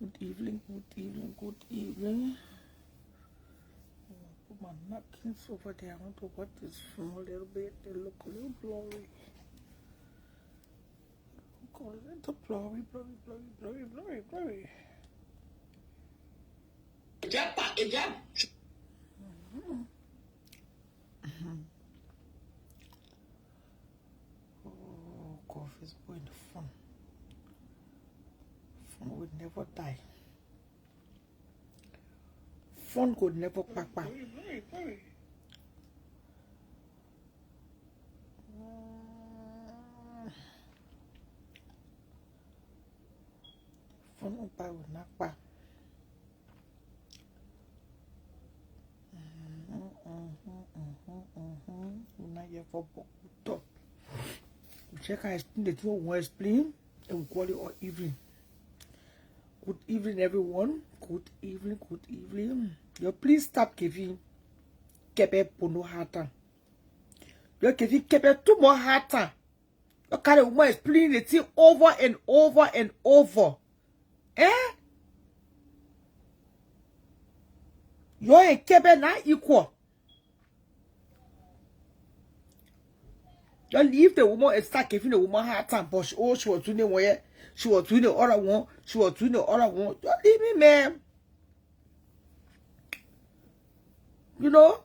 Good evening, good evening, good evening. Put my napkins over there. I want to wet this from a little bit. They look a little blurry. Call it a blurry, blurry, blurry, blurry, blurry, blurry. Oh, coffee is going fun. Fun would never die. Fun could never pack back. Fun would buy with knock back. Now you have a top. Check I explain the two one explain and we call it all evening. Good evening, everyone. Good evening, good evening. Yo, please stop giving Kepe Pono Hata. You're giving Kepe two more Hata. You can't even explain the thing over and over and over. Eh? You're in Kepe not equal. You leave the woman and start giving the woman hard time, but she was doing the one, she was doing the other one, she was doing the other one. You leave me, man. You know?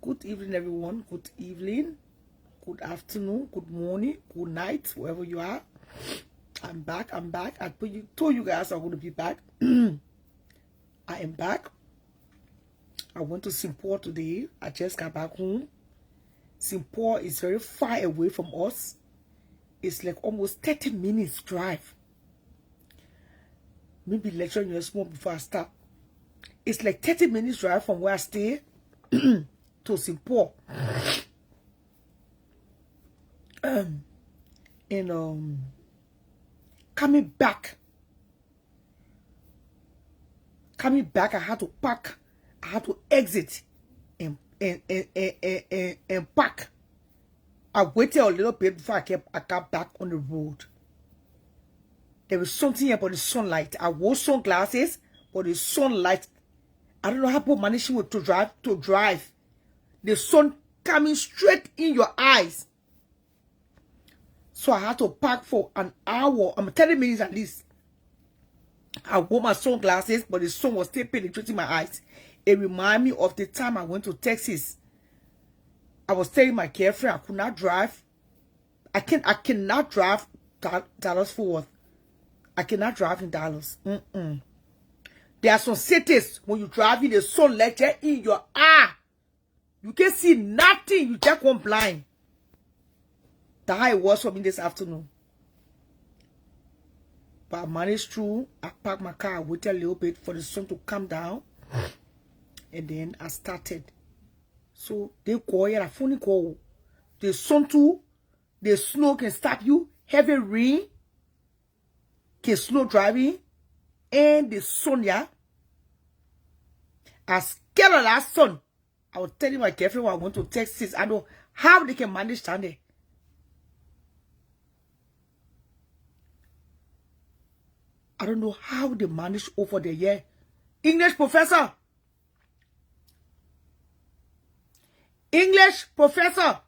Good evening, everyone. Good evening, good afternoon, good morning, good night, wherever you are. I'm back. I told you guys I'm going to be back. I am back. I went to Singapore today. I just got back home. Singapore is very far away from us. It's like almost 30 minutes drive. Maybe lecturing you small before I start. It's like 30 minutes drive from where I stay to Singapore. And coming back, I had to pack. I had to exit and pack. I waited a little bit before I got back on the road. There was something about the sunlight. I wore sunglasses, but the sunlight, I don't know how people manage to drive. The sun coming straight in your eyes. So I had to park for an hour. 30 minutes at least. I wore my sunglasses, but the sun was still penetrating my eyes. It reminded me of the time I went to Texas. I was telling my girlfriend I could not drive. I cannot drive Dallas Fort Worth. I cannot drive in Dallas. There are some cities when you drive in the sunlight in your eye. You can see nothing. You just go blind. That's how it was for me this afternoon. But I managed through. I parked my car. I waited a little bit for the sun to come down. And then I started. So they call here a phone call. The sun too, the snow can stop you. Heavy rain can slow driving. And the sun, yeah. I scared of that sun. I was telling my girlfriend when I went to Texas. I know how they can manage down there. I don't know how they manage over there. Yeah. English professor. English professor.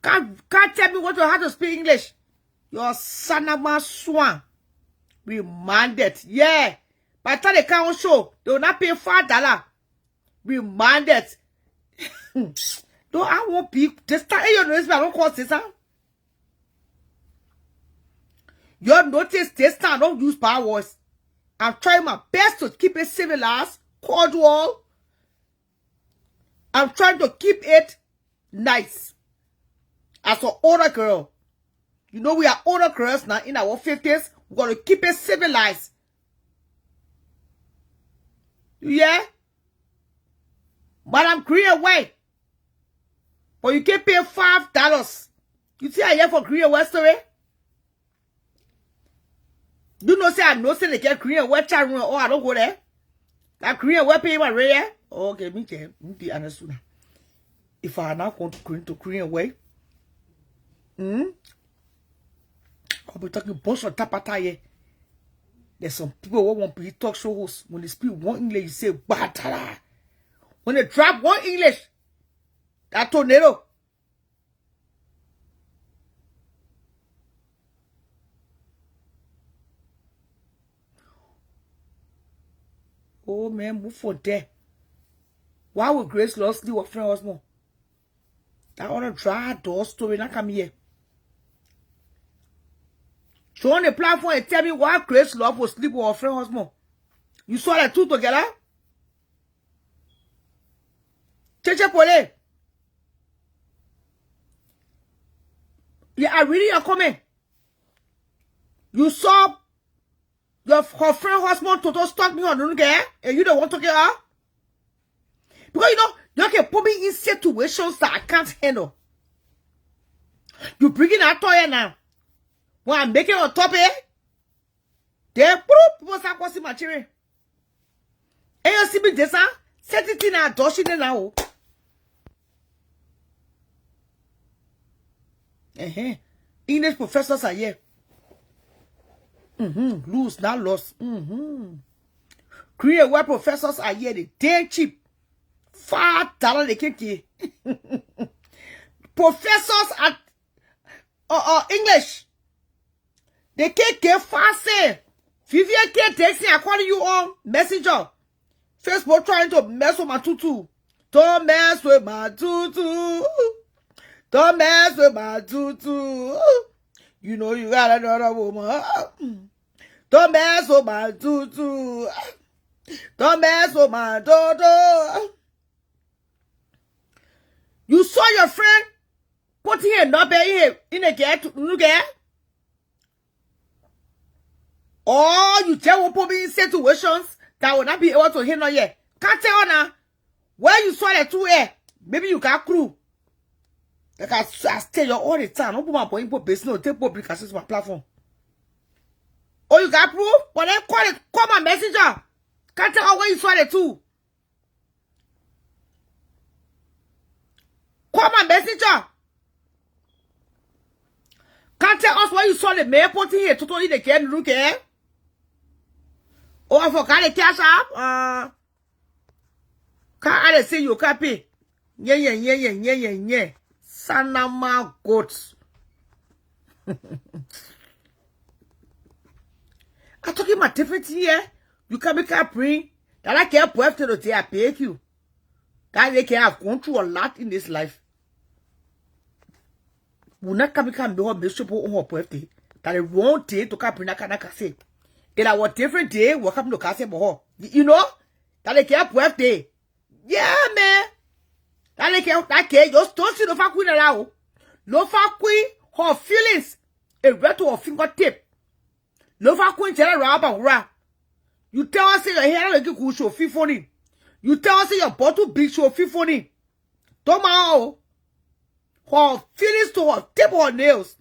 Can't tell me what you have to speak English. Your Sanama Swan. Remanded. Yeah. By the time they come on show, they will not pay $5. Remanded. Don't I won't be this time. You notice me, I don't call this time. You notice this time I don't use power words. I'm trying my best to keep it civilized, cordial. I'm trying to keep it nice. As an older girl. You know we are older girls now in our 50s. We got to keep it civilized. Yeah? But I'm green away. But you can pay $5. You see I here for green away story? You know say I know say they get green away chat room. Oh, I don't go there. That green away pay my rare. Okay, me the understood. If I are not going to green away, I'll be talking bunch of tapata here. There's some people who want to be talk show hosts. When they speak one English, you say batala. When they drop one English, that tornado. Oh man, move for there. Why would Grace Lost leave her friend husband? I want to try door story, not come here. So on the platform and tell me why Grace Love will sleep with her friend husband. You saw the two together? Cheche Pole. Yeah, I read your comment. You saw her friend husband to stop me on the guy, and you don't want to get her? Because you can put me in situations that I can't handle. You bring in that toy now. When I'm making on top then people start causing my children. And you see me this, set it in a doshin now. English professors are here. Lose, not lost. Korean web professors are here. They damn cheap. $5 they can't get. Professors at English. They can't get fast. Vivian can't text me. I call you on Messenger. Facebook trying to mess with my tutu. Don't mess with my tutu. Don't mess with my tutu. You know you got another woman. Don't mess with my tutu. Don't mess with my dodo. You saw your friend putting a number in a get to get? Or you tell what probably in situations that will not be able to handle yet. Can't tell now. Where you saw the two air, maybe you got crew. Like I tell you all the time, don't put my boy in business, no, take public access to my platform. Oh, you got proof? But then call my messenger. Can't tell where you saw the two. Call my messenger. Can't tell us where you saw the mail putting here to tell you the can look here. Oh, I forgot the cash up. Can't I say you copy? Yeah. Sanama goats. I'm talking about different here. You can make a bring that I can't put to the I pay you. That they can have gone through a lot in this life. Will not come become the whole miserable on her birthday. That it won't take to come bring a canaka say. In our different day, we'll come to Cassie Boho. You know? That they can't birthday. Yeah, man. That can't just don't see the fuck queen around. No fuck queen, her feelings. A red to her fingertip. No fuck queen tell her about ra. You tell us your hair like you could show 50. You tell us your bottle big show 50. Don't mind her feelings to her tip her nails.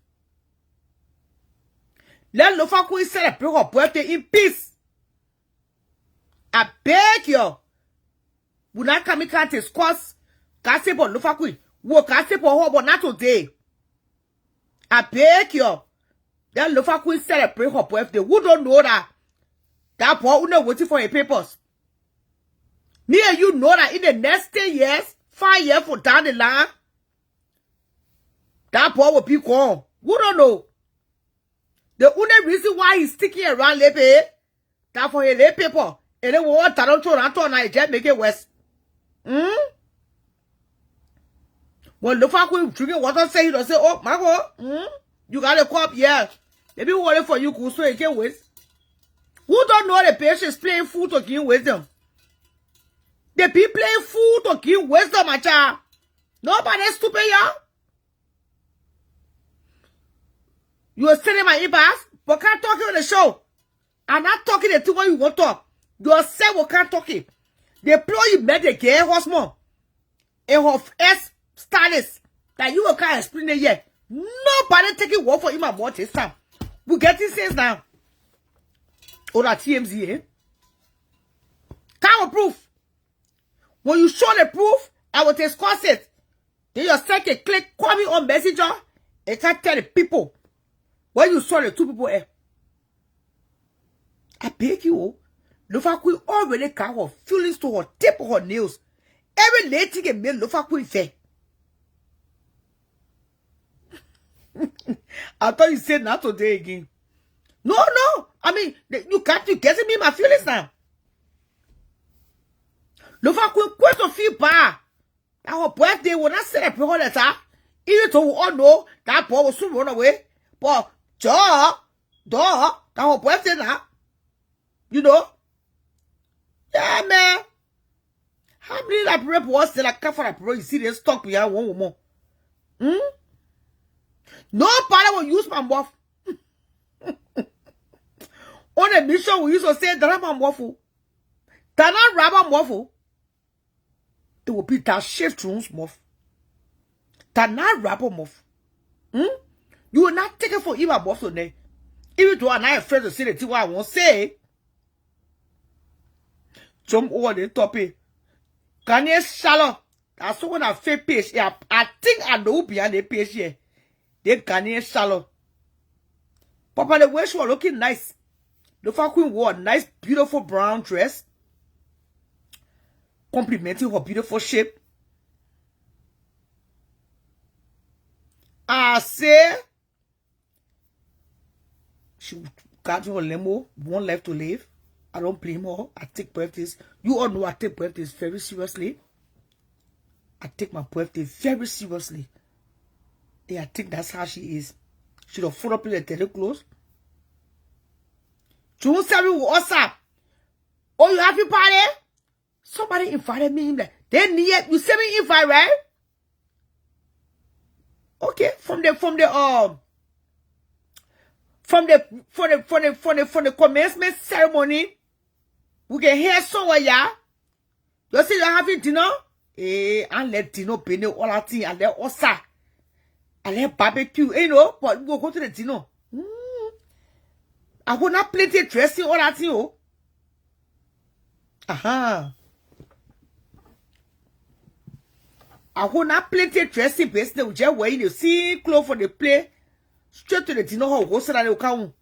Let no fuck queen celebrate her birthday in peace. I beg you. Will not come can't discuss. Kasi bo lofa kui. Wo kasi po ho but not today. I beg you. That lofa kui celebrate her birthday. Who don't know that? That boy who not waiting for her papers. Me and you know that in the next 10 years, 5 years for down the line, that boy will be gone. Who don't know? The only reason why he's sticking around Lepe, that for a lay paper, and then what I don't throw and just make it worse. When the fuck we drinking water say he don't say, oh my God, you got a cup, yeah. Maybe worry for you so you can waste. Who don't know the patients playing food to give wisdom? They be playing food to give wisdom, my child. Nobody stupid, y'all. You are sending my inbox, but can't talk on the show. I'm not talking the thing when you want to talk. You are saying we can't talk it. They employ you met the gay horseman. And her S stylist that you can't explain it yet. Nobody taking work for him about this time. We get these things now. Or that TMZ, eh? Can't proof. When you show the proof, I will discuss it. Then you second click, call me on Messenger, and can't tell the people When you saw the two people, I beg you, Lofa Queen already got her feelings to her tip of her nails. Every lady can make Lofa Queen fair. I thought you said not today again. No, no. I mean, you getting me my feelings now. Lofa Queen quit to feel bad. That her birthday will not celebrate her letter. Even though we all know that boy will soon run away. But, that her birthday now. You know? Yeah, man. How many like rep was still like for a pro? You see, they stuck behind one woman. Nobody will use my mouth. On a mission, we used to say, that I'm waffle. That not rubber waffle. It will be that shift rooms muff. That not rubber muff. You will not take it for even buff today. Even though I'm not afraid to say the thing what I won't say. Jump over the topic. Can you shallow? That's when I fake page. Yeah, I think I know behind the page here. They can shallow. Papa, the way she was looking nice. The Lofa Queen wore a nice, beautiful brown dress. Complimenting her beautiful shape. I say she got to a limo, one left to live. I don't blame her. I take birthdays. You all know I take birthdays very seriously. I take my birthday very seriously. Yeah, I think that's how she is. She don't follow up in the teleclose. June 7 what's up? Oh, you happy party? Somebody invited me in there. Then you send me invite, right? Okay, from the commencement ceremony, we can hear somewhere, yeah. You see, you're having dinner? And let dinner be all that thing, and let osa, and let barbecue, you know, but we'll go to the dinner. I will not plenty dressing all that thing, oh. I will not plenty dressing based on just wearing the same clothes for the play. Straight to the dinner hall, go so that they come.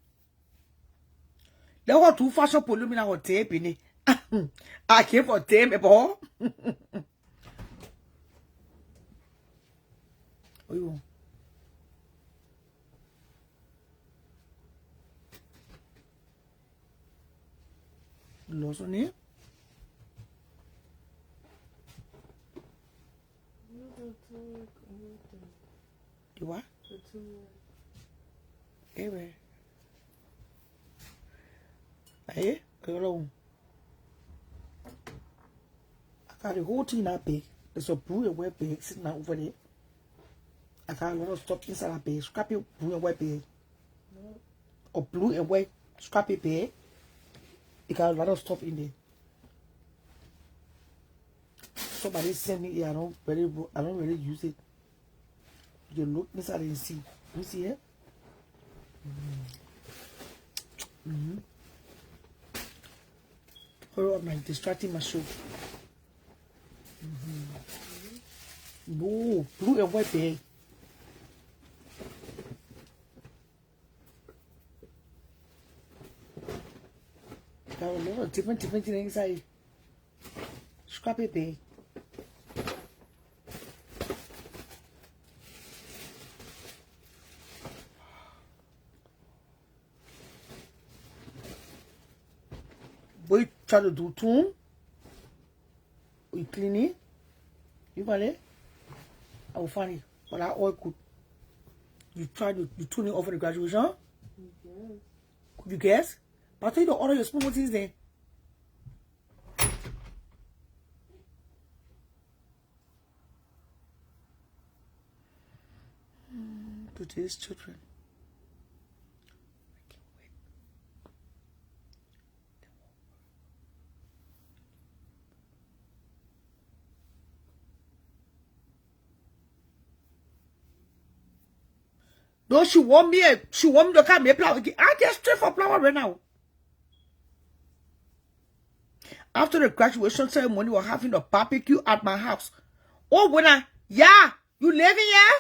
They want to fashion polumina hotel, Penny. I came for them, about. Oh, lost on here. You what? Hey, hey, hello. I got the whole thing that big. There's a blue and white bag sitting out over there. I got a lot of stuff inside that bag. Scrappy blue and white bag. Or blue and white scrappy bag. It got a lot of stuff in there. Somebody sent me here. I don't really use it. You look inside and see. You see here? Hold on, I'm distracting my show. No, blue and white bag. Got a lot of different things inside. Scrappy bag. Boy, try to do tune. We clean it. You got it? I will find it. But I all could. You try to tune it over the graduation? Yes. Could you guess? But I tell you to order your small things there. Today's children. No, she want me to come here flower. I get straight for flower right now. After the graduation ceremony, we're having a barbecue at my house. Oh, yeah, you living here?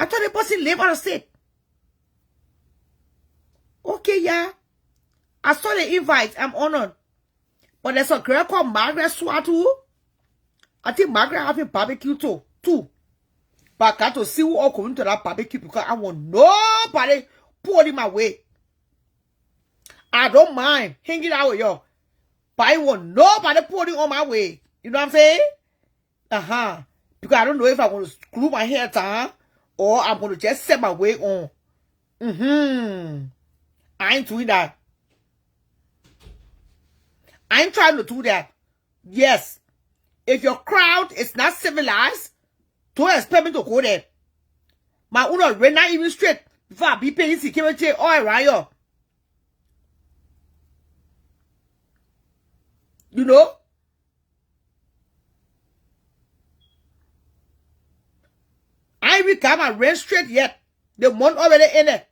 thought the person live out of state. Okay, yeah. I saw the invite. I'm honored. But there's a girl called Margaret Swatu. I think Margaret having barbecue too. But I got to see who all coming to that barbecue because I want nobody pouring my way. I don't mind hanging out with y'all. But I want nobody pouring on my way. You know what I'm saying? Because I don't know if I'm going to screw my hair down or I'm going to just set my way on. I ain't doing that. I ain't trying to do that. Yes. If your crowd is not civilized, don't expect me to go there. My owner ran not even straight before I be paying security all around you. You know? I even got my rent straight yet. The month already in it.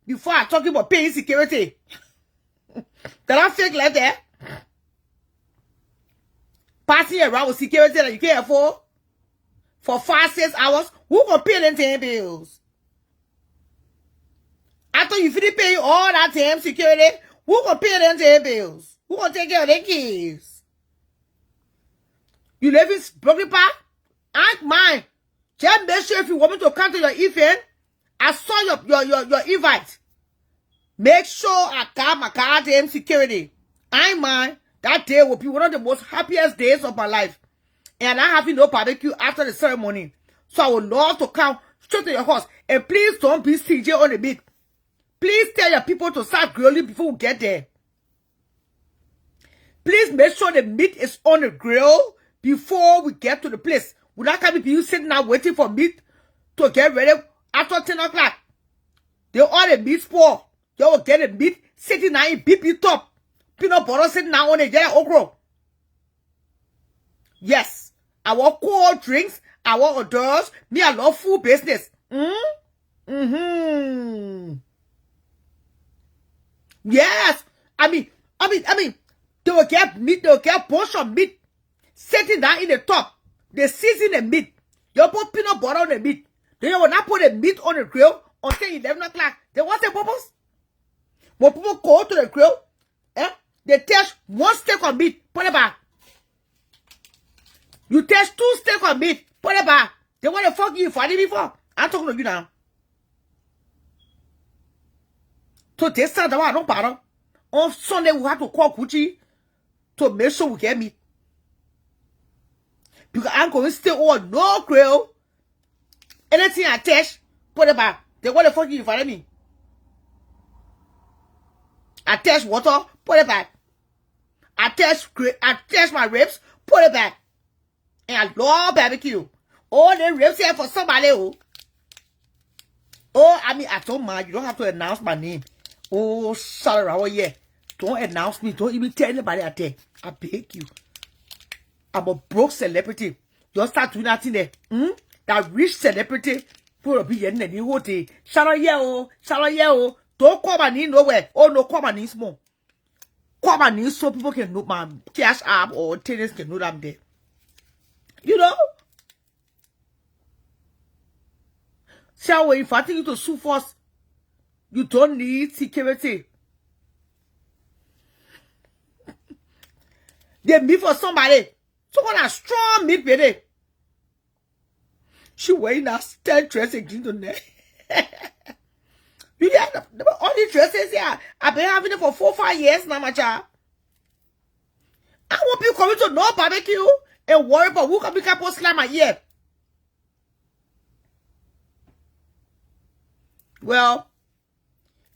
Before I talking about paying security. That I fake like that. Passing around with security that you can't afford for 5-6 hours. Who gonna pay them 10 bills? After you finish paying all that damn security, who gonna pay them 10 bills? Who gonna take care of their kids? You live in Brooklyn Park? Ask mine. Just make sure if you want me to come to your event, I saw your invite. Make sure I got my goddamn security. I mind that day will be one of the most happiest days of my life. And I having no barbecue after the ceremony. So I would love to come straight to your house. And please don't be CJ on the meat. Please tell your people to start grilling before we get there. Please make sure the meat is on the grill before we get to the place. Would not come people sitting there waiting for meat to get ready after 10 o'clock. They all the meat spoil. You will get the meat sitting there in BP top. Peanut butter sitting down on the yellow okra. Yes. I want cold drinks. I want hors d'oeuvres. Me, I love food business. Yes. I mean, they will get meat. They will get bunch of meat sitting down in the top. They season the meat. You put peanut butter on the meat. Then you will not put the meat on the grill until 11 o'clock. Then what's the purpose? When people go to the grill, they test 1 steak of meat, put it back. You test 2 steaks of meat, put it back. Then what the fuck you fighting me for? I'm talking to you now. So this Sunday, I don't bother. On Sunday, we have to call Gucci to make sure we get meat. Because I'm going to stay on no grill. Anything I test, put it back. Then what the fuck you fighting me? I test water, put it back. I test my ribs, put it back. And I love barbecue. Oh, the ribs here for somebody. Oh, I mean, I don't mind. You don't have to announce my name. Oh, sorry, Rawa, yeah. Don't announce me. Don't even tell anybody out there. I beg you. I'm a broke celebrity. Just start doing that in there. That rich celebrity will be in the whole day. Sorry, yeah. Don't call my name nowhere. Oh, no, call my name small. Call my name so people can know my cash app or tenants can know that I'm there. You know? So if I think you to sue first, you don't need security. They meet for somebody. Someone has strong meat with it. She wearing a style dress again tonight. You get all these dresses here. I've been having it for 4-5 years now, my child. I won't be coming to no barbecue and worry about who can be capable slam my ear. Well,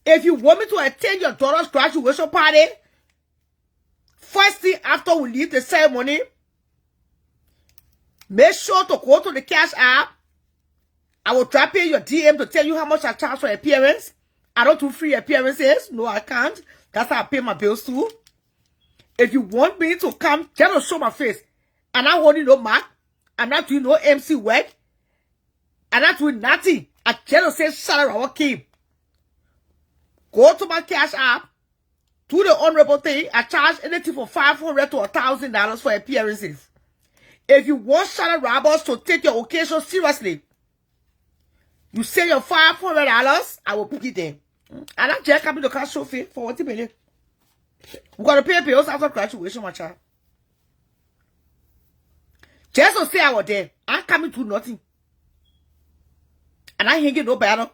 if you want me to attend your daughter's graduation party, first thing after we leave the ceremony, make sure to go to the cash app. I will drop in your DM to tell you how much I charge for appearance. I don't do free appearances. No, I can't. That's how I pay my bills too. If you want me to come, just show my face. I'm not holding no mark. I'm not doing no MC work. I'm not doing nothing. I just say salary I came. Go to my cash app. Do the honorable thing. I charge anything from $500 to $1,000 for appearances. If you want Shadow Robbers to take your occasion seriously, You say your $500, I will put it there. And I'm just coming to cash show fee for what you believe. We got to pay bills after graduation, my child. Just to say I was there, I'm coming to nothing. And I ain't get no battle.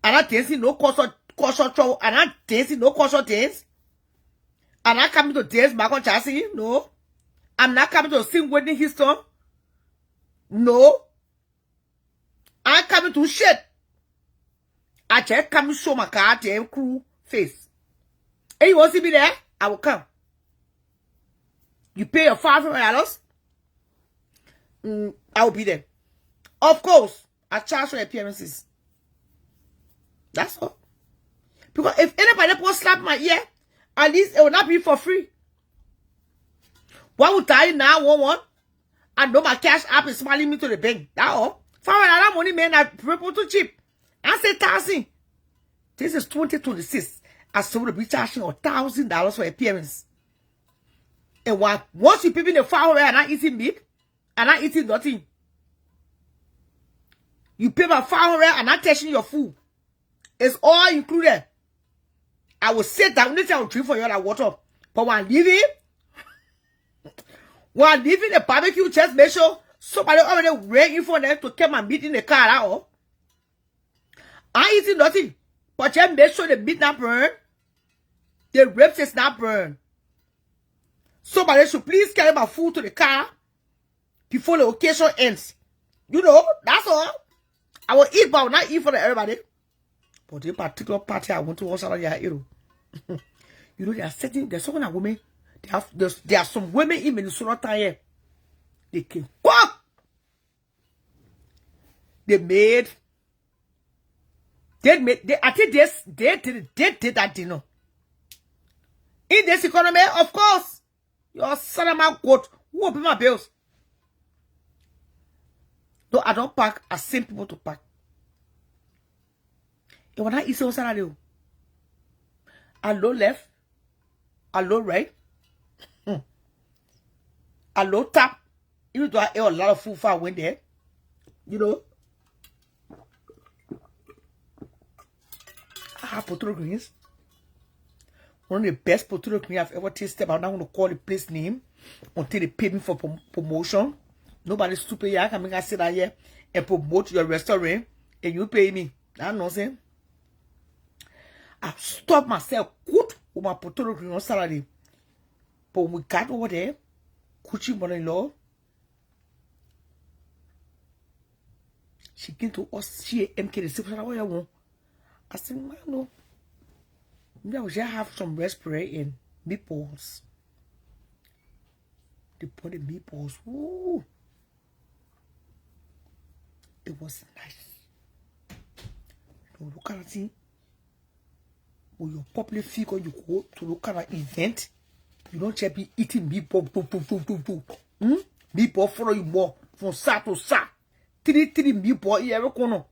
And I dancing no course trouble. And I dancing no course dance. And I coming to dance back on chassis. No. I'm not coming to sing Whitney Houston. No. I'm coming to shit. I just come to show my car damn crew face. And you want to see me there? I will come. You pay your $500. I will be there. Of course, I charge for appearances. That's all. Because if anybody will slap my ear, at least it will not be for free. Why would I now want? I know my cash app is smiling me to the bank. That's all. $500 money, man, I people too cheap. I say 1,000. This is 2026. I still will be charging $1,000 for appearance. And once you people in the $500 and not eating meat, and not eating nothing, you pay my $500 and not touching your food. It's all included. I will sit down, I will drink for you that water. But when leaving the barbecue, just make sure somebody already waiting for them to come and meet in the car at all. I eating nothing. But just make sure the meat not burn. The ribs is not burn. Somebody should please carry my food to the car before the occasion ends. You know, that's all. I will eat, but I will not eat for everybody. But the particular party I want to watch out of your hero. You know, there's some women, there are some women in Minnesota here. They can cook. I think they did that dinner. In this economy, of course, your son of my goat, who will pay my bills? No, I don't pack. I send people to pack. And when I eat on Saturday, I low left, I low right, I low tap. Even though I ate a lot of food before I went there, you know, I have potato greens. One of the best potato greens I've ever tasted. I'm not going to call the place name until they pay me for promotion. Nobody's stupid here. I can make I sit out here and promote your restaurant and you pay me. That's nonsense. I've stopped myself good with my potato green on Saturday. But when we got over there, Kuchi mother-in-law, she came to us, she MK, the said, what you want? I said, man, no. Maybe I will just have some raspberry and meatballs. They put the meatballs. Ooh. It was nice. So look at it. When you public figure, you go to look at an event, you don't just be eating meatball. Meatball follow you more from side to side. Three meatball in every corner.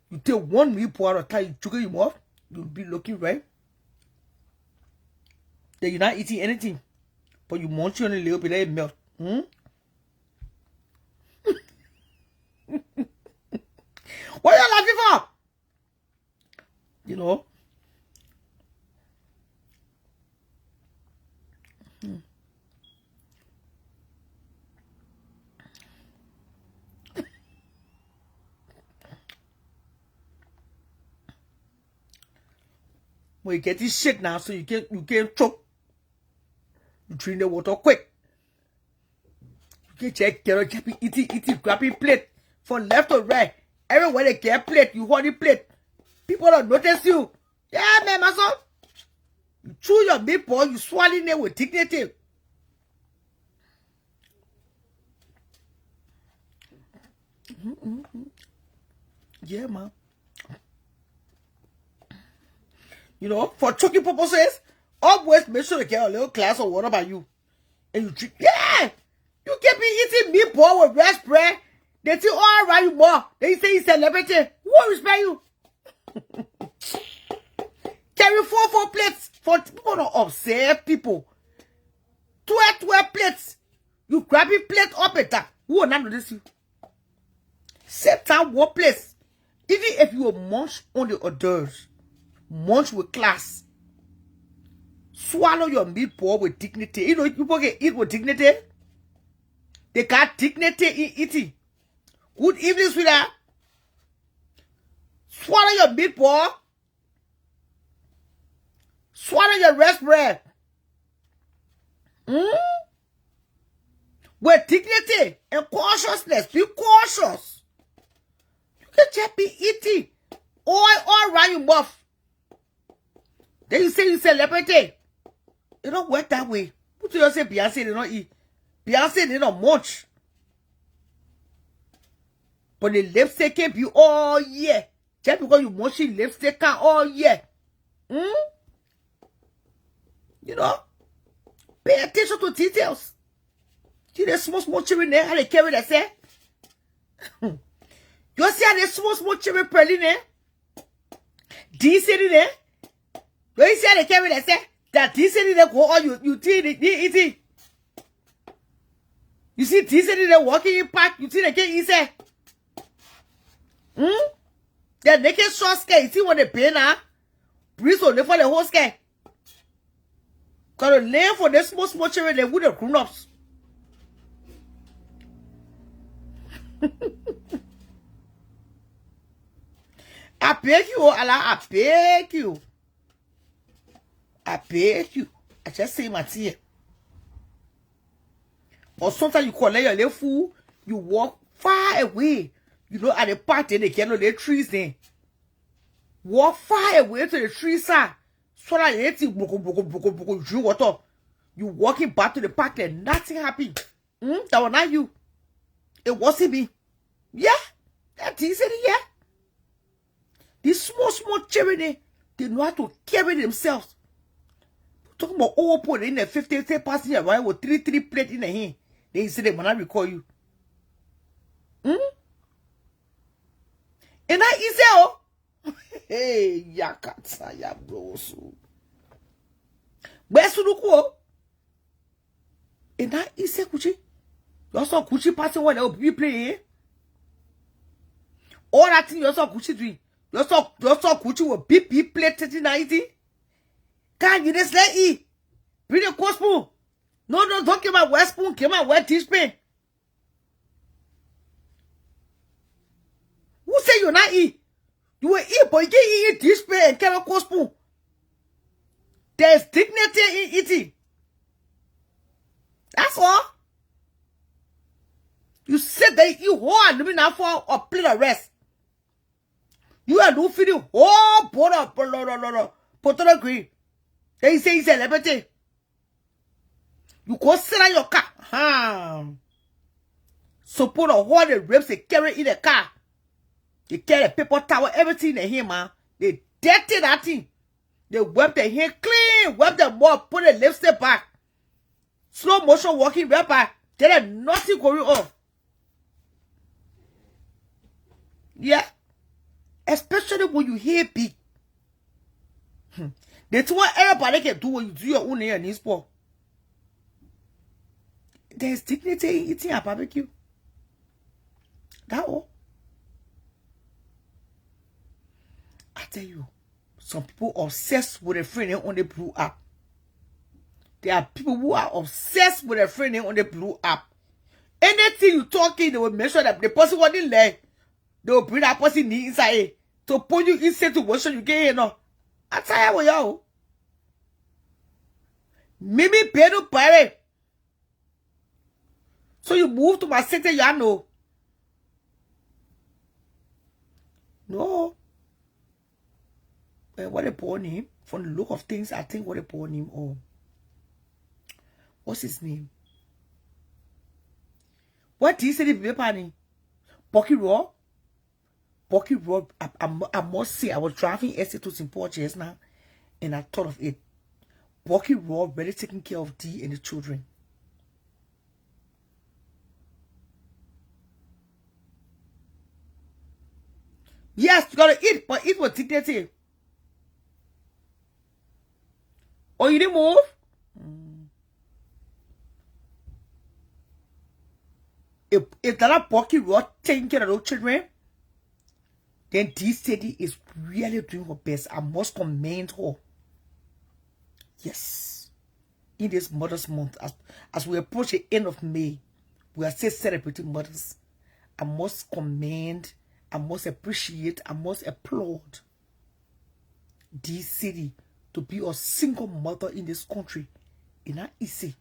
You take one meatball at a time, you sugar him off, you'll be looking right. Then you're not eating anything, but you munch on a little bit, let it melt. What are you laughing for? You know? When you get this shit now, so you can't choke. You drink the water quick. You can't get eating, grabbing plate from left to right. Everywhere they get plate, you hold the plate. People don't notice you. Yeah, man, my son. You chew your meatball, you swallow it with dignity. Yeah, man. You know, for choking purposes, always make sure to get a little glass of water by you. And you drink. Yeah! You can't be eating meatball with raspberry. They say, all right, you more. They say he's a celebrity. Who will respect you? Carry four plates. For people to observe people. 12 plates. You grab a plate up at that. Who will not notice you? Same time, one place. Even if you will munch on the hors munch with class, swallow your meatball with dignity. You know, people can eat with dignity. They got dignity in eating. Good evening, sweetheart. Swallow your meatball. Swallow your rest bread. With dignity and cautiousness. Be cautious. You can just be eating. All around your mouth. Then you say celebrity. It don't work that way. Put to yourself, Beyonce did not eat. Beyonce did not munch. But the lipstick can be all year. Just because you munching lipstick can all year. You know? Pay attention to details. See the small children there, how they carry themselves? You see how the small children pearling there? Decent there? You see how they carry themselves? That decent there go on, you see it. You see decent there walking in park, you see they can't eat it. They're naked short skirt, you see what they pay now? Breeze will live for the whole skirt. Gotta lay for the small children, they would have grown ups. I beg you, Allah, I beg you. I beg you. I just say my tear. Or sometimes you collect your little food, you walk far away. You know, at the party, they can't know the trees there. Walk far away to the trees, sir. So that you drink water. You walking back to the park and nothing happened. That was not you. It wasn't me. Yeah, that is it, yeah. These small children, they know how to carry themselves. Talking about put in the 50 passenger right with 3 plate in the hand. They say they will not recall you. And that is it. Hey, yakata ya brosu. Where's the and that is it, Kuchi. You also Kuchi passing what they'll be playing. All that thing you also Kuchi doing. You also Kuchi with BP plate 3090. Can't you just let eat? Bring a cold spoon. No, don't give my wet spoon. Give my wet teaspoon. Who say you not eat? You will eat, but you can't eat teaspoon and carry a cold spoon. There's dignity in eating. That's all. You sit there, you hold and not for a plate of rest. You are no feeding whole pot of potato green. They say it's a liberty. You go sit on your car. So put a whole the ribs they carry in the car. They carry a paper towel, everything in the hand, man. They dirty that thing. They wipe their hand clean, wipe the mouth, put the lipstick back. Slow motion walking right back. There is nothing going on. Yeah. Especially when you hear big. That's what everybody can do when you do your own hair and sport. There's dignity in eating a barbecue. That all. I tell you, some people are obsessed with a friend on the blue app. There are people who are obsessed with a friend on the blue app. Anything you talking, they will make sure that the person wasn't there. They will bring that person inside to put you inside to watch you get in. I tell you, yo. Mimi Pedro Pare. So you move to my city, you know. No. What a poor name. From the look of things, I think what a poor name. Oh. What's his name? What did he say the paper name? Bucky Raw? Bucky Raw, I must say, I was driving essay to St. Paul just now, and I thought of it. Bucky Raw really taking care of D and the children. Yes, you gotta eat, but eat with dignity. Oh, you didn't move? If that Bucky Raw taking care of those children, Then this lady is really doing her best. I must commend her. Yes. In this Mother's Month, as we approach the end of May, we are still celebrating mothers. I must commend, I must appreciate, I must applaud this city to be a single mother in this country. It's not easy.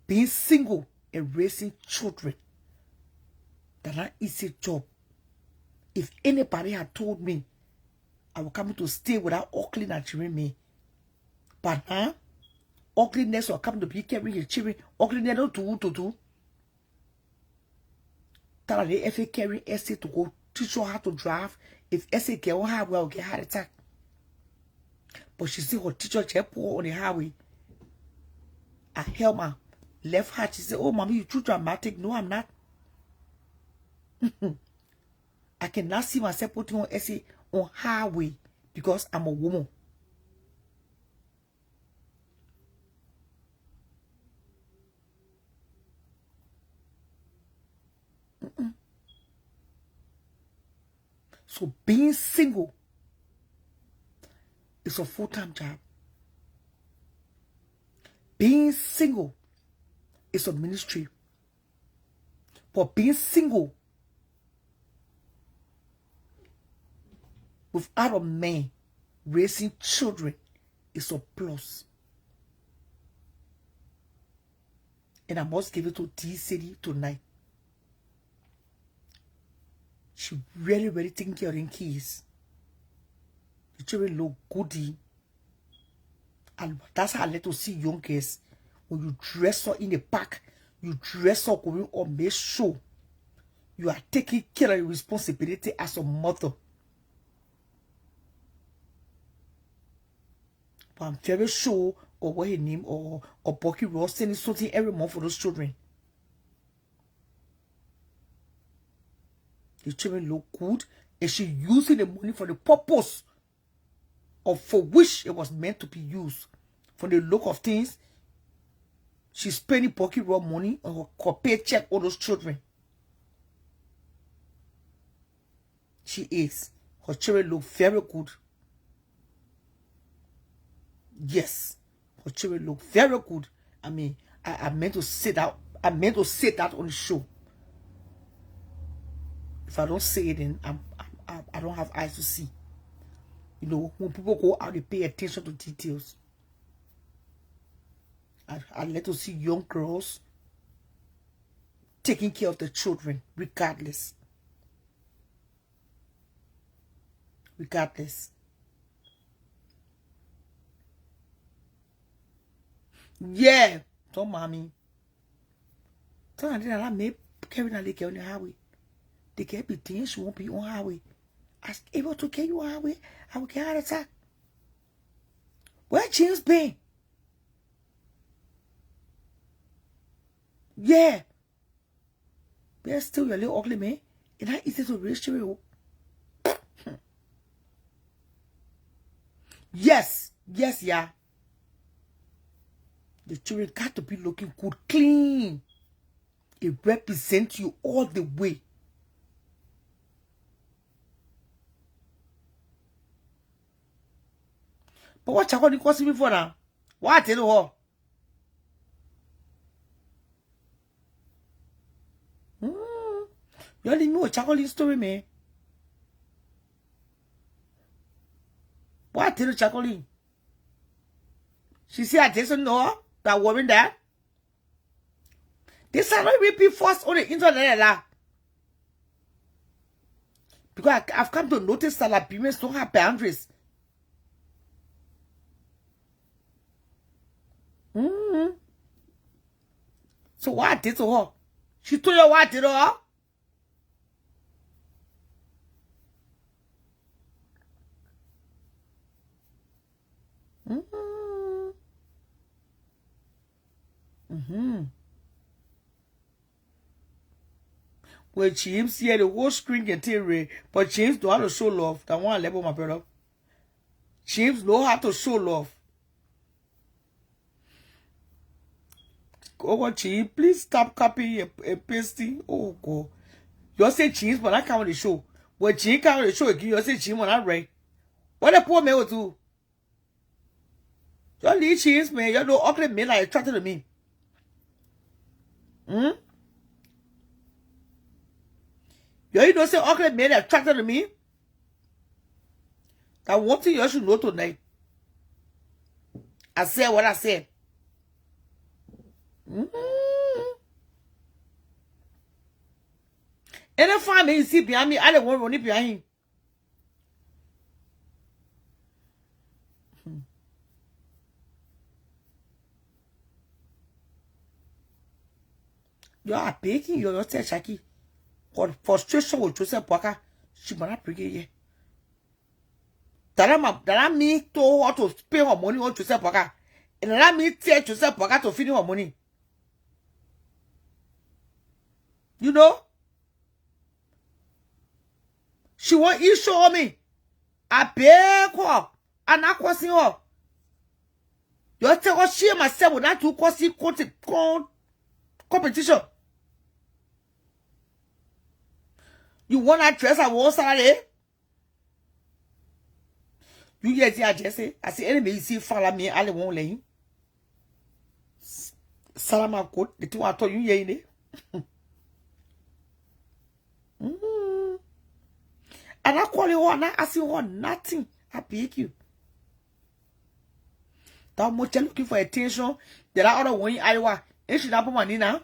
Being single and raising children, that's not easy job. If anybody had told me I would come to stay without ugly Nigerian me, but now ugliness will come to be carrying your children, ugliness not to that they ever carry essay to go teach her how to drive. If essay get on highway, will get heart attack. But she said her teacher check poor on the highway. I held my left hand. She said, "Oh, mommy, you're too dramatic." No, I'm not. I cannot see myself putting on essay on highway because I'm a woman. So being single is a full-time job. Being single is a ministry. But being single without a man raising children is a plus. And I must give it to this city tonight. She really, really taking care of them kids. The children look goody. And that's how I like to see young girls. When you dress up in the park, you dress up going on make sure you are taking care of your responsibility as a mother. But I'm very sure or what her name or Bucky Ross sending something every month for those children. The children look good, and she using the money for the purpose of for which it was meant to be used. For the look of things, she's spending pocket raw money on her paycheck on those children. She is. Her children look very good. Yes, her children look very good. I mean, I meant to say that. I meant to say that on the show. If I don't say it, then I don't have eyes to see. You know, when people go out, they pay attention to details. I like to see young girls taking care of the children, regardless. Regardless. Yeah, don't mommy. Tell her that may carry a lake on the highway. They can't be things, she won't be on highway. I able to carry you on highway, I will get heart attack. Where James been? Yeah. But still your little ugly man. It's not easy to raise children. Yes. Yes, yeah. The children got to be looking good, clean. It represents you all the way. But what you're going to cost me for now? What in the hall? You only know a chocolate story, man. What in the chocolate? She said, I didn't know that woman there. This are not repeat first on the internet. Because I've come to notice that like, women don't have boundaries. So what I did to her? She told you what I did to her? Well, James here the whole screen can tell you, but James know how to show love. That one level, my brother. James know how to show love. Oh, James, please stop copying and pasting. Oh, God. You say James, but I can't really show. When Jim can't show you, say Jim when I read. What a poor man will do. Your lead cheese, man, you know, ugly men are attracted to me. Hmm? You don't say ugly men are attracted to me. That one thing you should know tonight. I said what I said. Any family you see behind me, I don't want running behind him. You are baking your Shaki. For frustration with Joseph Parker, she might not bring it here. That me told her to pay her money on Joseph Parker. And that me tell Joseph Parker to feed her money. You know? She won't show me. I beg her. And I was her. You tell her she myself would not to cause competition. You want to dress a wall salary? You get the address. I say, anybody see follow me, I won't let you. Salama code, the two I told you, ye. And I call you one, I see one, nothing. I pick you. That much looking for attention. There are other one in Iowa. And she not put money now.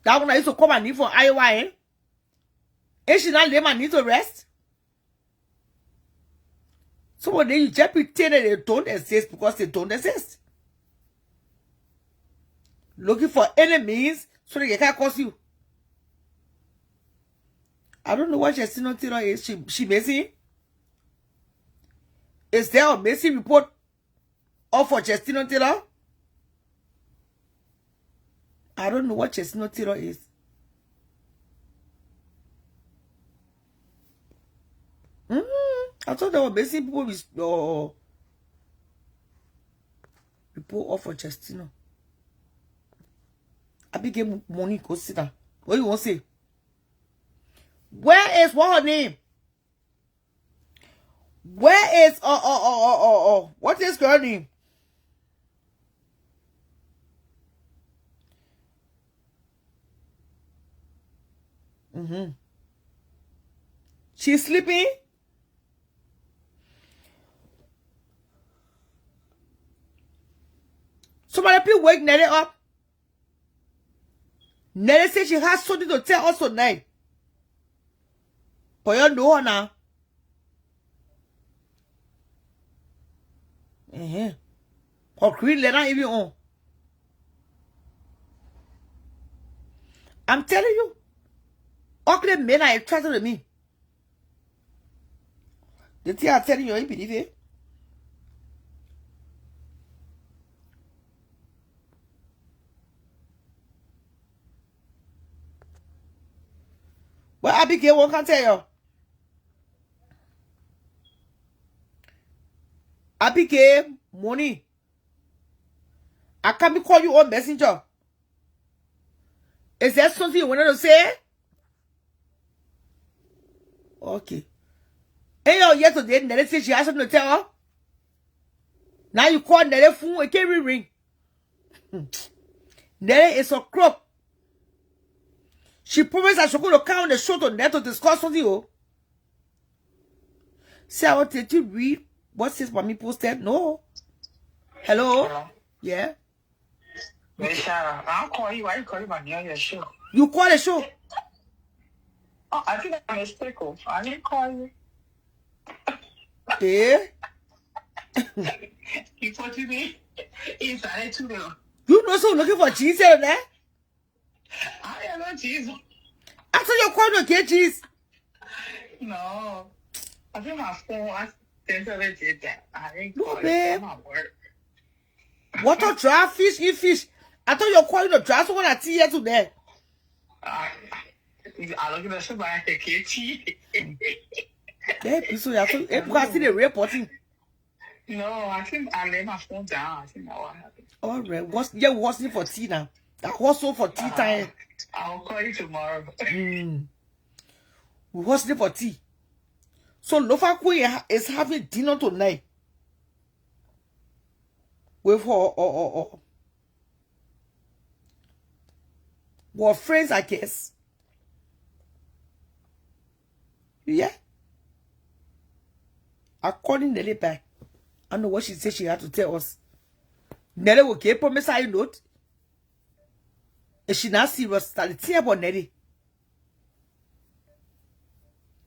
That one I used to come and need for Iowa, eh? And she not let my need to rest. So when you just pretend that they don't exist because they don't exist. Looking for enemies so they can't cause you. I don't know what Justina Taylor is. She missing? Is there a missing report of for Justina Taylor? I don't know what Justina Taylor is. I thought there were missing people with report of for Justina. I became money consider. What do you want to say? Where is what her name? Where is what is her name? She's sleeping. Somebody please wake Nelly up. Nelly said she has something to tell us tonight. But you know her now. Her green letter even on. I'm telling you. Ugly men are attracted to me. The thing I'm telling you, you believe it? Well, Abigail, what can I tell you? Abigail, money. I can't call you on messenger. Is that something you wanted to say? Okay. Hey, yo, yesterday, Nelly said she has something to tell her. Now you call Nelly phone, it can't ring. Nelly is a crop. She promised I should go to count the show to net to discuss with you. Say, I want to read what says Mommy posted. No. Hello? Hello? Yeah. Michelle, I'll call you. Why you call you my name? Your show. You call the show? Oh, I think I'm a mistake. I didn't call you. Yeah. You put me inside too long. You know so looking for cheese here and there? I am not Jesus. I thought you called to get cheese. No. I think my phone, I didn't did that. I didn't No, call you. babe. I'm at work. What a dry fish, eat fish. I thought you were calling to dry someone at tea here today. I look at the super I can get tea. Yeah, so you have to see the reporting. No, I think I laid my phone down. I think that's what happened. All right. What's it for tea now? That hustle for tea time. I'll call you tomorrow. We hosting for tea. So Lofa Queen is having dinner tonight with her friends, I guess. Yeah. According to Nelly back, I know what she said she had to tell us. Nelly will keep promise I note. And she not serious. Start the about Nelly.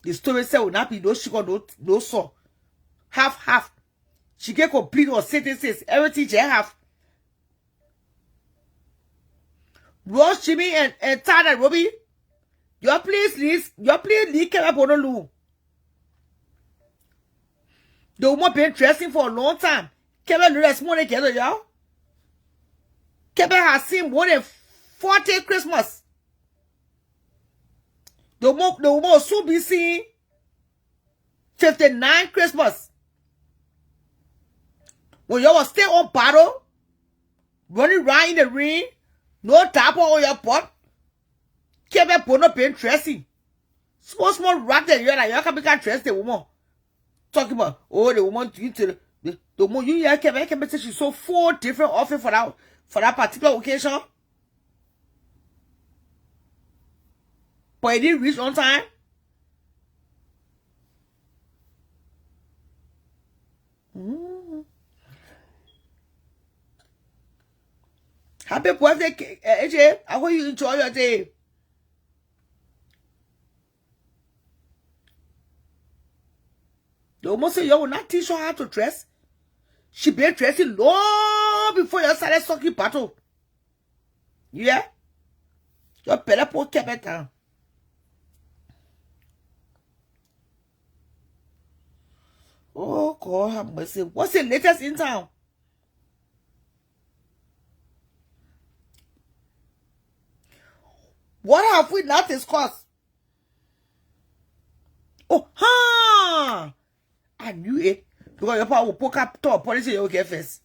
The story said will not be no sugar, no salt. Half. She get complete her sentences. Everything she have. Ross, Jimmy, and Tad and Robbie. Your please leave came up on the loo. The woman been dressing for a long time. Kevin this morning, y'all. Kevin has seen more than 40 Christmas. The woman will soon be seeing 59 Christmas. When y'all was stay on battle, running around in the ring, no tap on your pot. Kevin put up in dressing. Small rat that y'all can become dressed the woman. Talking about, oh, the woman into the woman you hear Kevin say she saw 4 different offers for that particular occasion. But it didn't reach on time. Happy birthday, AJ. I hope you enjoy your day. The woman say you will not teach her how to dress. She been dressing long before you started sucking battle. Yeah? You better put Kevin down. Oh, God have mercy. What's the latest in town? What have we not discussed? Oh, I knew it. Because your power will poke up to a policy you get first.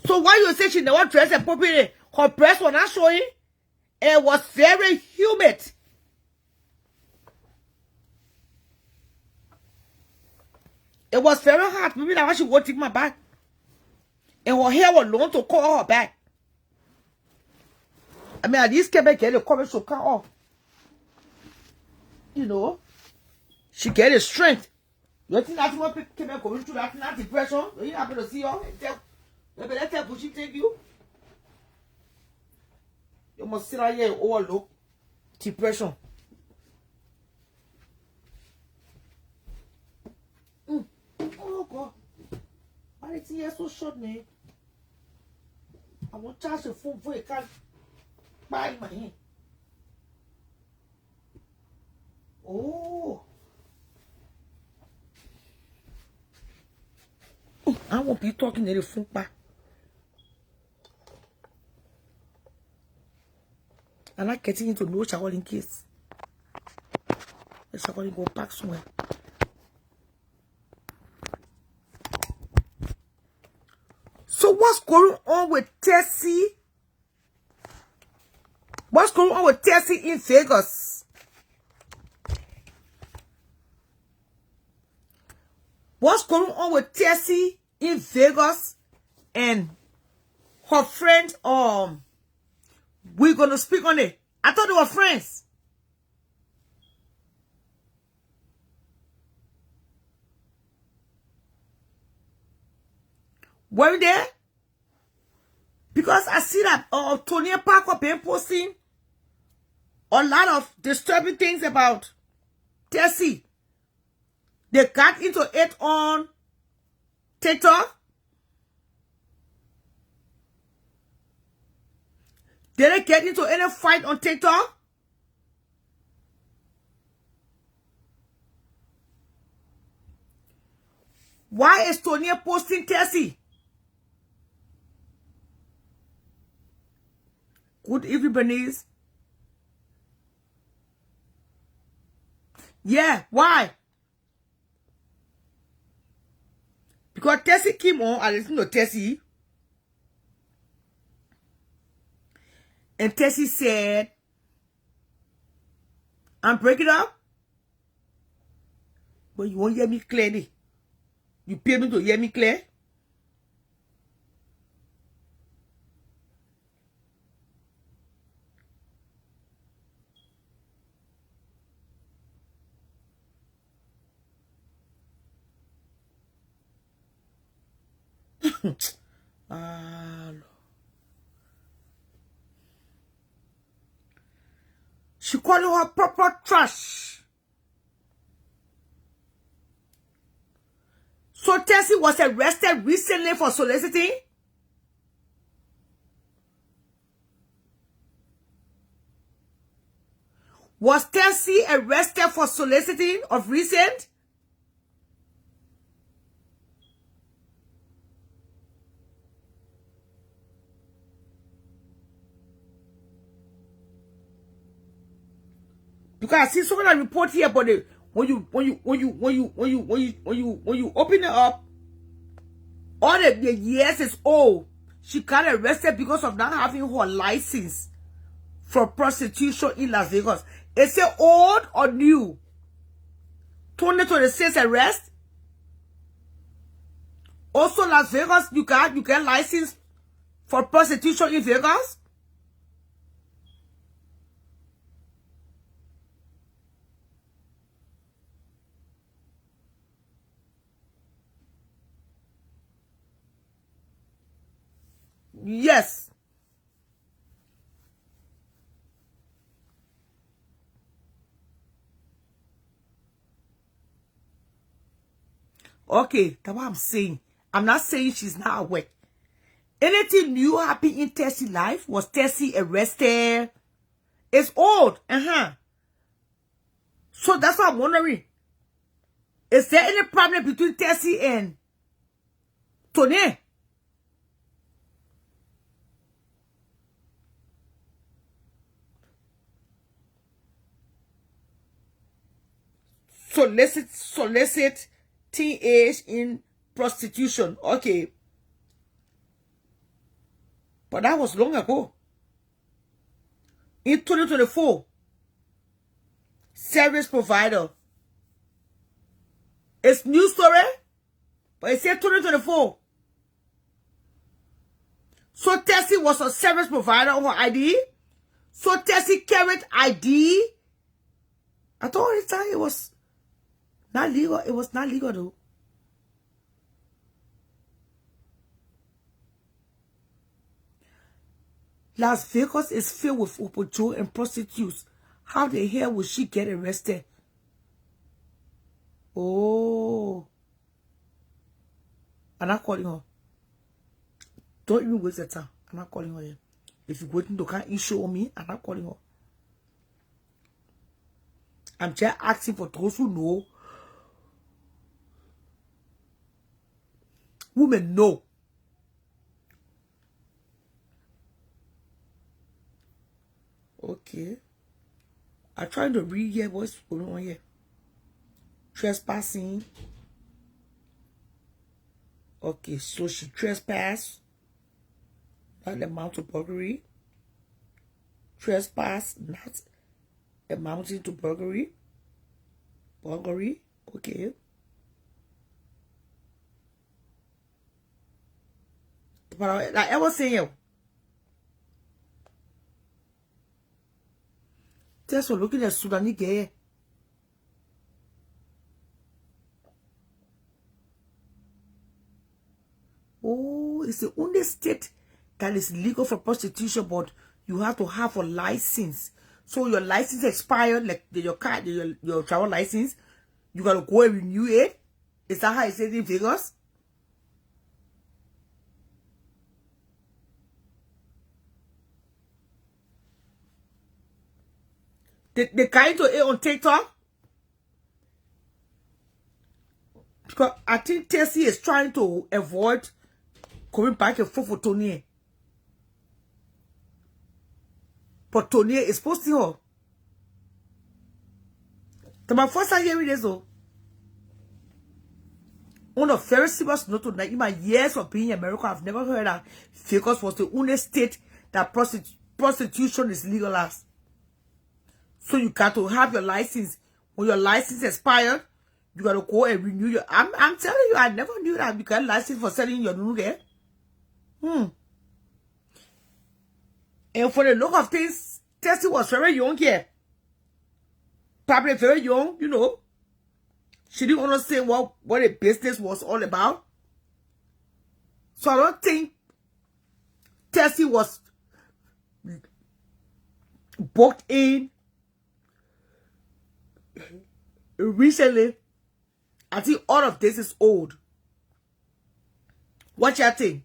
So why you say she never dressed appropriately? Her breast was not showing. It was very humid. It was very hot. Maybe that's why she won't take my back. And her hair was long to cover her back. I mean, at least Quebec get the coverage to cut off. You know, she get the strength. You think that's what Quebec going through that depression? You happen to see her? Maybe let's tell Gucci take you. You must sit out here and overlook depression. Oh God, why is he so short, man? I want to charge the phone for you can't buy my hand. Oh, I won't be talking to the phone back. I'm not getting into no shower in case. The shower go back somewhere. So what's going on with Tessie? What's going on with Tessie in Vegas? What's going on with Tessie in Vegas and her friend? We're gonna speak on it. I thought they were friends. Were you there? Because I see that Tony Parker been posting a lot of disturbing things about Tessie. They got into it on TikTok. Did they get into any fight on TikTok? Why is Tony posting Tessie? Good evening, Bernice. Yeah, why? Because Tessie came on, I listened to Tessie. And Tessie said, I'm breaking up. But you won't hear me clearly. You pay me to hear me clear. She called her proper trash. So Tessie was arrested recently for soliciting. Was Tessie arrested for soliciting of recent? Because I see some of that report here, but when you open it up, all the years is old. She got arrested because of not having her license for prostitution in Las Vegas. Is it old or new? 2026 arrest. Also, Las Vegas, you get license for prostitution in Vegas. Yes. Okay, that's what I'm saying. I'm not saying she's not aware. Anything new happened in Tessie's life? Was Tessie arrested? It's old. So that's what I'm wondering. Is there any problem between Tessie and Tony? Solicit teenage in prostitution. Okay. But that was long ago. In 2024, service provider. It's new story, but it said 2024. So Tessie was a service provider on her ID. So Tessie carried ID. I thought all the time it was not legal. It was not legal though. Las Vegas is filled with Hopojo and prostitutes. How the hell would she get arrested? Oh. I'm not calling her. Don't even waste the time. I'm not calling her yet. If you're waiting to come issue on me, I'm not calling her. I'm just asking for those who know. Women know. Okay. I'm trying to read here what's going on here. Trespassing. Okay, so she trespassed. Not amount to burglary. Trespass, not amounting to burglary. Burglary, okay. But like I was saying, just for looking at Sudanese gay. Oh, it's the only state that is legal for prostitution, but you have to have a license. So your license expired, like your card, your travel license. You gotta go and renew it. Is that how it says in Vegas? They kind to it on TikTok. Because I think Tessie is trying to avoid coming back and forth for Tony. But Tony is posting her. To my first time hearing this though. On a very serious note tonight, in my years of being in America, I've never heard that Vegas was the only state that prostitution is legalized. So you got to have your license. When your license expired, you got to go and renew your... I'm telling you, I never knew that you got a license for selling your nuge. And for the look of things, Tessie was very young here. Probably very young, you know. She didn't understand what the business was all about. So I don't think Tessie was booked in recently. I think all of this is old. What you think?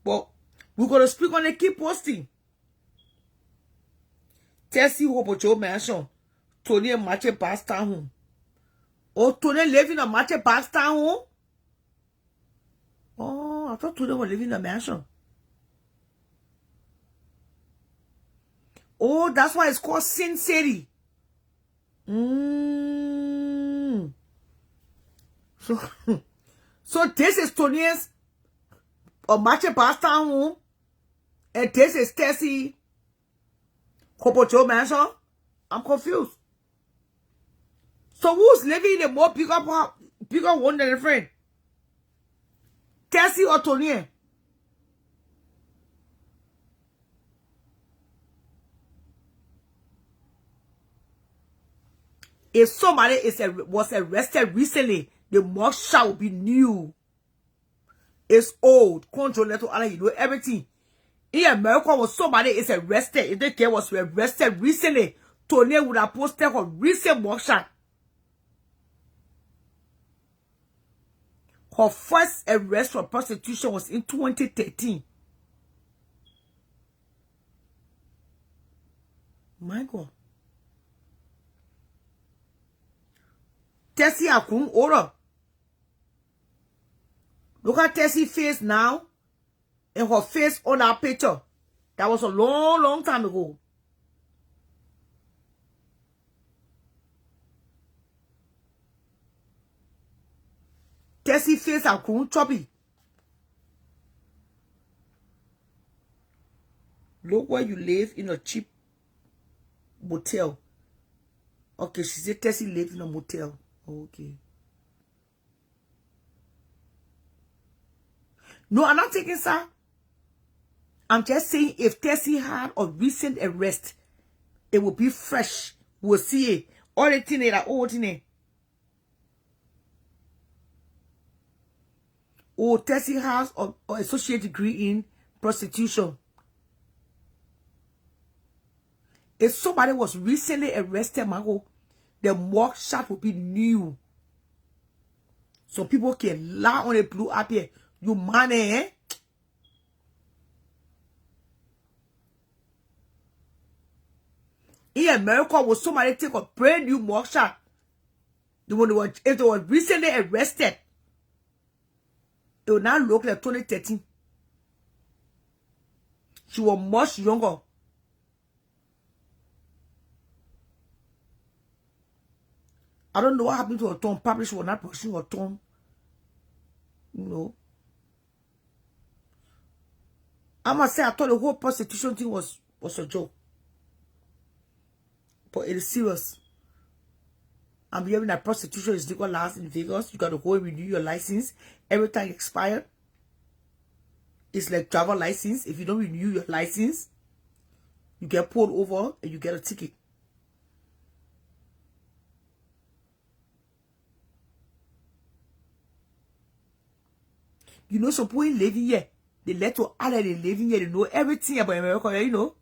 But we're going to speak on it, keep posting. Tessie Hopojo mansion. Tony and Mache passed home. Oh, Tony living in a Mache passed home? Oh, I thought Tony was living in a mansion. Oh, that's why it's called Sin City. So this is Tony's Mache passed home. And this is Tessie Hopojo mansion. I'm confused. So who's living in a more bigger one than a friend? Tessie or Tony? If somebody was arrested recently, the mugshot will be new. It's old. Control letter, you know everything. In America, when somebody is arrested, if the girl was arrested recently, Tony would have posted her recent mugshot. Her first arrest for prostitution was in 2013. My God. Tessie Akun Ora. Look at Tessie's face now. And her face on our picture. That was a long, long time ago. Tessie face Akun choppy. Look where you live in a cheap motel. Okay, she said Tessie lived in a motel. Okay. No, I'm not taking sir. I'm just saying if Tessie had a recent arrest, it will be fresh. We'll see it. All the thing that old thing. Or Tessie has an associate degree in prostitution. If somebody was recently arrested, Marco, the mugshot will be new. So people can lie on a blue up here. You money, eh? In America, will somebody take a brand new mugshot? If they were recently arrested, it will now look like 2013. She was much younger. I don't know what happened to her tongue. Probably she was not brushing her tongue. You know. I must say, I thought the whole prostitution thing was a joke. But it is serious. I'm hearing that prostitution is legalized in Vegas. You got to go and renew your license every time it expires. It's like driver license. If you don't renew your license, you get pulled over and you get a ticket. You know, some people living here, they let to other they living here, they know everything about America, you know.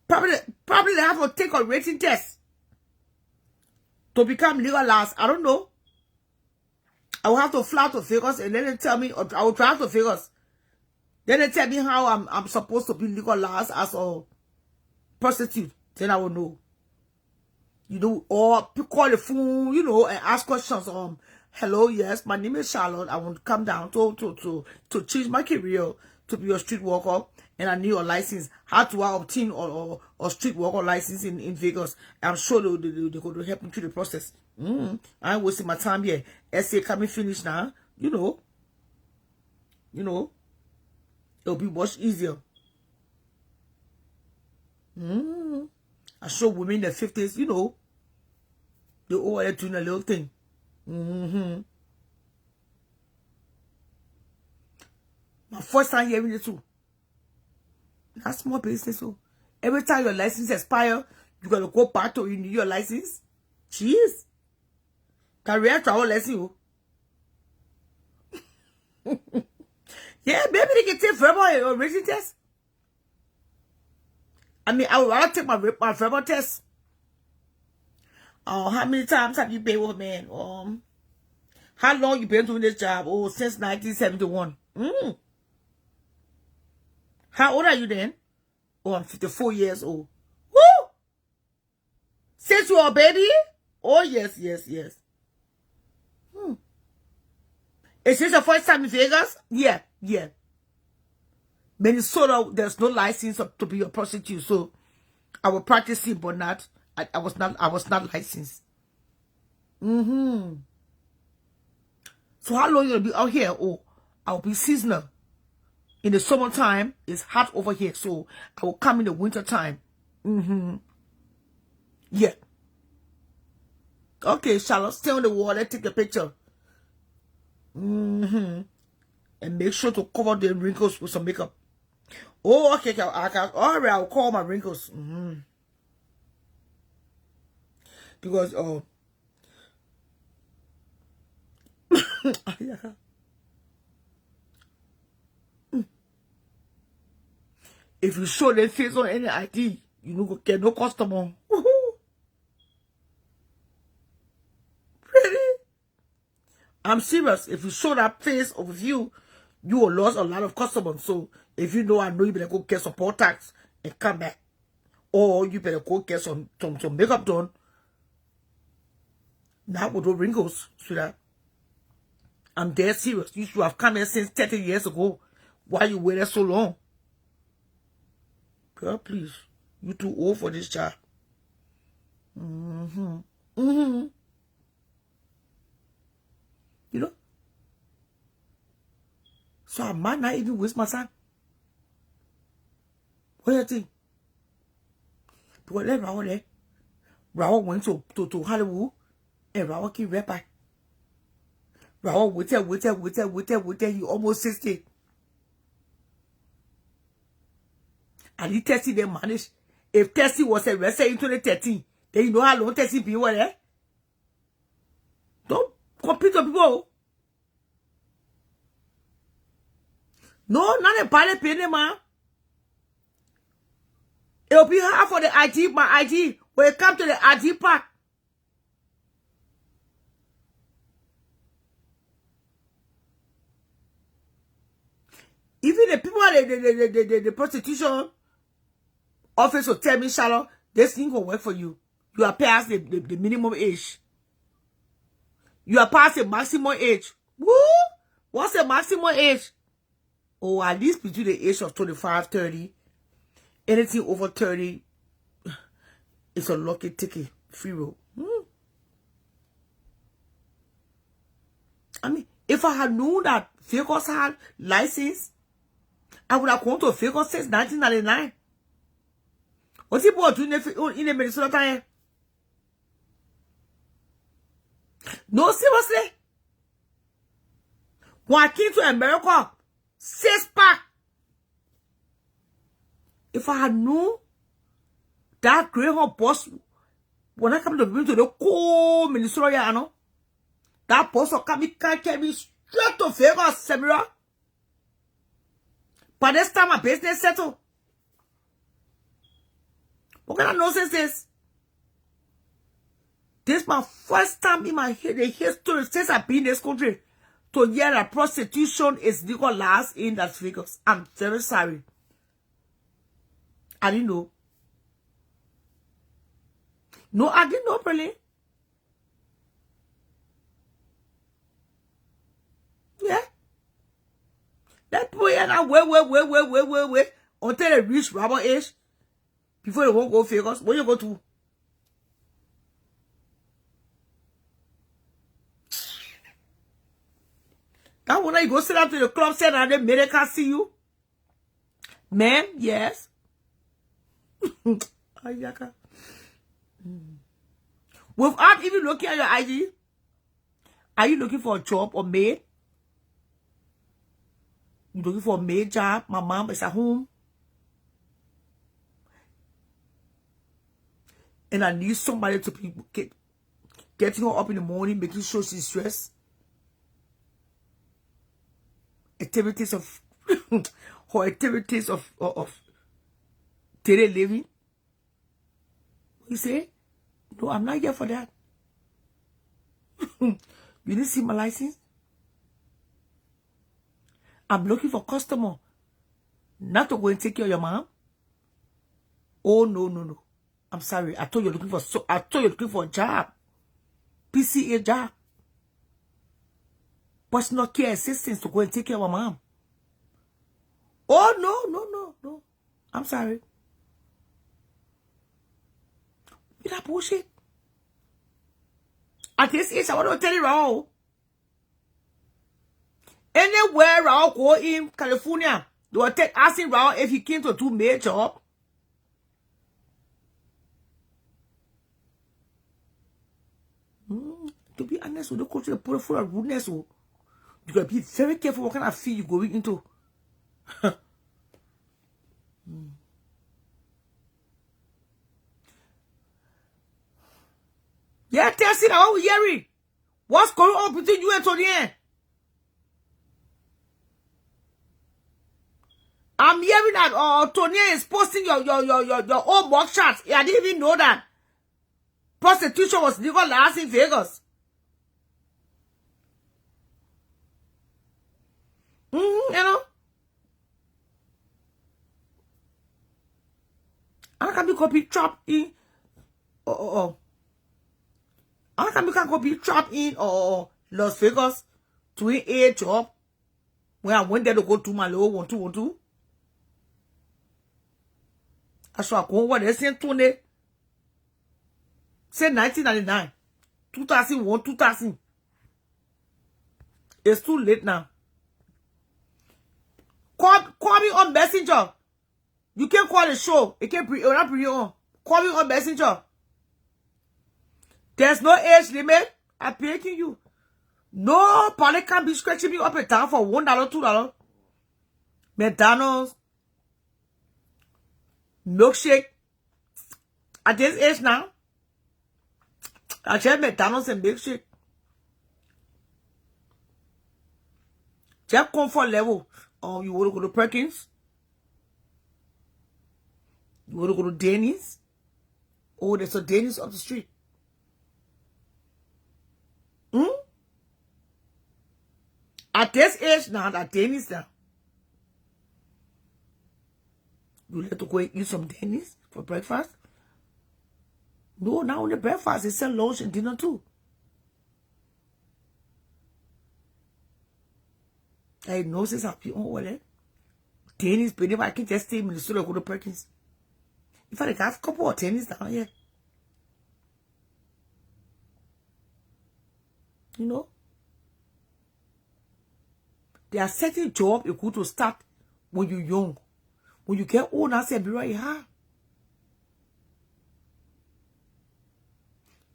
Probably they have to take a rating test to become legalized. I don't know. I will have to fly to Vegas and then they tell me, or I will drive to Vegas. Then they tell me how I'm supposed to be legalized as a prostitute. Then I will know. You know, or call the phone, you know, and ask questions. Hello, yes, my name is Charlotte. I want to come down to change my career to be a street worker, and I need a license. How do I obtain a street worker license in Vegas? I'm sure they're going to help me through the process. I ain't wasting my time here. Essay coming finish now. you know, it'll be much easier. I show women in their 50s, you know, they all are doing a little thing. My first time hearing it too. That's small business. So every time your license expire, you gotta go back to renew your license. Jeez. Career travel lesson. Yeah, maybe they can take verbal or written test. I mean, I would rather take my verbal test. How many times have you been with a man? How long you been doing this job? Oh, since 1971. How old are you then? Oh, I'm 54 years old. Woo! Since you were a baby? Oh, yes. Is this your first time in Vegas? Yeah. Minnesota, there's no license to be a prostitute, so I was practicing, but not. I was not licensed. So how long you gonna be out here? Oh, I'll be seasonal. In the summertime, it's hot over here, so I will come in the winter time. Yeah. Okay, Charlotte, stay on the wall. Let's take a picture. And make sure to cover the wrinkles with some makeup. Oh, okay. All right, I'll cover my wrinkles. Because if you show their face on any ID, you don't get no customer. Really? I'm serious. If you show that face of you, you will lose a lot of customers. So if you know, I know you better go get some tax and come back. Or you better go get some makeup done. Now with no wrinkles, so that I'm dead serious. You should have come here since 30 years ago. Why you waited so long? Girl, please. You too old for this job. You know? So I might not even waste my time. What do you think? Because let Raul there. Raul went to Hollywood and Raul came right back. Raul waited. He almost 60. And he Tessie they managed. If Tessie was arrested in 2013, then you know how long Tessie been with there. Don't compete with people. No, not a pilot penny, man. It'll be hard for the ID, my ID. When it comes to the ID part. Even the people, the prostitution office will tell me, Charlotte, this thing will work for you. You are past the minimum age. You are past the maximum age. Woo! What's the maximum age? Oh, at least between the age of 25, 30. Anything over 30, it's a lucky ticket. Free roll. I mean, if I had known that Vegas had license, I would have gone to Vegas since 1999. What's the boy doing in the Minnesota time? No, seriously. When I came to America, 6-pack. If I had known that Greyhound bus, when I come to the cold Minnesota, you know, that bus will come carry me straight to Vegas, Samira. By this time, my business settled. What kind of nonsense is? This is my first time in the history since I've been in this country to hear that prostitution is legalized in Las Vegas. I'm very sorry. I didn't know. No, I didn't know, really. Yeah. That boy and I wait until they reach rubber age before they won't go Vegas. Where you go to? you go sit down to the club, say that they made can't see you. Man, yes. Ayaka. Without even looking at your ID, are you looking for a job or maid? You looking for a maid job? My mom is at home. And I need somebody to be getting her up in the morning, making sure she's stressed. Activities of her activities of daily living. You say, no, I'm not here for that. You didn't see my license? I'm looking for customer, not to go and take care of your mom. Oh no. I'm sorry. I thought you're looking for a job. PCA job. Personal care assistance to go and take care of my mom. Oh no. I'm sorry. You that bullshit. At this age, I want to tell you wrong. Anywhere I'll go in California, they will take asking Raul if he came to do maid job. To be honest with the culture, put full of rudeness. You gotta be very careful what kind of feel you going into. Yeah, tell us now, Yeri. What's going on between you and Tony? I'm hearing that Tony is posting your own mug shots. I didn't even know that prostitution was legalized in Vegas. You know, I can be copy trapped in. I can be trapped in Las Vegas doing a job when I went there to go to my low 1212. I saw a go what they sent Tony. Say 1999, 2001, 2000. It's too late now. Call me on Messenger. You can't call the show. It can't not bring you on. Call me on Messenger. There's no age limit. I'm begging you. No party can be scratching me up and down for $1, $2. McDonald's, milkshake. At this age now, I share McDonald's and milkshake. Just comfort level. You want to go to Perkins? You want to go to Denny's? Oh, there's a Denny's up the street. At this age now, that Denny's now. You let to go and eat some Denny's for breakfast? No, not only breakfast, they sell lunch and dinner too. I know since I've been on well, Denny's, but if I can just stay in Minnesota, go to Perkins. If I got a couple of Denny's down here. You know? There are certain jobs you go to start when you're young. When you get old, I say, be right hard.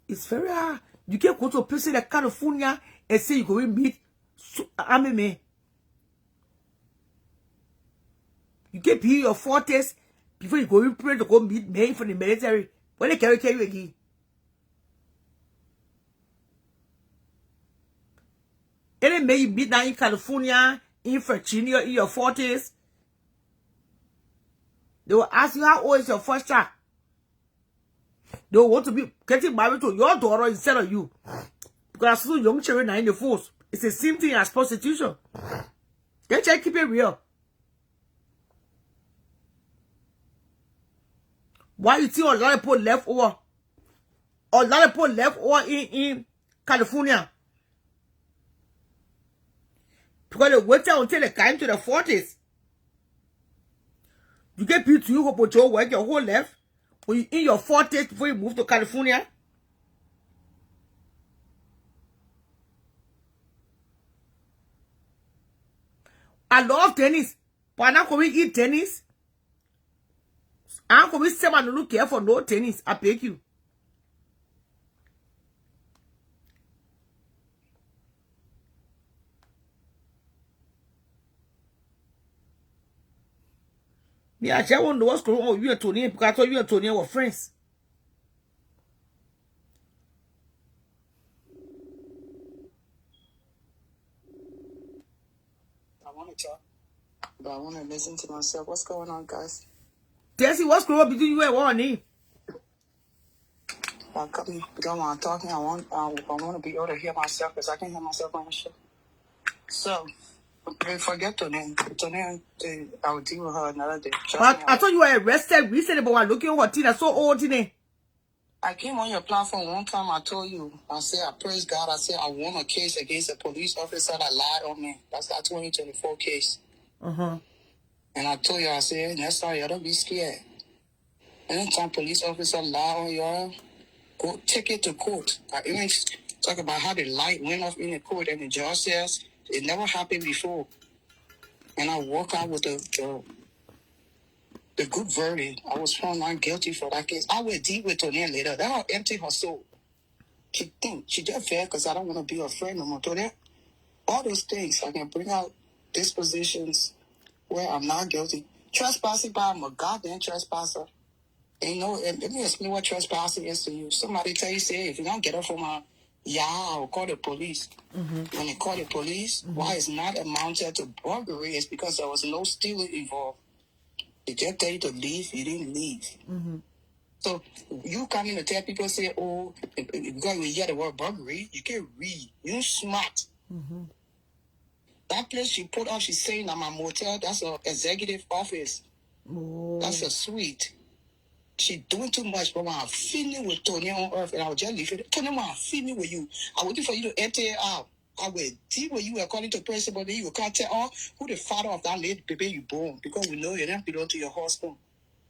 It's very hard. You can't go to a place like California and say you go and meet army men. You can't be in your 40s before you go and pray to go meet men from the military. When they carry you again. Any man you meet now in California, in Virginia, in your 40s, they will ask you how old is your first child. They will want to be getting married to your daughter instead of you. Because so young children are in the force. It's the same thing as prostitution. They try to keep it real. Why you think a lot of people left over? A lot of people left over in California. Because they waited until they got into the 40s. You get people to you, Hopojo, work your whole life. When you in your 40s before you move to California. I love tennis. But I'm not going to eat tennis. I'm going to say, man, look care for no tennis. I beg you. Me, I just wonder what's going on with you and Tony, because I thought you and Tony were friends. I want to talk, but I want to listen to myself. What's going on, guys? Tessie, what's going on between you and Warren? I come because when I'm talking, I want to be able to hear myself because I can hear myself on the show. So, forget Tony. Tony, I will deal with her another day. But I thought you were arrested recently, but we're looking for Tina so old today. I came on your platform one time. I told you, I said, I praise God. I said, I won a case against a police officer that lied on me. That's that 2024 case. Uh-huh. And I told you, I said, next time, y'all don't be scared. Anytime police officer lie on y'all, go take it to court. I even talk about how the light went off in the court and the judge says it never happened before. And I walk out with the good verdict. I was found not guilty for that case. I will deal with Tony later. That'll empty her soul. She think she just fair because I don't want to be a friend no more. Tony, all those things I can bring out dispositions where I'm not guilty. Trespassing by I'm a goddamn trespasser. And let me explain what trespassing is to you. Somebody tell you, say, if you don't get up from my I'll call the police. Mm-hmm. When they call the police, why it's not amounted to burglary is because there was no stealing involved. They just tell you to leave, you didn't leave. Mm-hmm. So you come in to tell people, say, oh, because we hear the word burglary, you can't read. You're smart. Mm-hmm. That place she put up, she's saying that my motel, that's an executive office. Oh. That's a suite. She doing too much, but when I'm feeling with Tony on earth, and I will just leave it. Tony, when I'm feeling with you, I'm waiting for you to enter it out. I will deal with you according to principle. Then you will can't tell who the father of that lady baby you born, because we know you don't belong to your husband.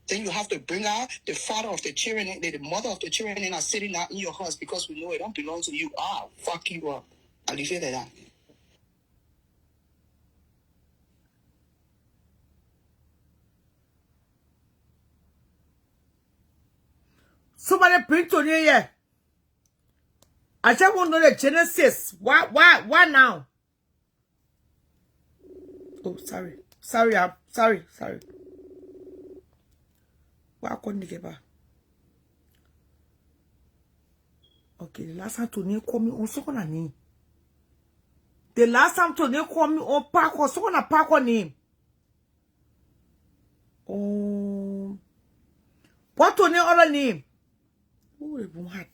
Then you have to bring out the father of the children, the mother of the children, and are sitting out in your house because we know it don't belong to you. Fuck you up. I'll leave it at that. Somebody bring Tony here. I just want to know the genesis. Why now? Oh, sorry. Sorry. Why couldn't you get back? Okay, the last time Tony called me on someone name. The last time Tony called me on park or someone a park on name. Oh, what Tony other name? Oh, the woman.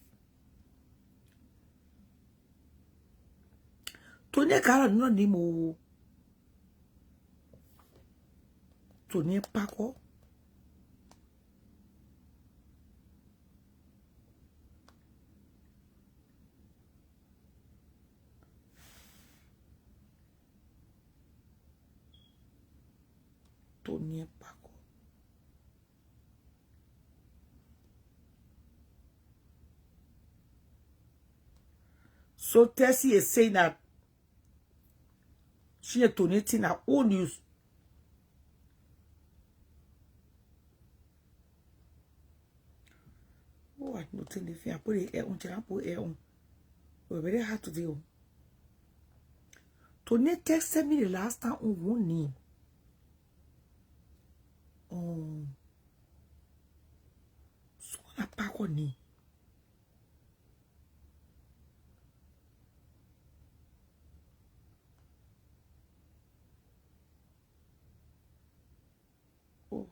Tony got no name. Oh, Tony Paco. Tony Paco. So Tessie is saying that she is donating her own news. Oh, I'm not telling you. I put it on. I put it on. We're very hard to deal. Tony texted me the last time on one name. So I pack on name. Oh.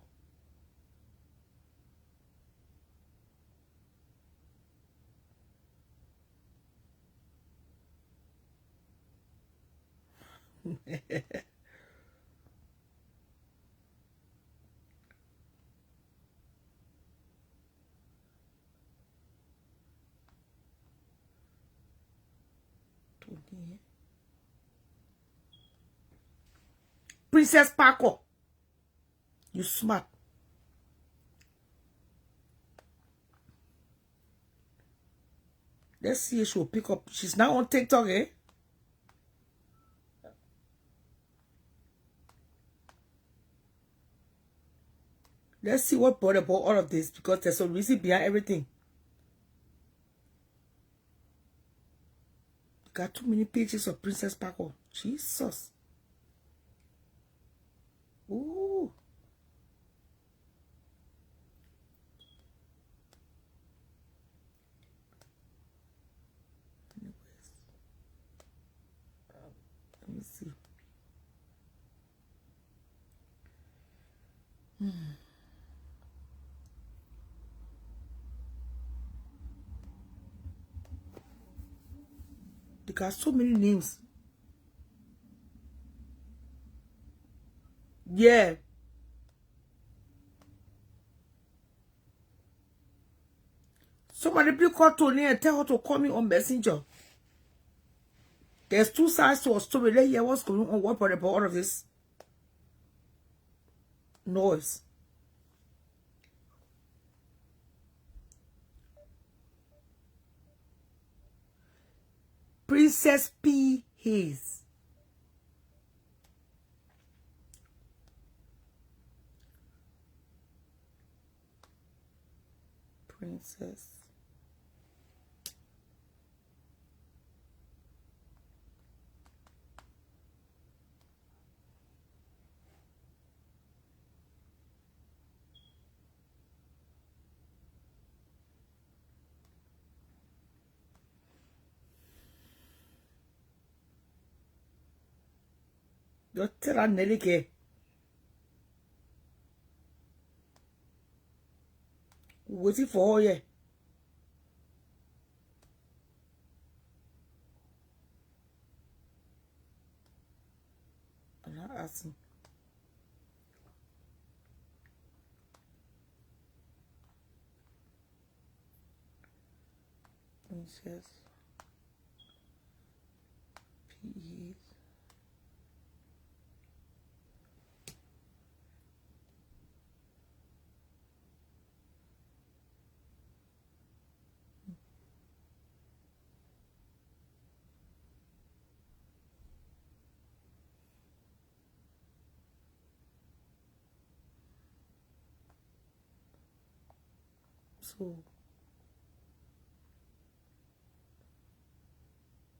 Tony. Princess Paco. You smart. Let's see if she'll pick up. She's now on TikTok, eh? Let's see what brought about all of this, because there's a reason behind everything. Got too many pages of Princess Paco. Jesus. Ooh. Anyways, let me see. They got so many names. Yeah. Somebody please call Tony and tell her to call me on Messenger. There's two sides to a story. Let's hear what's going on. What brought about all of this noise? Princess P. Hayes. Princess. You tell her Nelly ke. Waiting for her, yeah. I'm not asking. Princess P. Hayes. So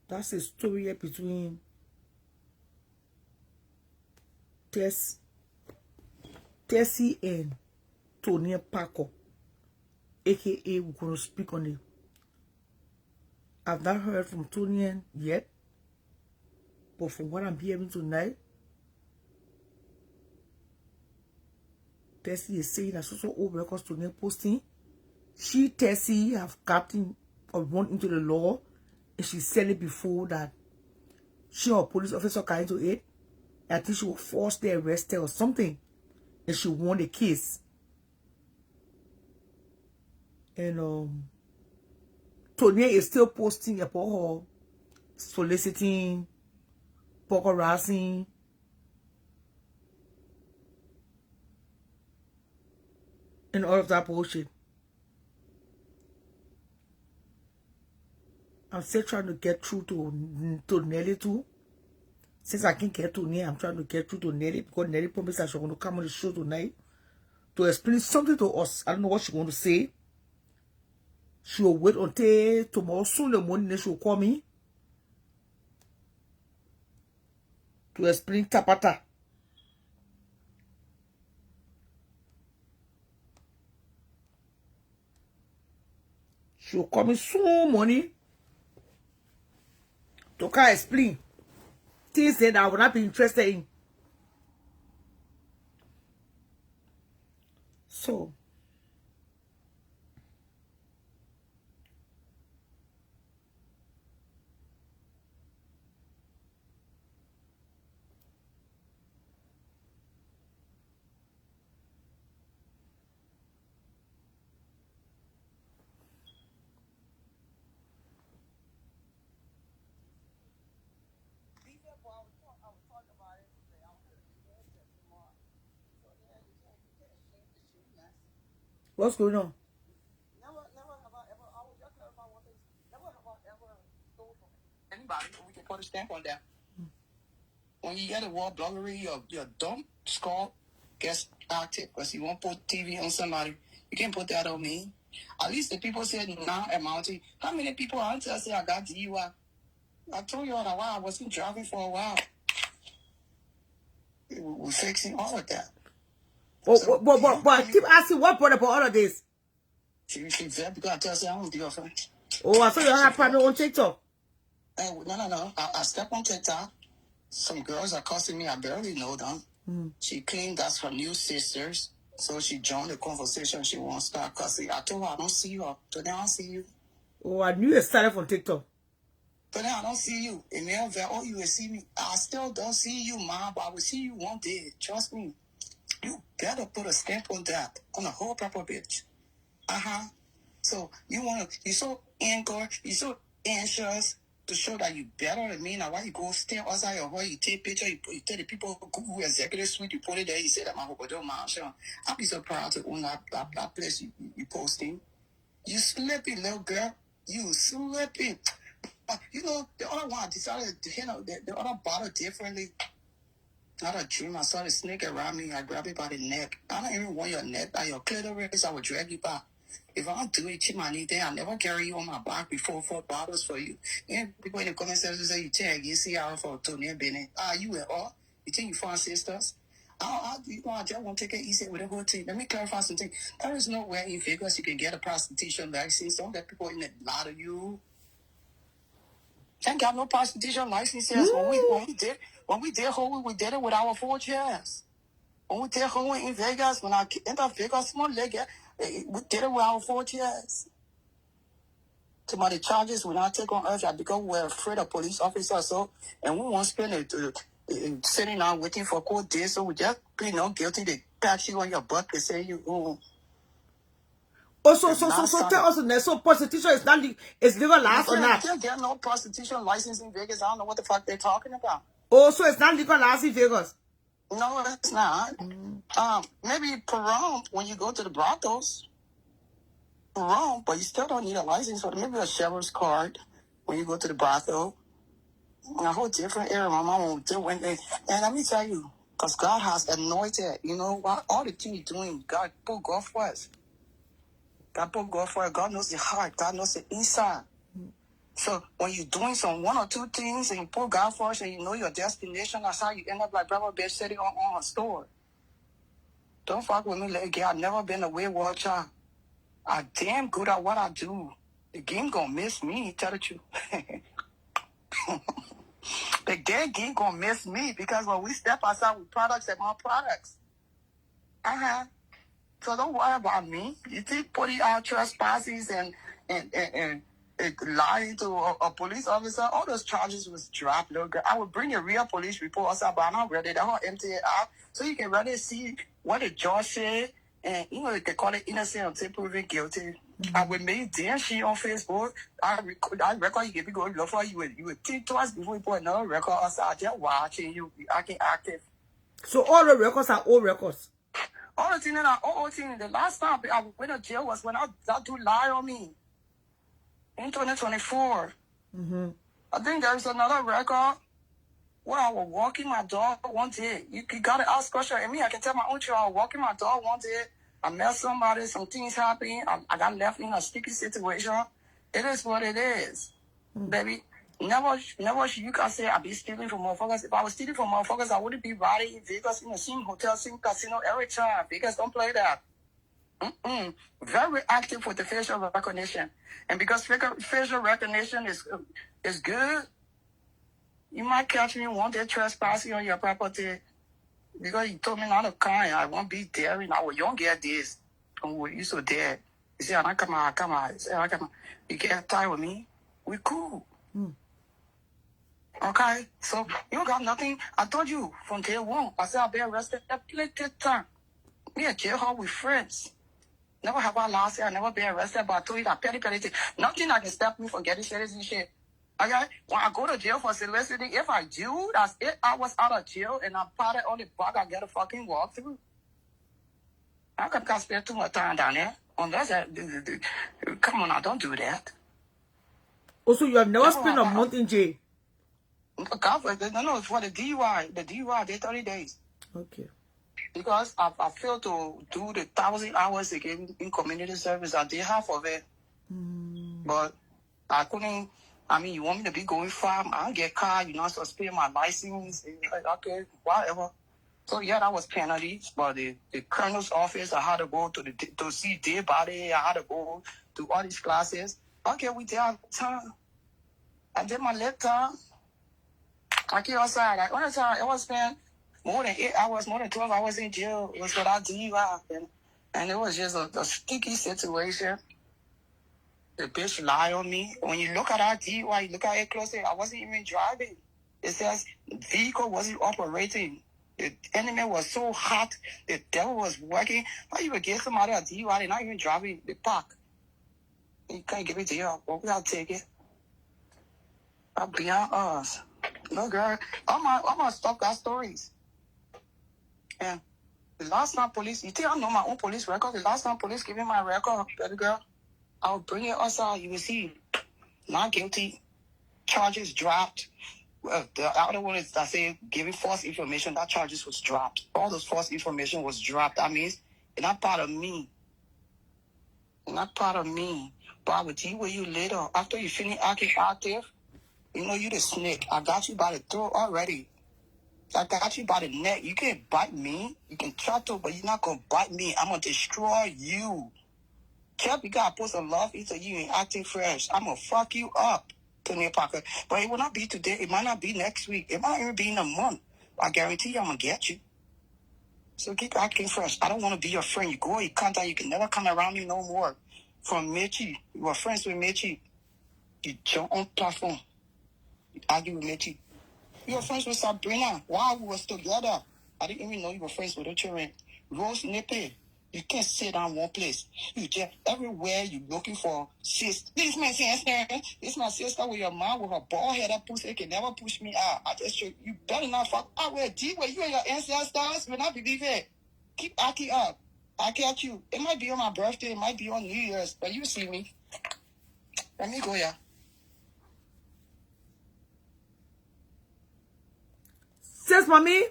that's a story between Tessie and Tony Paco, aka we're going to speak on it. I've not heard from Tony yet, but from what I'm hearing tonight, Tessie is saying that so old records Tony posting. Tessie have gotten or run into the law, and she said it before that she or police officer got into it. I think she was forced to arrest her or something, and she won the case. And Tony is still posting about her soliciting, harassing, and all of that bullshit. I'm still trying to get through to Nelly too. Since I can't get to Nelly, I'm trying to get through to Nelly, because Nelly promised that she's going to come on the show tonight to explain something to us. I don't know what she's going to say. She will wait until tomorrow soon the morning, then she will call me to explain Tapata. She will call me soon morning to come explain things that I would not be interested in. So what's going on? Anybody, we can put a stamp on that. When you get a word bloggery, you're dumb, scorn, gets active because you won't put TV on somebody. You can't put that on me. At least the people said now at Mountie. How many people out there say I got DUI? I told you all that while I wasn't driving for a while. We're fixing all of that. So, but I keep asking what brought about all of this. She very because I tell her I don't be your friend. Oh, I saw you have private on TikTok. No. I step on TikTok. Some girls are cussing me. I barely know them. She claimed that's her new sisters. So she joined the conversation. She won't start cussing. I told her I don't see you. Today I don't see you. Oh, I knew it started from TikTok. Today I don't see you. And oh, you will see me. I still don't see you, Mom, but I will see you one day. Trust me. You better put a stamp on that. On a whole proper bitch. So you're so angry, you're so anxious to show that you better than me. Now why you go stand outside your home, you take picture, you tell the people who executive suite, you put it there, you say that my Hopojo man, sure. I'll be so proud to own that place you posting. You slipping, little girl. You slipping. You know, the other one decided to handle the other bottle differently. Not a dream. I saw the snake around me. I grabbed it by the neck. I don't even want your neck, by your clitoris. I would drag you back. If I don't do it, Chimani, then I'll never carry you on my back before 4 bottles for you. And people in the comment section say you tag, you see how for Tony and Benny. You at all? You think you found sisters? I just want to take it easy with the whole team. Let me clarify something. There is nowhere in Vegas you can get a prostitution license. Don't let people in the lie to you. Ain't got no prostitution licenses. When we did Holy, we did it with our 4 chairs. When we did Holy in Vegas, when I entered Vegas, we did it with our 4 chairs. To my charges, we not take on earth because we're afraid of police officers. So, and we won't spend it sitting down waiting for court days. So we just plead not guilty. They pat you on your butt. They say you. So tell us now. So prostitution is legalized or not? You can't get no prostitution license in Vegas. I don't know what the fuck they're talking about. Oh, so it's not legalized in Vegas? No, it's not. Maybe Peron when you go to the brothels. Peron, but you still don't need a license for it. Maybe a sheriff's card when you go to the brothel. A whole different area. My mom will do when they. And let me tell you, because God has anointed. You know what? All the things you're doing, God put God first. God put God first. God knows the heart. God knows the inside. So when you're doing some 1 or 2 things and you put God first and you know your destination, that's how you end up like Brother Bitch sitting on a store. Don't fuck with me, little girl. I've never been a wayward child. I'm damn good at what I do. The game gonna miss me, tell the truth. The damn game gonna miss me because when we step outside with products and more products. So don't worry about me. You think putting out trespasses and lying to a police officer, all those charges was dropped, little girl. I would bring a real police report outside, but I'm not ready. They're all empty it out. So you can really see what the judge said. And, you know, they call it innocent until proven guilty. I would make damn shit on Facebook. I record you get me going look for you. You would think twice before you put another record outside. Just watching you. I can active. So all the records are old records? All the things that are old things. The last time I went to jail was when that dude lied on me. In 2024. I think there's another record where I was walking my dog one day. You got to ask question. I mean, I can tell my own child, I was walking my dog one day. I met somebody, some things happened. I got left in a sticky situation. It is what it is. Baby, never you can say I be stealing from motherfuckers. If I was stealing from motherfuckers, I wouldn't be riding in Vegas in the same hotel, same casino every time. Vegas don't play that. Very active with the facial recognition. And because facial recognition is good, you might catch me one day trespassing on your property because you told me not to come. I won't be there. You don't get this. You so dead. You say, I come on. You say, I come on. You get tired with me? We cool. Okay? So you got nothing. I told you from day one. I said I'll be arrested at plenty time. Me at jail hall with friends. Never have I lost it. I never been arrested, but I told you that petty thing. Nothing that can stop me from getting citizenship. Okay? When I go to jail for soliciting, if I do, that's 8 hours out of jail and I'm parted on the block, I get a fucking walkthrough. I can't spend too much time down there. Unless come on now, don't do that. Also, you have never spent a month in jail? No, it's for the DUI. The DUI, they're 30 days. Okay. Because I failed to do the 1,000 hours they gave me in community service. I did half of it. But I couldn't. I mean, you want me to be going far? I don't get car. You not supposed to pay my license. And like, okay, whatever. So yeah, that was penalty. But the colonel's office, I had to go to see their body. I had to go to all these classes. Okay, we did our time. I did my lip time. I came outside. Like, one time, it was spent more than 8 hours, more than 12 hours in jail. It was without DUI. And it was just a sticky situation. The bitch lied on me. When you look at our DUI, you look at it closely, I wasn't even driving. It says vehicle wasn't operating. The enemy was so hot. The devil was working. How you would get somebody a DUI, they're not even driving the park. You can't give it to you. But we gotta take it. That's beyond us. No, girl. All my stuff got stories. And the last time police, you think I know my own police record? The last time police gave me my record, baby girl, I'll bring it outside. You will see. Not guilty. Charges dropped. Well, the other one is that say giving false information. That charges was dropped. All those false information was dropped. That means it's not part of me. It's not part of me. But I will deal with you later. After you finish acting active, you know you the snake. I got you by the throat already. I got you by the neck. You can't bite me. You can try to, but you're not gonna bite me. I'm gonna destroy you. Kev, you gotta put some love into you and acting fresh. I'm gonna fuck you up, Tony Parker. But it will not be today. It might not be next week. It might even be in a month. I guarantee you I'm gonna get you. So keep acting fresh. I don't want to be your friend. You go, you contact, you can never come around me no more. From Michi, you were friends with Michi. You jump on platform. You argue with Michi. You were friends with Sabrina while we was together. I didn't even know you were friends with her children. Rose Nippy. You can't sit down one place. You just everywhere you looking for sis. This is my sister. This is my sister with your mom with her bald head up pussy can never push me out. I just you better not fuck. I will deal with you and your ancestors when I believe it. Keep acting up. I catch you. It might be on my birthday, it might be on New Year's, but you see me. Let me go, yeah. Says mommy,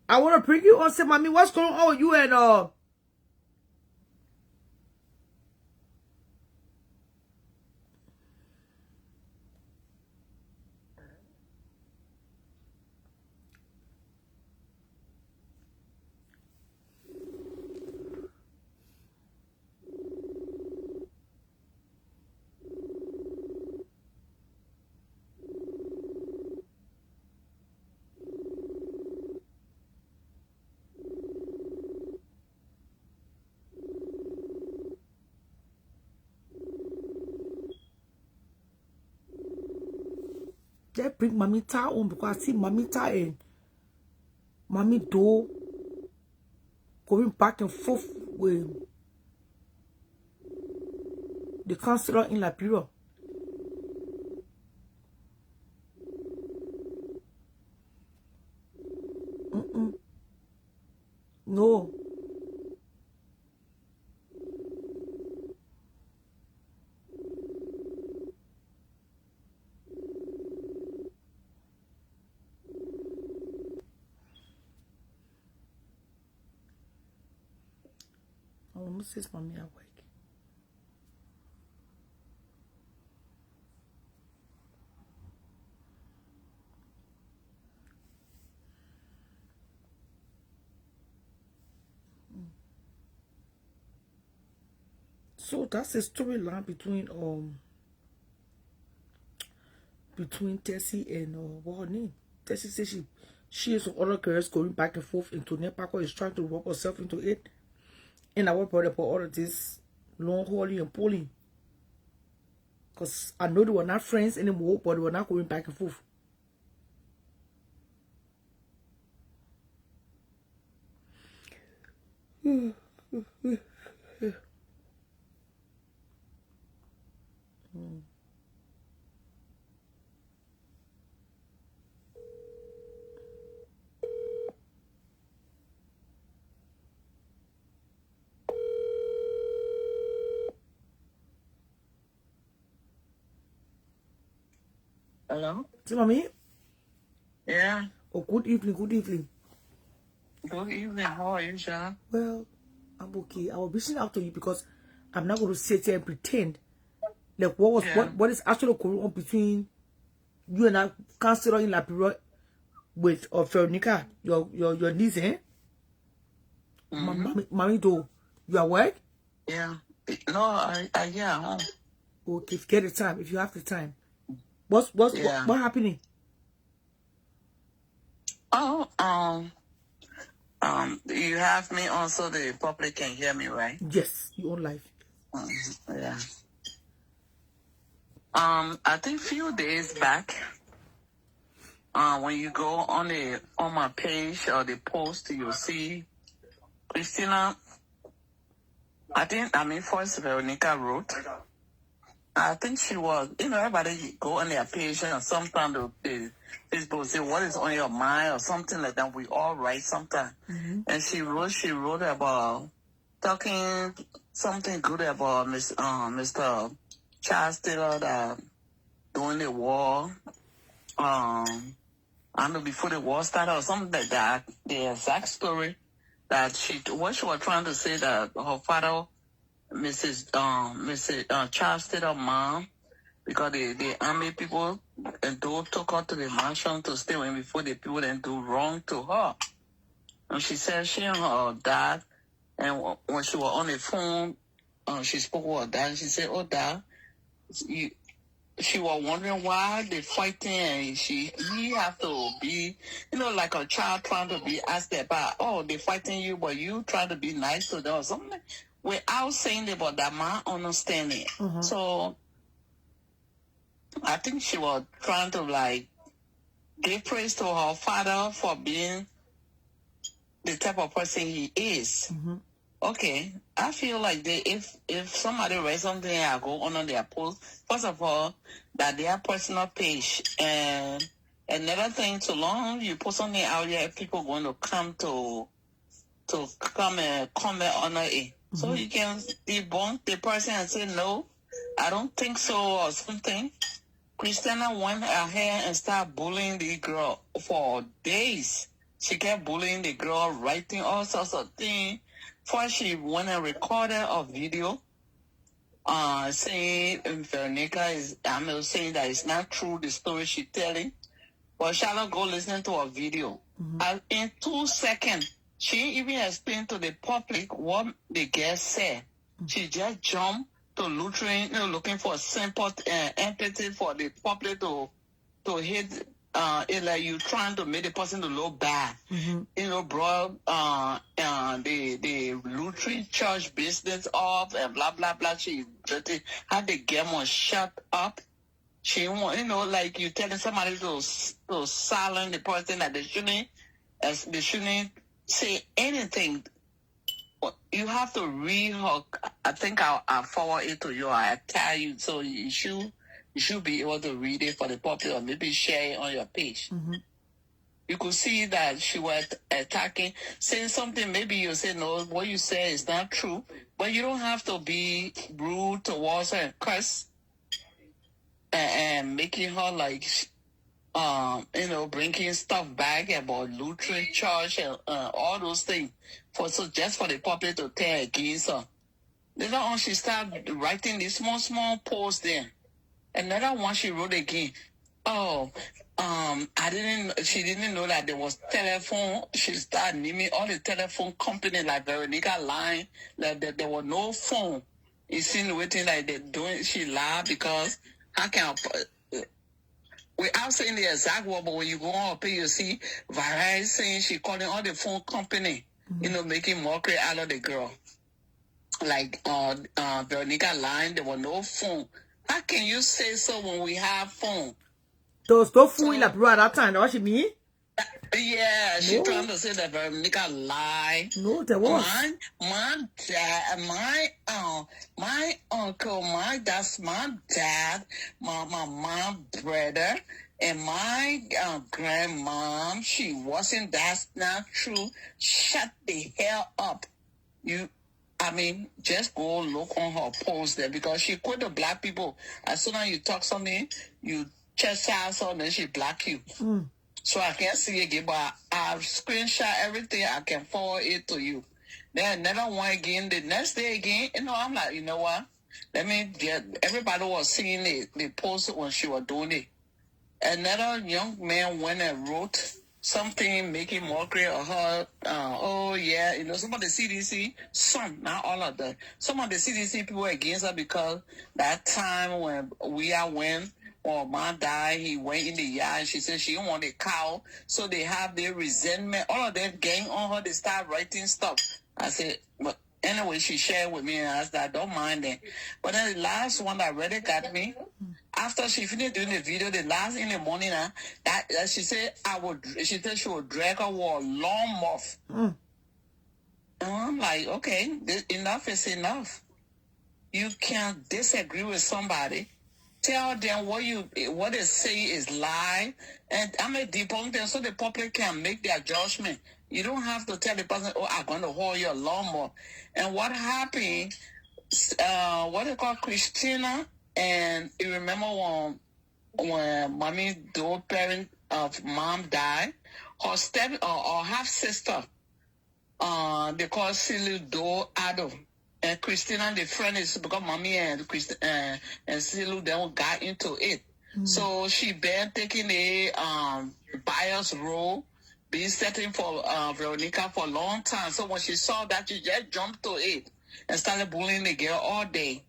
I want to bring you on. Say mommy, what's going on with you and they bring Mamita home because I see Mamita and Mommy Do going back and forth with the counselor in Liberia. No. I almost says mommy awake. So that's the storyline between Tessie and what her name. Tessie says she and some other girls going back and forth into Nepal is trying to work herself into it. And I will put all of this long hauling and pulling. Because I know they were not friends anymore, but they were not going back and forth. Hello? See, mommy? Yeah. Oh, good evening, good evening. Good evening. How are you, John? Well, I'm okay. I was reaching out to you because I'm not going to sit here and pretend like what is actually going on between you and I counselor in Liberia with Veronica, your niece, eh? Mommy, do you are work? Yeah. No, yeah. Okay, if you get the time, if you have the time. What happening? Oh, you have me on so the public can hear me, right? Yes, your own life. Yeah. I think few days back, when you go on my page or the post, you'll see Christina. First Veronica wrote. I think she was, everybody go on their page and sometimes the Facebook say, what is on your mind or something like that. We all write sometimes. Mm-hmm. And she wrote about talking something good about Mr. Charles Taylor that during the war, I don't know, before the war started or something like that. The exact story that what she was trying to say that her father, Mrs. Charles Taylor mom, because the army people and those took her to the mansion to stay with before the people then do wrong to her. And she said she and her dad, and when she was on the phone, she spoke with her dad, and she said, oh, dad, she was wondering why they fighting, and he have to be, like a child trying to be asked about, oh, they fighting you, but you trying to be nice to them or something. Without saying about that, my understanding. Mm-hmm. So I think she was trying to give praise to her father for being the type of person he is. Mm-hmm. Okay, I feel like if somebody writes something, I go on their post. First of all, that their personal page, and another thing, so long you put something out there, people going to come to come and comment on it. Mm-hmm. So you can debunk the person and say no, I don't think so or something. Christina went ahead and started bullying the girl for days. She kept bullying the girl, writing all sorts of things. First, she went and recorded a video saying Veronica saying that it's not true, the story she's telling. But Charlotte go listen to a video. Mm-hmm. In 2 seconds, she even explained to the public what the girl said. Mm-hmm. She just jumped to Lutheran, looking for simple empathy for the public to hit it like you trying to make the person to look bad. Mm-hmm. Brought the Lutheran church business off and blah blah blah. She had the game shut up. She want, like you telling somebody to silence the person that they shouldn't say anything. You have to read her. I think I'll forward it to you. I tell you, so you should be able to read it for the public or maybe share it on your page. Mm-hmm. You could see that she was attacking, saying something. Maybe you say no, what you say is not true, but you don't have to be rude towards her and curse and making her bringing stuff back about Lutheran church and all those things just for the public to tell against her. Later on, she started writing these small posts there. Another one she wrote again. Oh, she didn't know that there was telephone. She started naming all the telephone company like Veronica line, like that there was no phone. Insinuating like they're doing, she lied because how can without saying the exact word, but when you go on up here, you see Variety saying she calling all the phone company, mm-hmm. Making mockery out of the girl. Like Veronica line, there was no phone. How can you say so when we have phone? There was no phone in Liberia at that time. What you mean? Yeah, she trying to say that Veronica lie. No, there was. My dad, my uncle, that's my dad, my mom, brother, and my grandmom. She wasn't. That's not true. Shut the hell up. Just go look on her post there because she quit the black people. As soon as you talk something, you chastise her, then she block you. So I can't see it again, but I'll screenshot everything. I can forward it to you. Then another one again, the next day again, I'm like, you know what? Let me get, everybody was seeing the post when she was doing it. Another young man went and wrote something making mockery of her. Oh yeah, some of the CDC, not all of them. Some of the CDC people were against her because that time when mom died, he went in the yard and she said she didn't want a cow. So they have their resentment. All of them gang on her, they start writing stuff. I said, but anyway, she shared with me and I said, I don't mind it. But then the last one that really got me, after she finished doing the video, the last in the morning, that she said she said she would drag her with a long muff. And I'm like, okay, enough is enough. You can't disagree with somebody. Tell them what they say is lie, and debunk them so the public can make their judgment. You don't have to tell the person, "Oh, I'm going to hold your lawnmower." And what happened? What they call Christina, and you remember when mommy, the parent of mom died, her step or half sister, they call Silly Do Ado. And Christina, the friend, is because mommy and Silu then got into it. So she been taking a bias role, been setting for Veronica for a long time. So when she saw that, she just jumped to it and started bullying the girl all day.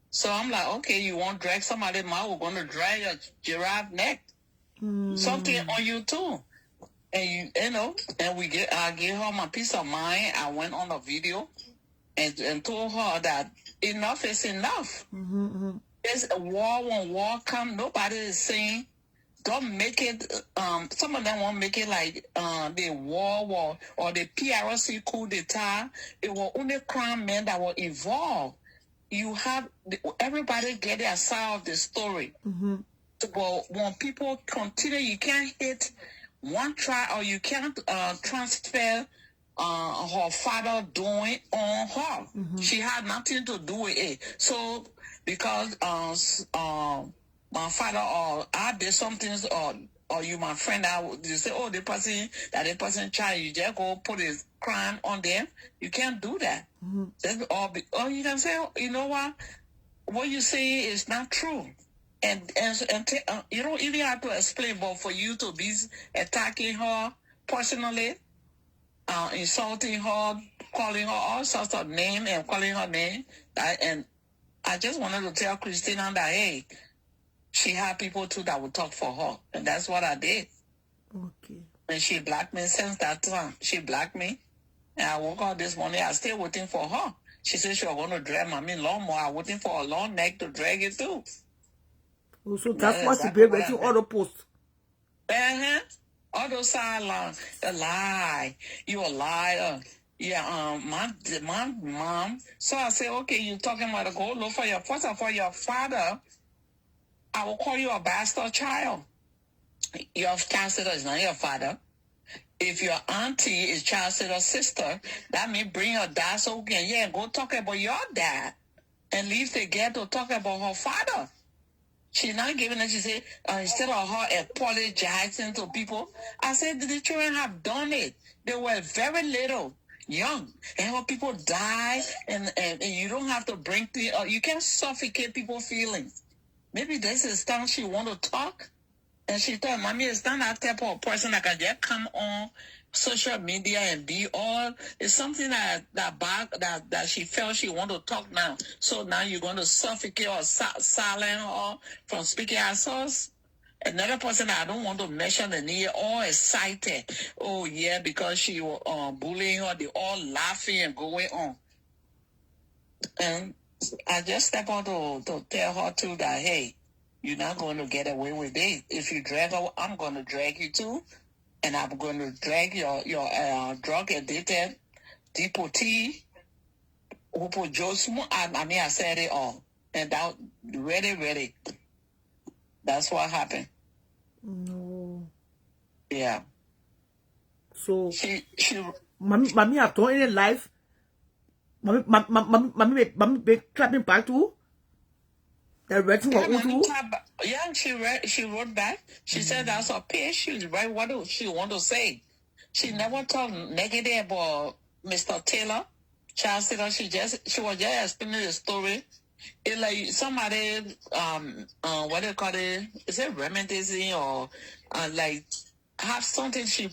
So I'm like, okay, you want to drag somebody mouth, we're going to drag a giraffe neck. Something on you too. And and I gave her my peace of mind. I went on a video and told her that enough is enough. There's a war when war come. Nobody is saying don't make it. Some of them won't make it like the war or the PRC coup d'etat. It was only crime men that were involved. You have everybody get their side of the story. But when people continue, you can't hit one tribe or you can't transfer her father doing on her. She had nothing to do with it. So because my father or I did something or you my friend, you say, oh, the person child, you just go put his crime on them. You can't do that. Or you can say, you know what you say is not true. And you don't even have to explain, but for you to be attacking her personally, insulting her, calling her all sorts of names and calling her name. And I just wanted to tell Christina that, hey, she had people too that would talk for her. And that's what I did. Okay. And she blocked me since that time. She blocked me. And I woke up this morning, I still waiting for her. She said she was going to drag my lawnmower. I'm waiting for a long neck to drag it too. Oh, so that's what she been writing all the posts. All those sidelines, a lie. You a liar. Yeah, my mom. So I say, okay, you talking about go look for your first of all, your father. I will call you a bastard child. Your child sister is not your father. If your auntie is child sister sister, that means bring her dad so again. Yeah, go talk about your dad and leave the girl to talk about her father. She's not giving it. She said, instead of her apologizing to people, I said, the children have done it. They were very little, young. And when people die, and you don't have to bring you can't suffocate people's feelings. Maybe this is time she want to talk. And she thought, mommy is not that type of person that can just come on social media and be all. It's something that she felt she want to talk now. So now you're going to suffocate or silence her from speaking her source. Another person that I don't want to mention the name, all excited. Oh yeah, because she was bullying her. They all laughing and going on. And I just stepped out to tell her too that, hey, you're not going to get away with it. If you drag her, I'm going to drag you too. And I'm going to drag your drug addicted, deportee, Hopojo. I said it all. And that really, that's what happened. No. Yeah. So, She mommy have done in life. Mommy be clapping back too. The writing Yeah, was Utu. yeah, she wrote back. She said that's her page. She write what she want to say. She never talked negative about Mr. Taylor. Child Taylor, she was just explaining the story. It's like somebody what they call it, is it reminiscing or like have something she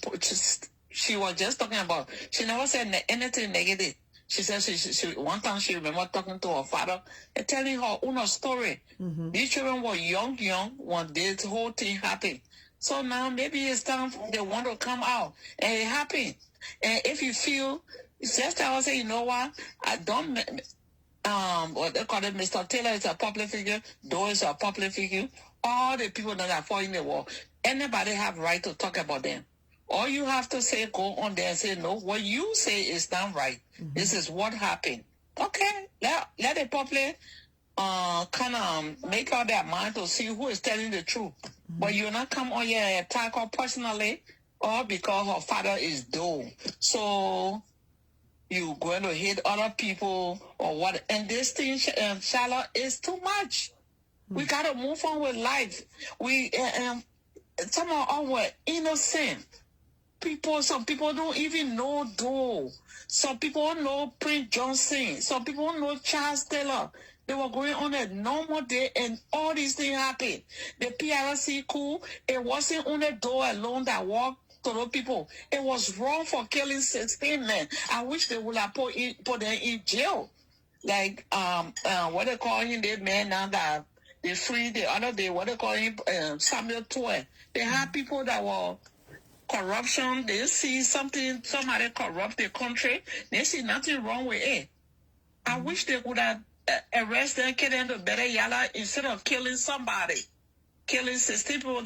was just talking about. She never said anything negative. She said she one time she remember talking to her father and telling her own story. These children were young when this whole thing happened. So now maybe it's time they want to come out and it happened. And if you feel, it's just I will say, you know what, I don't what they call it, Mr. Taylor is a public figure, Doe is a public figure, all the people that are following the war, anybody have right to talk about them. All you have to say, go on there and say, no, what you say is not right. This is what happened. Okay, let the public kind of make out their mind to see who is telling the truth. But you're not come on here and attack her personally or because her father is Doe. So you're going to hit other people or what. And this thing, Charlotte, is too much. We got to move on with life. We, some of our innocent people, some people don't even know Doe. Some people don't know Prince Johnson. Some people don't know Charles Taylor. They were going on a normal day and all these things happened. The PRC coup, it wasn't only Doe alone that walked to those people. It was wrong for killing 16 men. I wish they would have put them in jail. Like, what they call him, the man now that they freed the other day, what they call him, Samuel Toy. They had people that were corruption. They see something, somebody corrupt the country. They see nothing wrong with it. I wish they would have arrested and get them to better yalla instead of killing somebody. Killing 16 people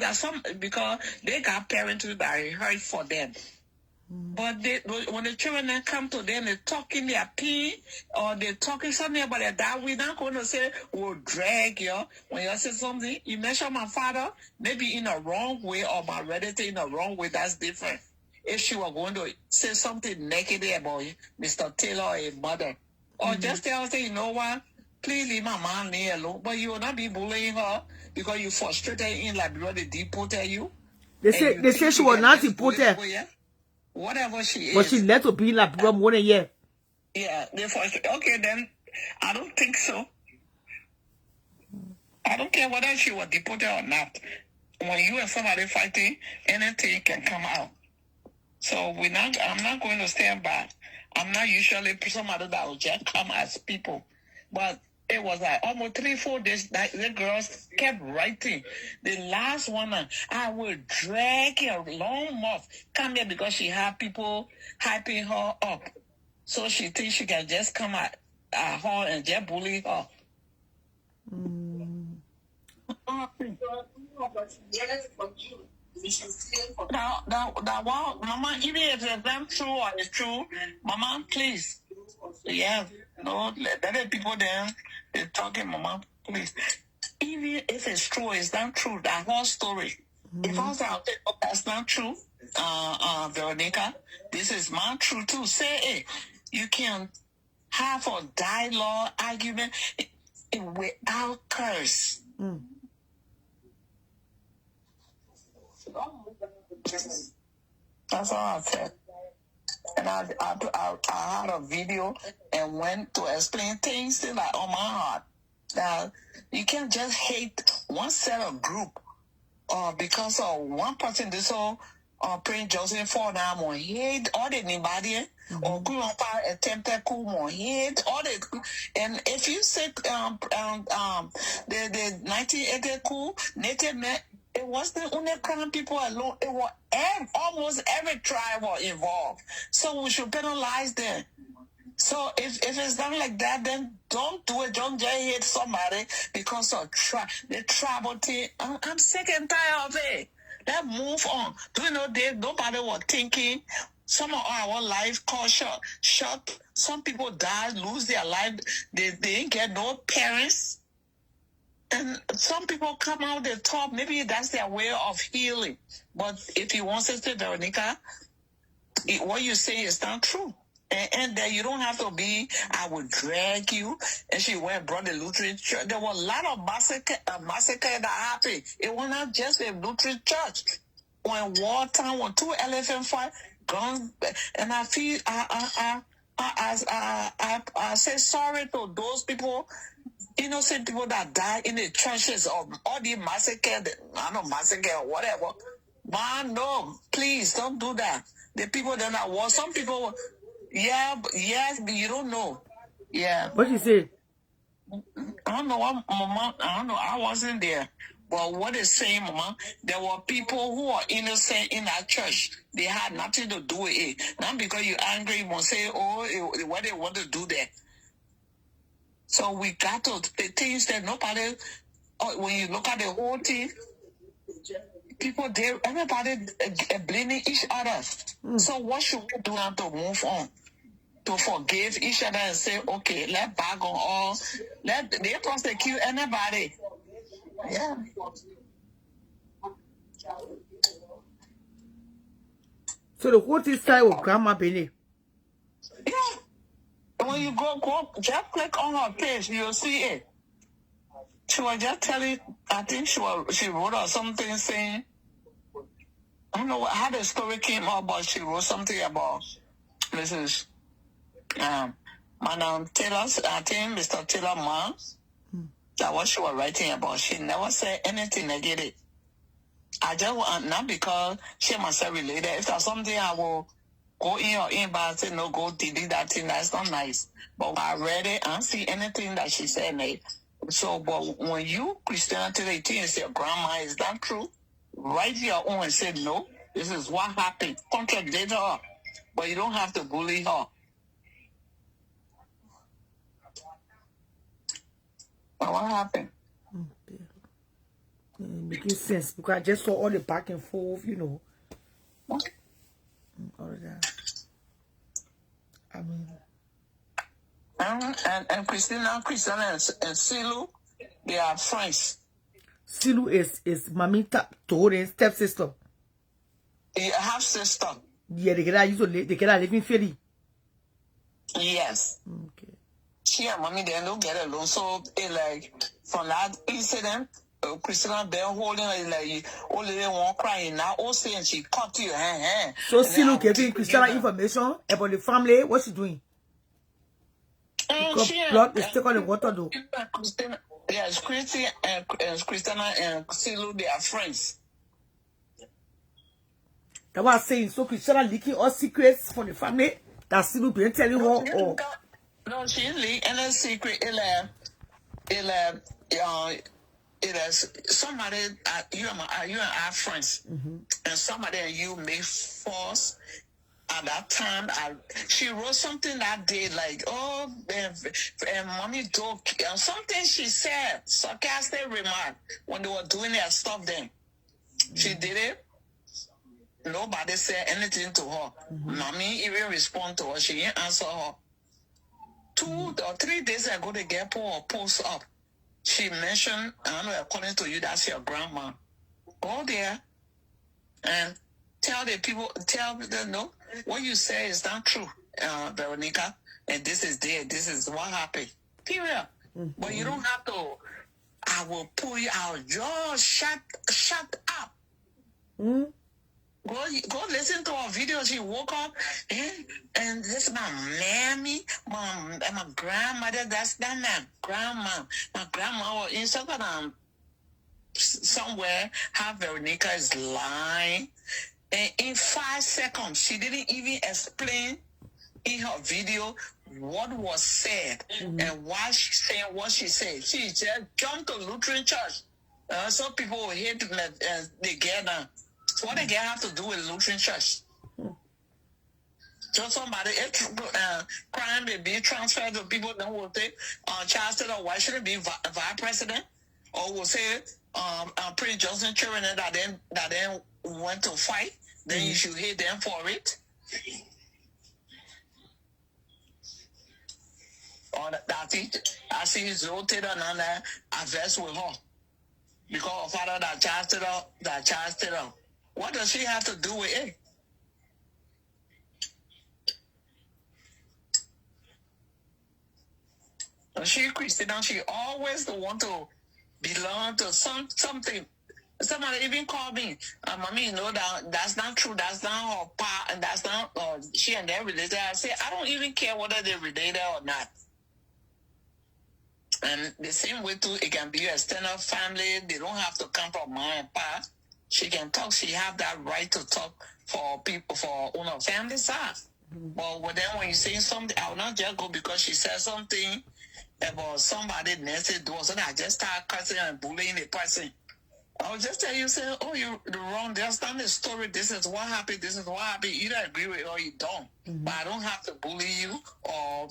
because they got parents that hurt for them. But when the children then come to them, they're talking their pee or they're talking something about their dad, we're not going to say, we'll drag you. When you say something, you mention my father, maybe in a wrong way or my relative in a wrong way, that's different. If she were going to say something negative about Mr. Taylor or a mother, or just tell her, you know what, please leave my mom alone, but you will not be bullying her because you frustrated in Liberia, they deported you. They say she was not deported. Whatever she is. But she left to be in Liberia more than a year. Yeah, they frustrated. Okay, then I don't think so. I don't care whether she was deported or not. When you and somebody fighting, anything can come out. So I'm not going to stand back. I'm not usually somebody that will just come as people. But it was like almost 3-4 days that the girls kept writing. The last one, I will drag her long mouth come here because she had people hyping her up. So she thinks she can just come at her and just bully her. Now, Mama, even if it's not true or it's true, Mama, please. Yeah, no, let the people there, they're talking, Mama, please. Even if it's true, it's not true, that whole story. If I was out there, oh, that's not true, Veronica, this is my truth too. Say it. You can have a dialogue, argument without curse. That's all I said. And I had a video and went to explain things like on my heart. Now, you can't just hate one set of group because of one person. This whole Prince Joseph for now, more hate all the anybody or grandpa attempted cool more hate all the. And if you said the 1980 coup native men. It wasn't only Crown people alone. It was almost every tribe was involved. So we should penalize them. So if it's done like that, then don't do it. Don't just hate somebody because of the tribal thing. I'm sick and tired of it. Let's move on. Do you know nobody was thinking some of our life cut short. Some people died, lose their life. They didn't get no parents. And some people come out, they talk, maybe that's their way of healing. But if you want to say, Veronica, what you say is not true. And then you don't have to be, I will drag you. And she went and brought the Lutheran church. There were a lot of massacre that happened. It was not just a Lutheran church. When wartime, when 2 elephant fight, guns, and I feel, I say sorry to those people, innocent people that died in the churches of all the massacre, I don't know, massacre or whatever. Man, no, please don't do that. The people that are war, some people, yes, but you don't know. Yeah. What you say? I don't know what Mama, I don't know, I wasn't there. But what is saying, Mama, there were people who are innocent in that church. They had nothing to do with it. Not because you're angry, you must say, what they want to do there. So we got to, the things that nobody, when you look at the whole thing, people there, everybody blaming each other. So what should we do now to move on? To forgive each other and say, okay, let back on all, they prosecute anybody. Yeah. So the whole thing started with Grandma Benny. Yeah. When you go, just click on her page, you'll see it. She was just telling, I think she wrote or something saying, I don't know how the story came up, but she wrote something about Mrs. Madam Taylor, I think Mr. Taylor mom. That what she was writing about. She never said anything negative. I just want, not because she must have related. If there's something I will go in or in, but I say no, go delete that thing. That's not nice. But when I read it, I don't see anything that she said negative. So, but when you Christianity, they think it's your grandma, is that true? Write your own and say no. This is what happened. Contradict her, but you don't have to bully her. But what happened? Making sense because I just saw all the back and forth, you know. What? All of that. I mean, and Christina and Silu, they are friends. Silu is Mamita Tore's stepsister. Half sister. Yeah, they get out living fairly. Yes. Okay. She and mommy they don't get along. So it like from that incident, Christina been holding her like only they won't crying now. All saying she cut you hand. So Silu giving Christina information about the family. What's she doing? Because blood is taken in water though. Yes, Christina and Silu, they are friends. That was saying, so Christina leaking all secrets from the family that Silu been telling her. Or no, she leak any secret. It is somebody. You and I friends, and somebody and you make false. At that time, she wrote something that day, like, and mommy joke, something she said, sarcastic remark, when they were doing their stuff then. She did it. Nobody said anything to her. Mommy even respond to her. She didn't answer her. 2 or 3 days ago, the girl put her post up. She mentioned, I don't know, according to you, that's your grandma. Go there and tell them, no, what you say is not true, Veronica, and this is what happened. Period. But you don't have to, I will pull you out. Just shut up. Go listen to her video. She woke up and this is my mammy, my grandmother. That's not my grandma. My grandma was in somewhere. How Veronica is lying. And in 5 seconds, she didn't even explain in her video what was said and why she said what she said. She just jumped to Lutheran church. Some people will hate the girl now. What the girl have to do with Lutheran church? So somebody, crime may be transferred to people, then will say, Charles Taylor, why should it be vice president? Or will say, Prince Johnson children that then went to fight, then you should hate them for it. Or I see his rotator and I vex with her. Because her father that Charles Taylor. What does she have to do with it? She Christina, she always the want to belong to something. Somebody even called me, mommy, you know that's not true. That's not her pa, and that's not she and they related. I say I don't even care whether they're related or not. And the same way too, it can be your extended family. They don't have to come from mom and pa. She can talk. She have that right to talk for people for family side. But then when you say something, I will not just go because she said something about somebody next door. So I just start cussing and bullying the person. I will just tell you, say, oh, you're wrong. That's not the story. This is what happened. This is what happened. You don't agree with it or you don't. But I don't have to bully you or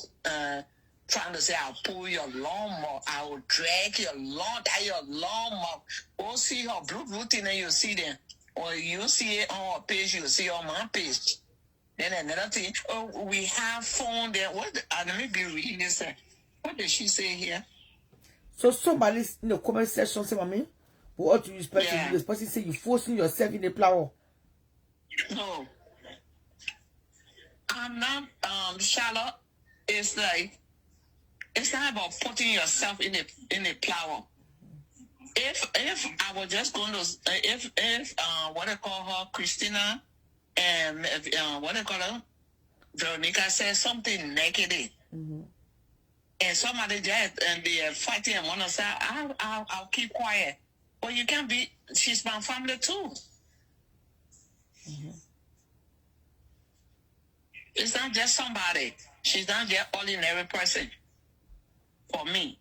trying to say I'll pull your lawnmower. I will drag your lawnmower. Go see her blue thing and you see them. Or you see it on her page, you see it on my page. Then another thing, oh, we have phone there. Let me be reading this. What did she say here? So somebody in the comment section say, mommy, what do you expect? Yeah. This person say you forcing yourself in the plow. No. I'm not, Charlotte. It's like, it's not about putting yourself in a plow. If I was just going to, if what I call her, Christina, and what I call her, Veronica said something negative. And somebody just, and they're fighting and want to say, I'll keep quiet. But you can't be, she's my family too. It's not just somebody. She's not just ordinary person. For me.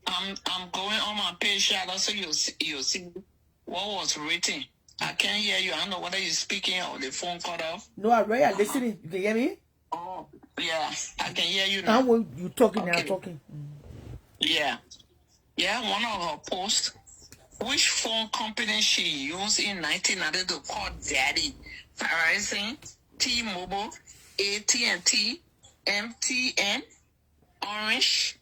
I'm going on my page, Shadow, so you'll see what was written. I can't hear you. I don't know whether you're speaking or the phone cut off. No, I'm right. I'm listening. You can hear me? Oh, yeah. I can hear you now. Now when you talking, okay. I'm talking. Yeah. Yeah, one of her posts. Which phone company she used in 1990 to call Daddy? Verizon, T-Mobile, AT&T, MTN, Orange,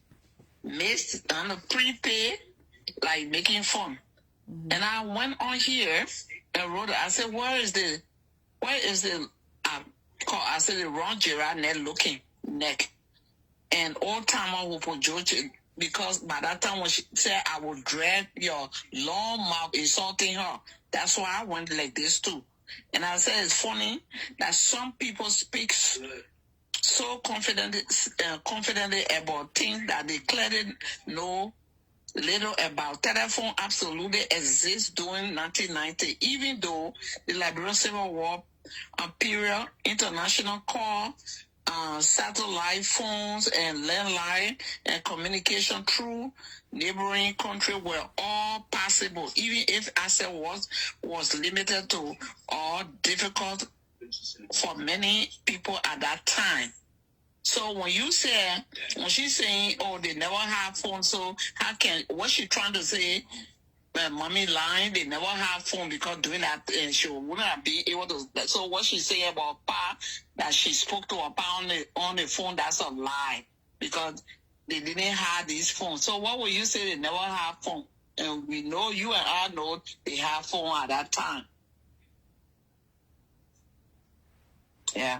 Mist, and a prepaid, like making fun. And I went on here and wrote it. I said, where is the I said the wrong Gerard neck looking neck. And old timer Hopojo, because by that time when she said I would drag your long mouth insulting her, that's why I went like this too. And I said it's funny that some people speak so confidently about things that they clearly know little about. Telephone absolutely exists during 1990, even though the Liberian Civil War period, international call, satellite phones and landline and communication through neighboring countries were all possible, even if access was limited to or difficult for many people at that time. So when she's saying, oh, they never have phone, so what she trying to say, mommy lying, they never have phone because doing that, and she wouldn't be able to. So what she's saying about Pa, that she spoke to her Pa on the phone, that's a lie because they didn't have these phones. So what would you say they never have phone? And we know, you and I know they have phone at that time. Yeah.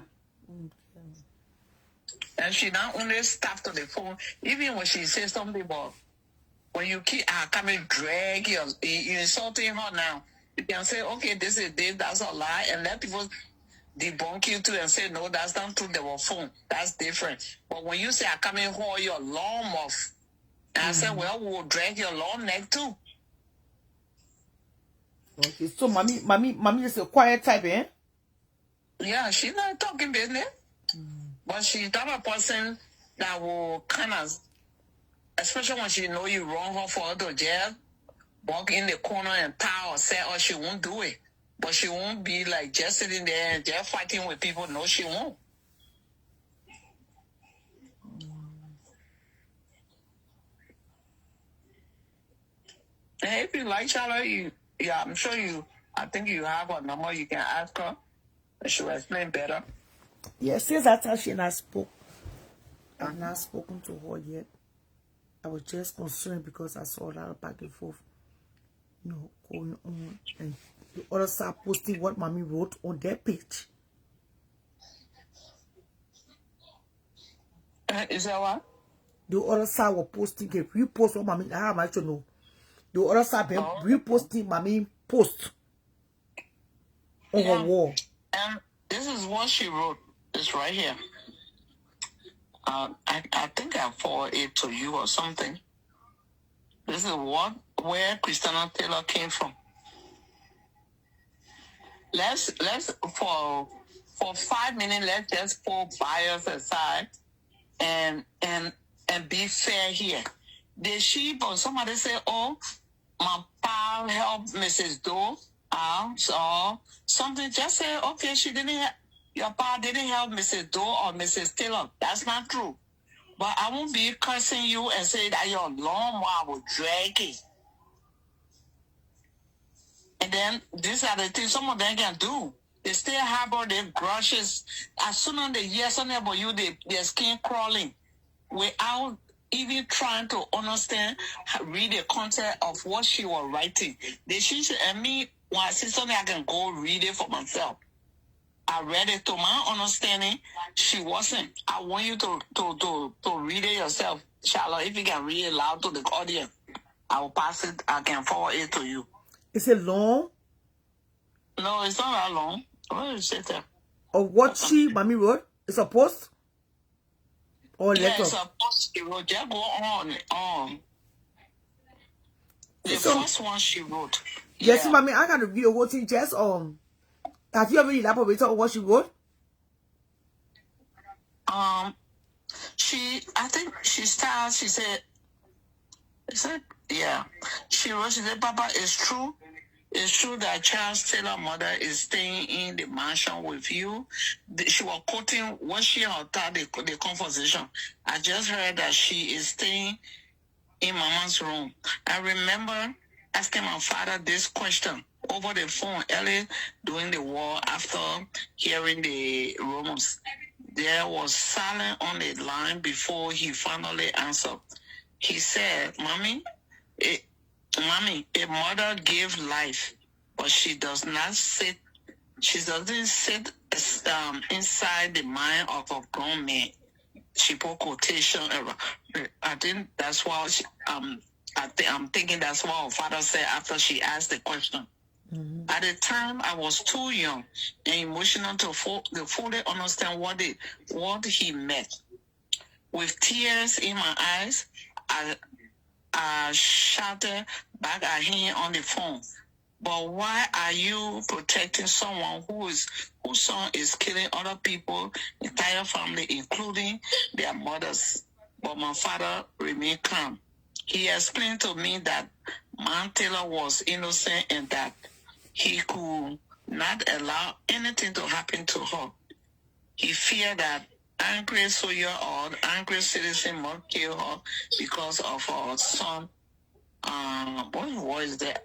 And she not only stopped to the phone, even when she says something about when you keep coming drag you insulting her now, you can say, okay, this is this, that's a lie, and let people debunk you too and say, no, that's not true, they were phone. That's different. But when you say I come in hold your lawn off, and I said, well, we will drag your long neck too. Okay, so mommy is a quiet type, eh? Yeah, she's not talking business. But she's the type of person that will kind of, especially when she know you wrong her for her to jail, walk in the corner and tie or say, oh, she won't do it. But she won't be like just sitting there and just fighting with people. No, she won't. And if you like Charlotte, I'm sure I think you have her number. You can ask her. She'll explain better. Yes, since that time she not spoke. I've not spoken to her yet. I was just concerned because I saw a lot of back and forth. No, going on. And the other side posting what mommy wrote on their page. Is that what? The other side was posting, okay, repost what mommy, I might know. The other side reposting mommy post on her wall. And this is what she wrote. It's right here. I think I forwarded it to you or something. This is where Christina Taylor came from. Let's for 5 minutes, let's just pull bias aside and be fair here. Did she, but somebody say, oh, my pal helped Mrs. Doe out or something? Just say, okay, your pal didn't help Mrs. Doe or Mrs. Taylor. That's not true. But I won't be cursing you and say that your lawnmower was dragging. And then these are the things some of them can do. They still harbor their grudges. As soon as they hear something about you, their skin crawling without even trying to understand, read the content of what she was writing. And me, when I see something, I can go read it for myself. I read it to my understanding. She wasn't. I want you to read it yourself. Charlotte, if you can read it loud to the audience, I will pass it. I can forward it to you. Is it long? No, it's not that long. What is it there? Or what mommy wrote? It's a post? Or letter? Yeah, it's a post she wrote. Just go on. The first one she wrote. Yes, mommy, I got to read the whole thing just have you ever elaborated on what she wrote? I think she started, she said, yeah. She said, Papa, it's true. It's true that Charles Taylor's mother is staying in the mansion with you. She was quoting what she had thought the conversation. I just heard that she is staying in Mama's room. I remember asking my father this question over the phone early during the war after hearing the rumors. There was silence on the line before he finally answered. He said, Mommy, a mother gave life, but she doesn't sit inside the mind of a grown man. She put quotation. I think that's why I'm thinking that's what her father said after she asked the question. Mm-hmm. At the time, I was too young and emotional to fully understand what he meant. With tears in my eyes, I shouted back at him on the phone. But why are you protecting someone whose son is killing other people, entire family, including their mothers? But my father remained calm. He explained to me that Man Taylor was innocent and that he could not allow anything to happen to her. He feared that angry soldier or angry citizen might kill her because of her son. What was that?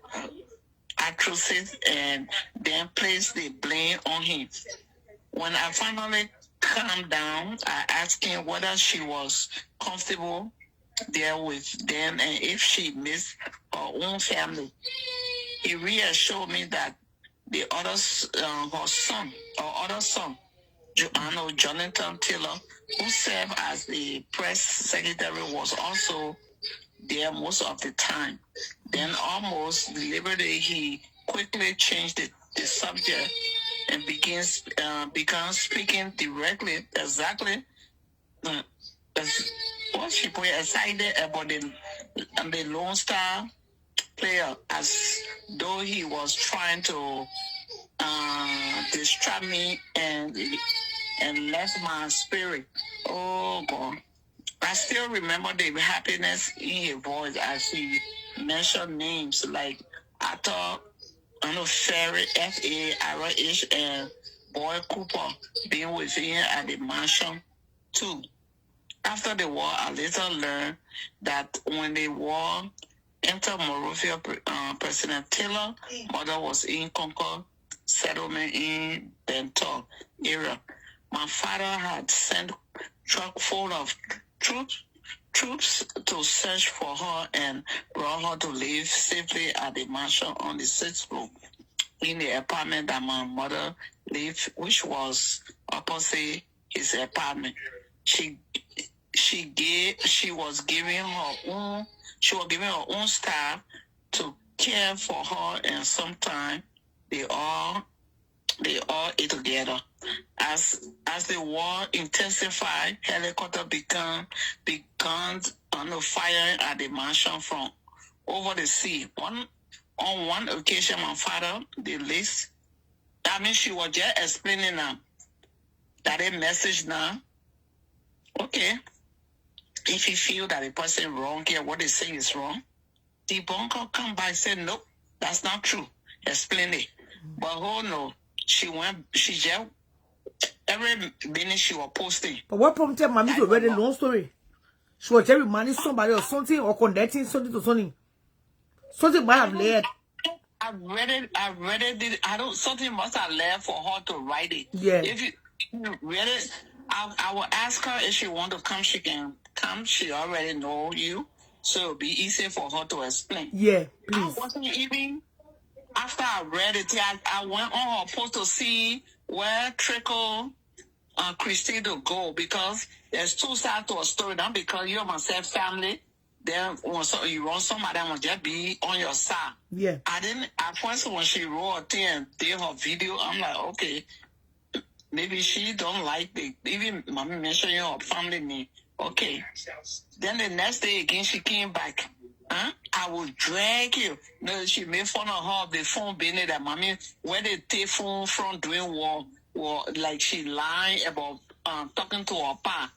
Atrocities, and then place the blame on him. When I finally calmed down, I asked him whether she was comfortable there with them and if she missed her own family. He reassured me that the other son, Jonathan Taylor, who served as the press secretary, was also there most of the time. Then almost deliberately, he quickly changed the subject and began speaking directly, exactly what she put excited about the Lone Star player, as though he was trying to distract me and left my spirit. Oh God. I still remember the happiness in her voice as she mentioned names like Ferry, F-A-R-H, and Boy Cooper being with him at the mansion too. After the war, I later learned that when the war entered Monrovia, President Taylor's mother was in Concord settlement in Benton area. My father had sent truck full of troops to search for her and brought her to live safely at the mansion on the 6th floor in the apartment that my mother lived, which was opposite his apartment. She was giving her own staff to care for her, and sometimes they all ate together. As the war intensified, helicopter began on fire at the mansion from over the sea. On one occasion, my father, she was just explaining that a message now. Okay, if you feel that the person wrong here, what they say is wrong, the bunker come by and say, nope, that's not true. Explain it. But oh no, she just, every minute she was posting. But what prompted mommy to read a long story? She was just reminding somebody of something or connecting something to something. Something might have led. I read it. Something must have led for her to write it. Yeah. If you read it, I will ask her if she want to come. She can come. She already know you, so it'll be easy for her to explain. Yeah, please. I wasn't even, after I read it, I went on her post to see where Trickle Christine to go, because there's two sides to a story. Not because you and myself family. Then when you want somebody will just be on your side. Yeah. I didn't, at first when she wrote a thing and did her video, I'm like, okay, maybe she don't like even mommy mentioning her family name. Okay. Then the next day again, she came back. I will drag you. No, she made fun of her, the phone business that mommy, where they take phone from doing war, like she lied about talking to her pa.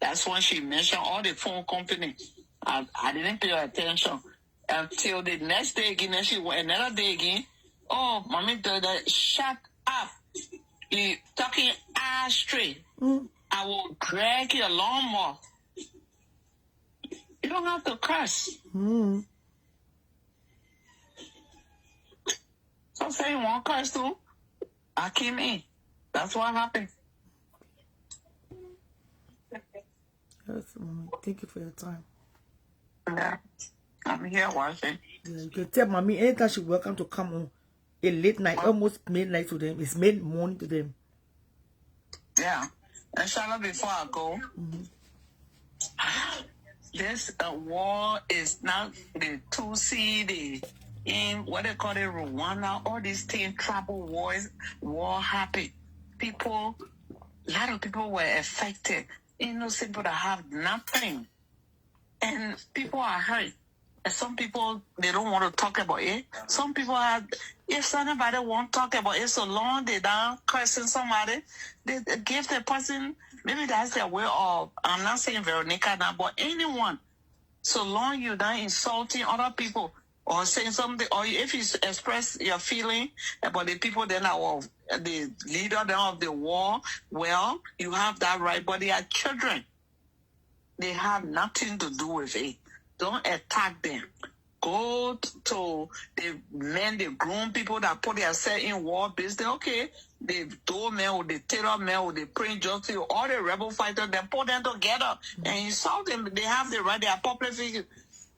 That's when she mentioned all the phone company. I didn't pay attention until the next day again. Then she went another day again. Oh, mommy, shut up. You talking ass straight. I will drag you along more. You don't have to curse. So say you want to curse too. I came in. That's what happened. Yes, Mommy. Thank you for your time. Yeah, I'm here watching. Yeah, you can tell mommy anytime she's welcome to come on a late night, almost midnight to them. It's mid morning to them. Yeah. And Charlotte, before I go, this war is not the Tutsi, what they call it, Rwanda, all these things, tribal wars, war happened. A lot of people were affected. Innocent people that have nothing. And people are hurt. And some people, they don't want to talk about it. Some people if somebody won't talk about it so long, they don't cursing somebody, they give the person, maybe that's their way of, I'm not saying Veronica now, but anyone, so long you don't insulting other people or saying something, or if you express your feeling about the people then are the leader of the war, well, you have that right, but they are children. They have nothing to do with it. Don't attack them. Go to the men, the grown people that put themselves in war business. Okay, the door men or the terror men or the Prince Justice, all the rebel fighters, they put them together and insult them. They have the right, they are public figures.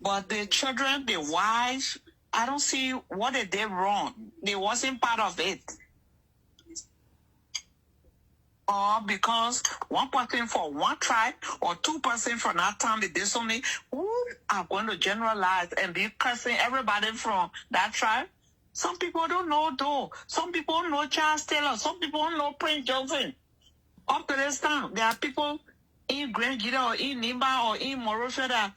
But the children, the wives, I don't see what they did wrong. They wasn't part of it. Or because one person for one tribe or 2% from that town, they did something, who are going to generalize and be cursing everybody from that tribe? Some people don't know though. Some people don't know Charles Taylor. Some people don't know Prince Joseph. Up to this time, there are people in Grand Gita or in Nimba or in Morocco that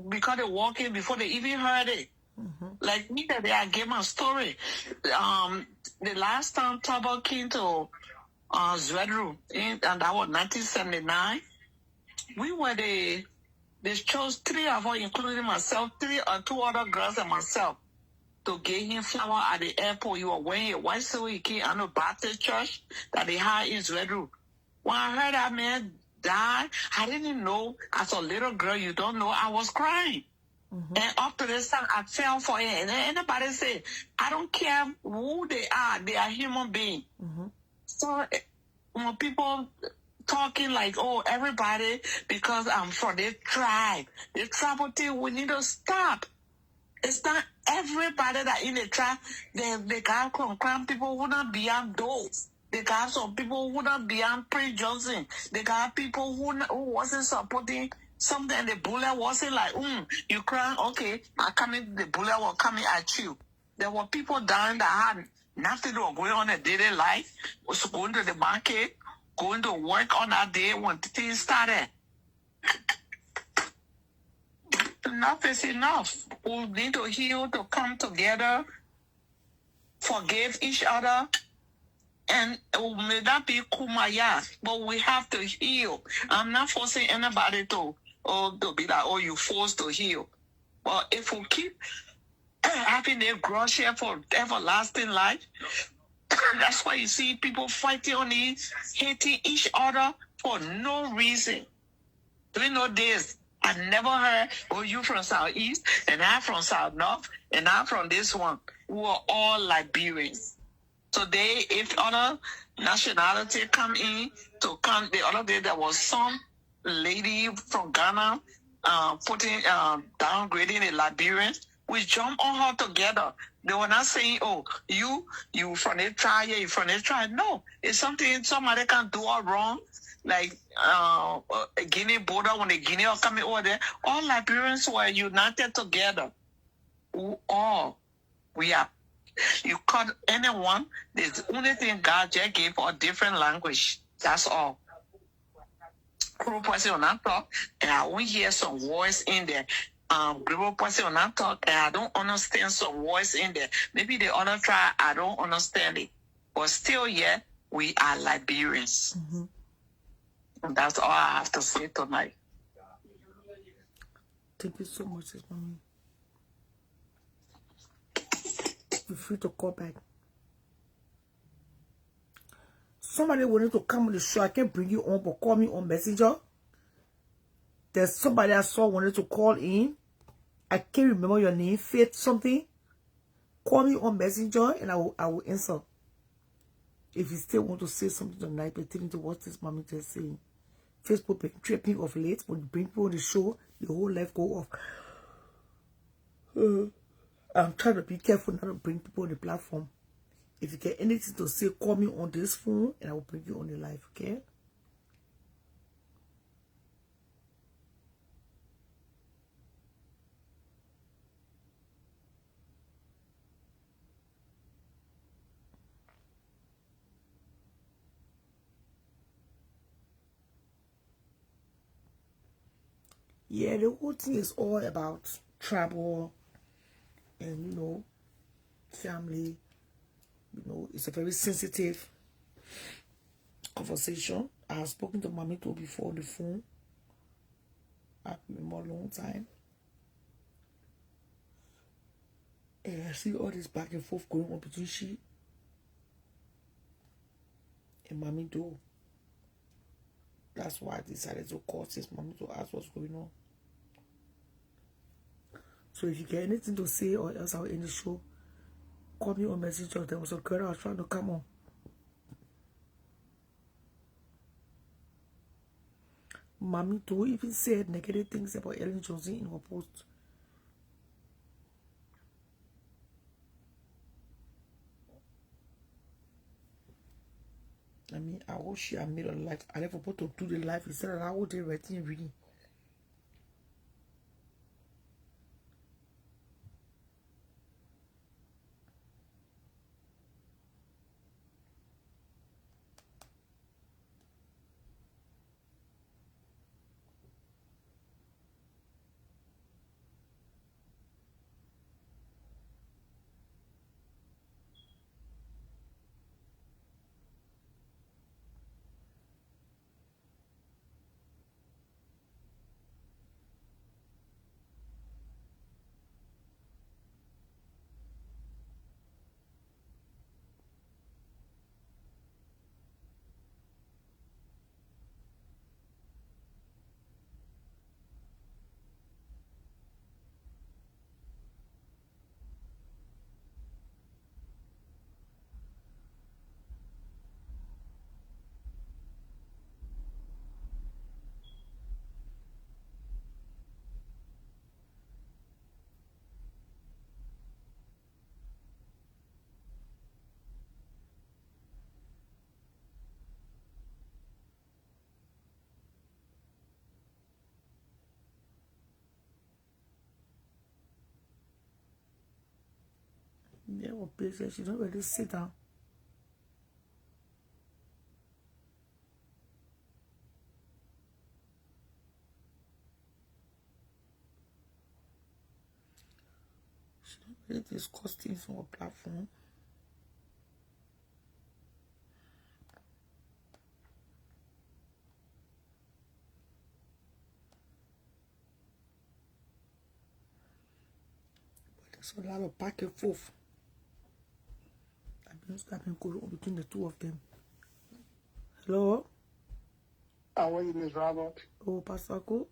because they walk in before they even heard it. Like me, that I gave my story. The last time Tabo came to Zwedru, and that was 1979. We were they chose 3 of us, including myself, 3 or 2 other girls and myself, to get him flower at the airport. You were wearing a white suit. He came on a Baptist church that they had in Zwedru. When I heard that man died, I didn't know. As a little girl, you don't know. I was crying. And up to this time, I fell for it. And anybody say, I don't care who they are human beings. So when people talking like, oh, everybody, because I'm from the tribe. The tribal thing, we need to stop. It's not everybody that in the tribe. They got some crime people who not beyond those. They got some people who not beyond Prince Johnson. They got people who wasn't supporting something. The bullet wasn't like, you crying, okay, I coming, the bullet was coming at you. There were people dying that had nothing to going on in their daily life, was going to the market, going to work on that day when things started. Enough is enough. We need to heal, to come together, forgive each other, and it may not be kumaya, but we have to heal. I'm not forcing anybody to be like, oh, you forced to heal. But if we keep having a grudge here for everlasting life, that's why you see people fighting on it, hating each other for no reason. We know this. I never heard, oh, you from Southeast, and I'm from South North, and I'm from this one. We were all Liberians. So if other nationality come in to come, the other day there was some lady from Ghana downgrading the Liberians. We jump on her together. They were not saying, oh, you from the tribe, you from the tribe. No, it's something somebody can do all wrong. Like a Guinea border, when the Guinea are coming over there, all Liberians were united together. We are. You cut anyone, the only thing God just gave a different language. That's all. Group person will not talk, and I won't hear some voice in there. Group person will not talk, and I don't understand some voice in there. Maybe the other tribe, I don't understand it. But still, yeah, we are Liberians. Mm-hmm. And that's all I have to say tonight. Thank you so much, Mommy. Feel free to call back. Somebody wanted to come on the show. I can't bring you on, but call me on Messenger. There's somebody I saw wanted to call in. I can't remember your name. Faith something. Call me on Messenger and I will answer. If you still want to say something tonight, pertaining to what this mommy just saying. Facebook been tripping of late. When you bring people on the show, the whole life go off. I'm trying to be careful not to bring people on the platform. If you get anything to say, call me on this phone and I will bring you on the live, okay? Yeah, the whole thing is all about travel and, family. It's a very sensitive conversation. I have spoken to Mommy too before on the phone. I've been a long time. And I see all this back and forth going on between she and Mommy too. That's why I decided to call this Mommy to ask what's going on. So if you get anything to say or else I'll end the show, call me on Messenger. There was a girl I was trying to come on. Mommy too even said negative things about Ellen Johnson in her post. I wish she had made a life. I never put to do the life instead of how would they writing reading. Yeah, well, patient. She don't really sit down. She don't really discuss things on her platform. But there's a lot of back and forth. I've been going on between the two of them. Hello? How are you, Miss Robert? Oh, Pastor Ko?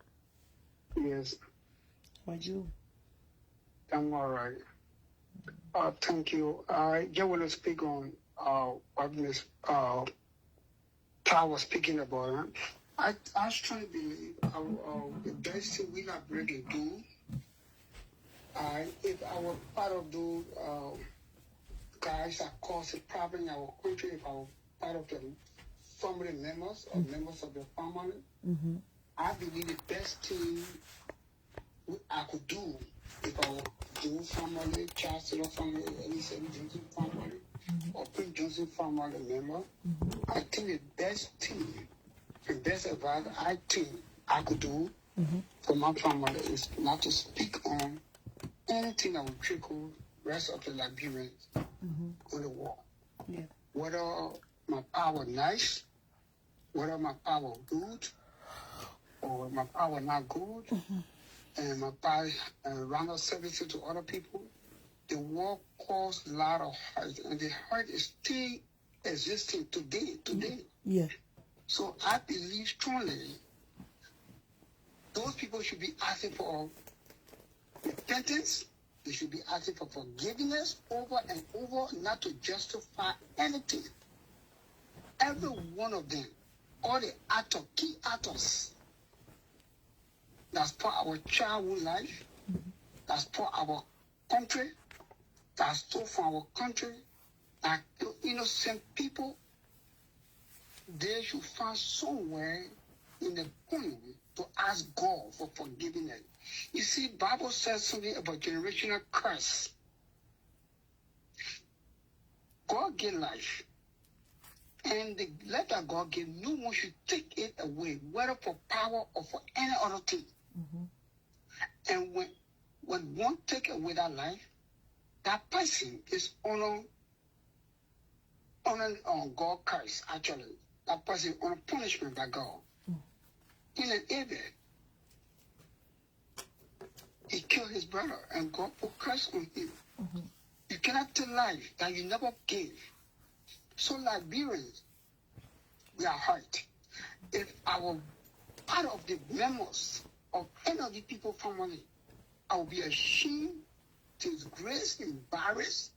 Yes, How are you? I'm all right. Thank you. I just want to speak on what Miss Tara was speaking about. I strongly believe the best thing we can really do, if our part of those guys that cause a problem in our country, if our part of the family members or members of the family, I believe the best thing I could do if I were Joe family, Chancellor family, Elizabeth Johnson family, or Prince Johnson family member, I think the best thing, the best advice I think I could do for my family is not to speak on anything that will trickle rest of the Liberians on the war. Yeah. Whether my power nice, whether my power good, or my power not good, and my power render services to other people, the war caused a lot of hurt, and the hurt is still existing today. Yeah. So I believe strongly those people should be asking for repentance. They should be asking for forgiveness over and over, not to justify anything. Every one of them, all the key actors, that's for our childhood life, that's for our country, that's stole from our country, that innocent people, they should find somewhere in the corner to ask God for forgiveness. You see, Bible says something about generational curse. God gave life. And the life that God gave, no one should take it away, whether for power or for any other thing. And when one take away that life, that person is on God curse, actually. That person on punishment by God. In an Abel, he killed his brother and God put curse on him. You cannot take life that you never gave. So Liberians, we are hurt. If our part of the members of any of the people family, I will be ashamed, disgraced, embarrassed,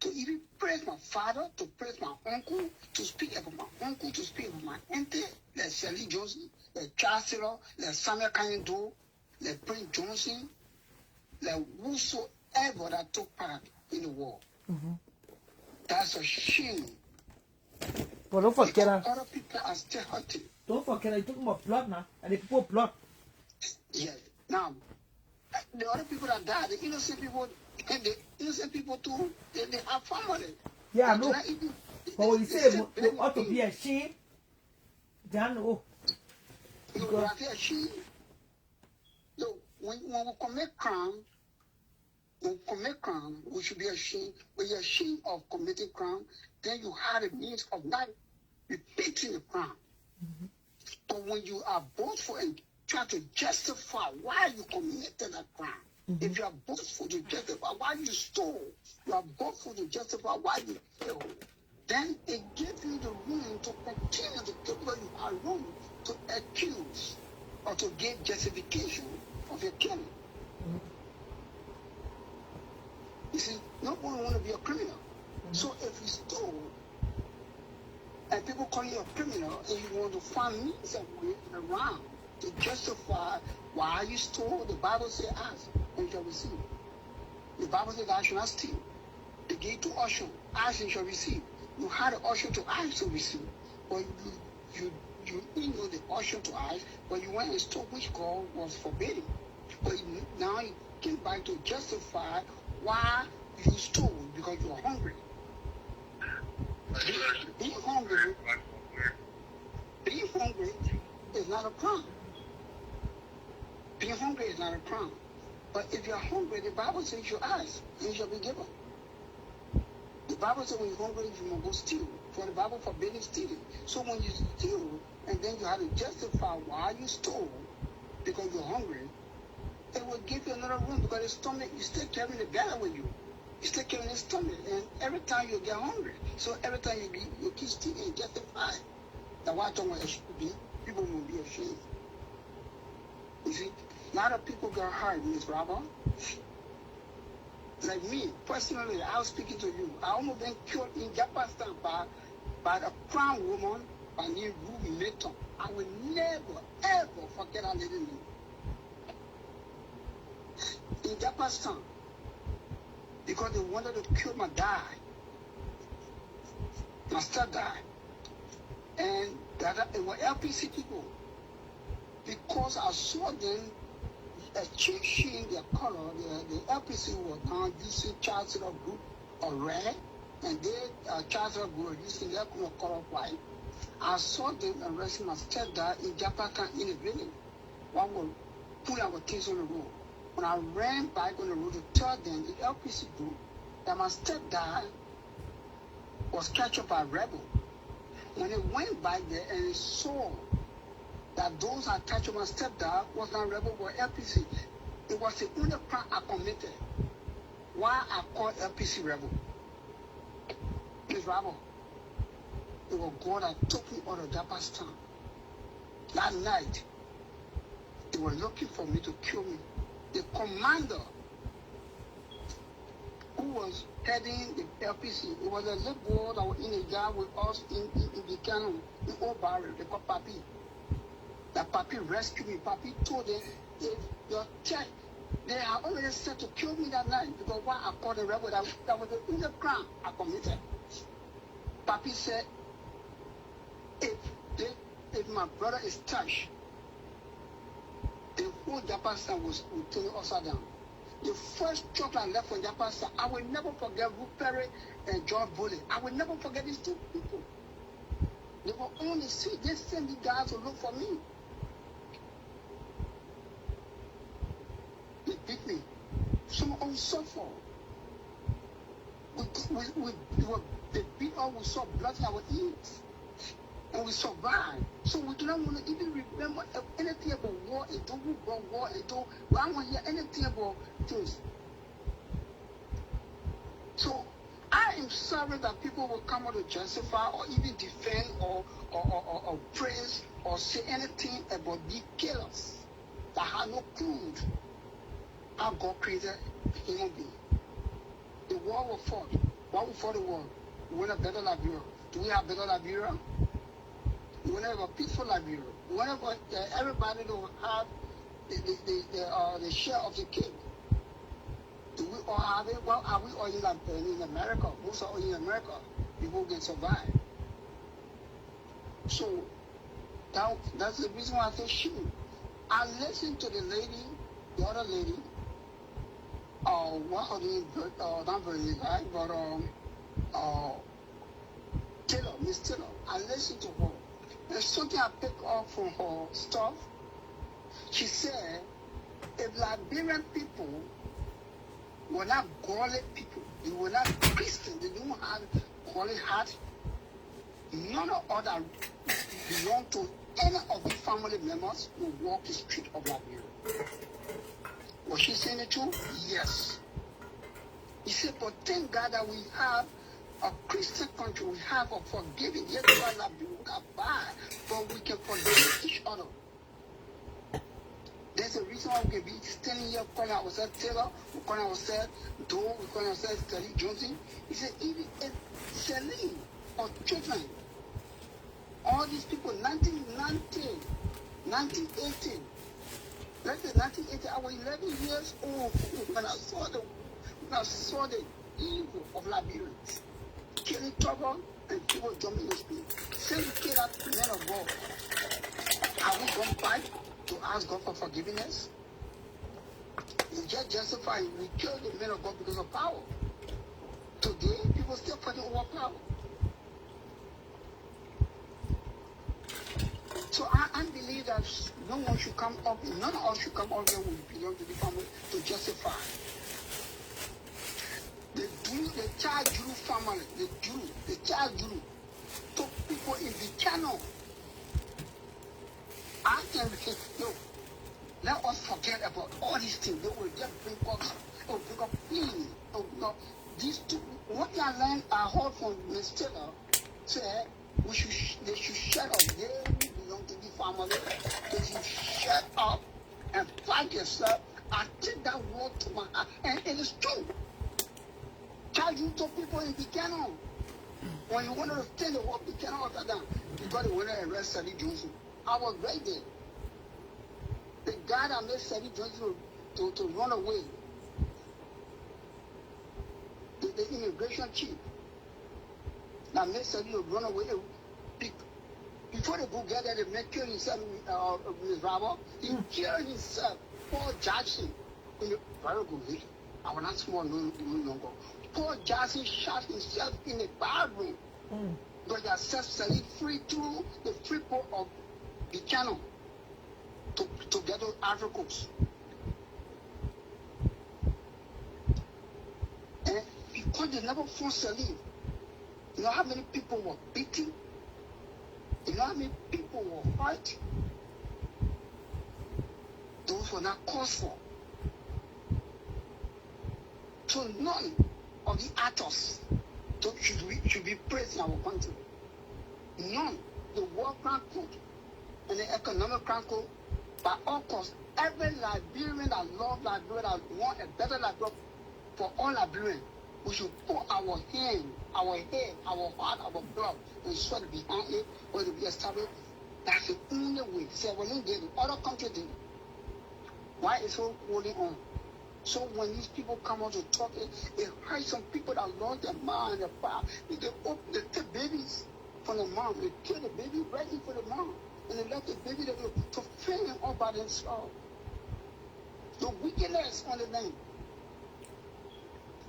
to even praise my father, to praise my uncle, to speak about my uncle, to speak about my auntie, like Sally Johnson, like Chancellor, like Samuel Kanyendo, like Prince Johnson, like whosoever that took part in the war. That's a shame. But don't forget that. Other people are still hurting. Don't forget that you're talking about blood now. And the people blood. Yeah. Now, the other people that died, the innocent people, and the innocent people too, they have family. Yeah, I know. But when you say they ought to be ashamed, they don't know. You know, they are ashamed. So when we commit crime, we should be ashamed. When you're ashamed of committing crime, then you have a means of not repeating the crime. But when you are boastful and try to justify why you committed that crime, if you are boastful to justify why you stole, you are boastful to justify why you killed, then it gives you the room to continue to give you a room to accuse or to give justification of your killing. You see, no one want to be a criminal. So if you stole, and people call you a criminal, and you want to find means of way around to justify why you stole, the Bible says, ask and you shall receive. The Bible says, thou shalt not steal. They gave to usher, ask and you shall receive. You had an usher to ask to receive, but you didn't know the usher to ask, but you went and stole, which God was forbidding. But now you came back to justify why you stole because you are hungry. Being hungry is not a crime. Being hungry is not a crime. But if you're hungry, the Bible says you ask and you shall be given. The Bible says when you're hungry, you must go steal. For the Bible forbids stealing. So when you steal, and then you have to justify why you stole because you're hungry, it will give you another room because the stomach, you still carrying the belly with you. You still carrying the stomach. And every time you get hungry, so every time you keep stealing and justify. That's why I don't want to be. People will be ashamed. You see, a lot of people got hurt, Miss Robert. Like me, personally, I was speaking to you. I almost been killed in Japan by a crown woman by name Ruby Layton. I will never, ever forget that lady name. In Japan, because they wanted to kill my dad. My stepdad. And it was LPC people. Because I saw them changing their color, the LPC was now using child self group of red, and they child self group using their color of white. I saw them arresting my stepdad in Japan in the village. One was pulling our things on the road. When I ran back on the road to tell them, the LPC group, that my stepdad was captured by rebel. When they went back there and they saw that those that captured my stepdad was not rebel but LPC. It was the only crime I committed. Why I called LPC rebel? Please, rebel. It was God that took me out of Japan. That night, they were looking for me to kill me. The commander who was heading the LPC, it was a little boy that was in a yard with us in Buchanan, in Old Barrel, they called Papi. That Papi rescued me. Papi told them, if your check, they had already said to kill me that night because why I called the rebel, that was the only crime I committed. Papi said, if my brother is touched, the whole Japan will turn upside down. The first truck I left from Japan, I will never forget Ruth Perry and John Bully. I will never forget these two people. They were on the street. They sent the guys to look for me. They beat me. Some of us suffer. They beat us, we saw blood in our ears. And we survived. So we do not want to even remember anything about war and who brought war and we don't want to hear anything about things. So I am sorry that people will come out to justify or even defend or praise or say anything about the killers that have no clue how God created human being. The war was fought. Why we fought the war? We want a better Liberia. Do we have better Liberia? We want to have a peaceful Liberia. We want everybody to have the share of the cake. Do we all have it? Well, are we all in America? Most are all in America. People can survive. So that's the reason why I say shoot. I listened to the lady, the other lady. What her name? Not very right, but Taylor, Miss Taylor. I listened to her. There's something I picked up from her stuff. She said, if Liberian people were not godly people, they were not Christian, they don't have godly heart, none of us that belong to any of the family members will walk the street of Liberia. Was she saying the truth? Yes. He said, but thank God that we have a Christian country, we have a forgiving. Yes, we are bad, but we can forgive each other. There's a reason why we can be standing here calling ourselves Taylor, we call ourselves Doe, we call ourselves Kelly Johnson. He said, even if Celine or children, all these people, 1990, 1918, let's say 1980, I was 11 years old when I saw the evil of Liberians. Killing trouble and people jumping the street. Say we kill that men of God. Have we gone back to ask God for forgiveness? We just justify we kill the men of God because of power. Today, people still fighting over power. So I believe that no one should come up, none of us should come up here who belong to the family to justify. The child Jew family, the child Jew took people in the channel. I can no. Let us forget about all these things. They will just bring up pain. These two, what I learned, I heard from Mr. Taylor, said they should shut up. They belong to the family. They should shut up and fight yourself. I take that word to my heart, and it is true. Child, you took people in the channel. When you wanted to tell the whole the channel after that, because they wanted to arrest Sally Johnson. I was right there. The guy that made Sally Johnson to run away, the immigration chief that made Sally to run away, before they go get there, they make kill himself with Robert. He killed himself. Paul Jackson, very good. I was not small no longer. Paul Jackson shot himself in a bathroom. But they set Sally free through the free port of the channel to get those articles. And because they never forced Sally, you know how many people were beaten? You know how many people were hurt? Those were not caused for. So none of the actors should be praised in our country. None. The World Crime Code and the Economic Crime Code, by all costs, every Liberian that loves Liberia, that want a better Liberia for all Liberians, we should put our hand, our head, our heart, our blood, and sweat behind it, or to be established. That's the only way. Say, well, they did it. Other countries did it. Why is so holding on? So when these people come out to talk, it hurts some people that lost their mind and their power. They take babies from the mom. They kill the baby right in for the mom. And they left the baby to fend him all by themselves. The wickedness on the land.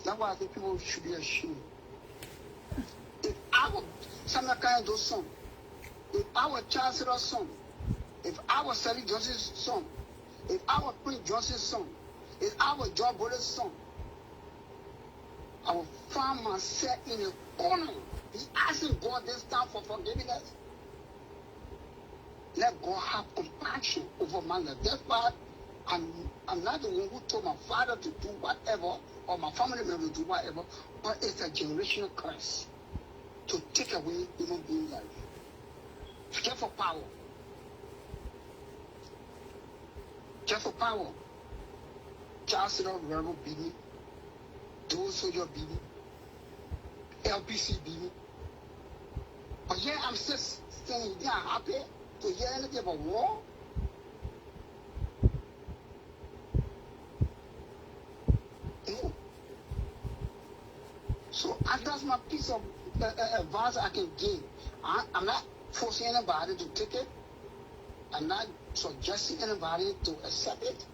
That's why I think people should be ashamed. If our Samakaya's son, if our Chancellor's son, if our Sally Johnson's son, if our Prince Johnson's son, if our John Brother's son, I will find myself in a corner. He's asking God this time for forgiveness. Let God have compassion over my life. That's why I'm not the one who told my father to do whatever or my family member to do whatever, but it's a generational curse to take away human being life. Just for power. Just for power. Chancellor Rebel beat me. Dual Soldier beat me. LPC beat me. But yeah, I'm still standing there happy to hear anything about war. No. So that's my piece of advice I can give. I'm not forcing anybody to take it. I'm not suggesting anybody to accept it.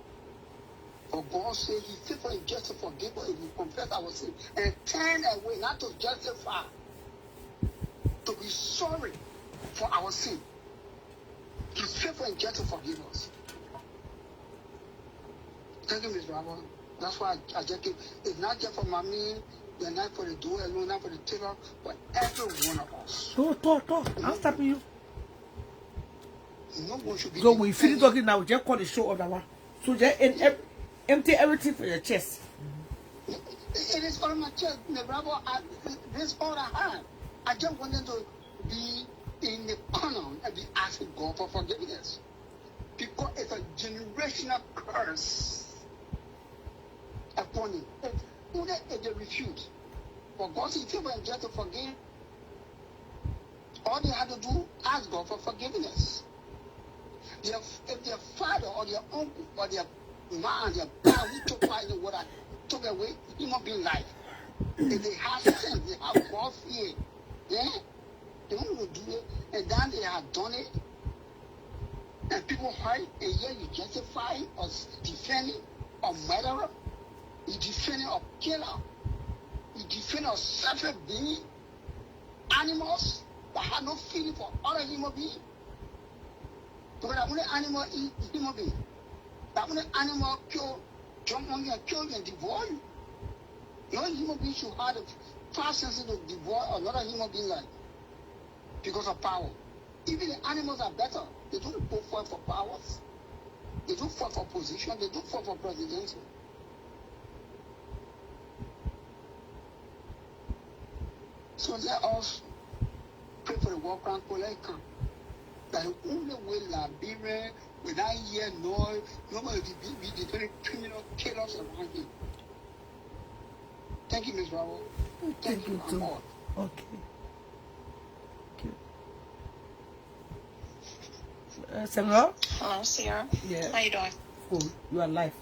But God said He's faithful and just to forgive us if we confess our sin and turn away, not to justify, to be sorry for our sin. He's faithful and just to forgive us. Thank you, Ms. Bravo. That's why I just give. It's not just for mommy, they're not for the doer alone, not for the tailor, but every one of us. Talk. I'm stopping you. No one should be. So when you finish talking now, just call the show of that one. So just empty everything for your chest. It is on my chest, Ms. Bravo. This is all I have. I just wanted to be in the corner and be asking God for forgiveness. Because it's a generational curse upon it. Only if they refuse. But God is faithful and just to forgive. All they have to do, ask God for forgiveness. If their father or their uncle or their man, their brother who took part in the water took away human being life. If they have sense, they have God fear. Yeah? They don't want to do it. And then they have done it. And people hurt, and yet you justify or defending a murderer, you defending a killer, you defend a separate being, animals that have no feeling for other human beings. Because the only animal is human being. The only animal jump on you and kill you and devour you. No human being should have the fast sense to devour another human being life because of power. Even the animals are better. They don't go for powers. They don't fight for position. They don't fight for presidency. So let us pray for the war crime collector. That the only way Liberia, without hear noise, nobody will be the very criminal killers around here. Thank you, Ms. Raoul. Thank you too. Amor. Okay. Sarah? Hello, Sierra. Yeah. How you doing? Cool. You are live.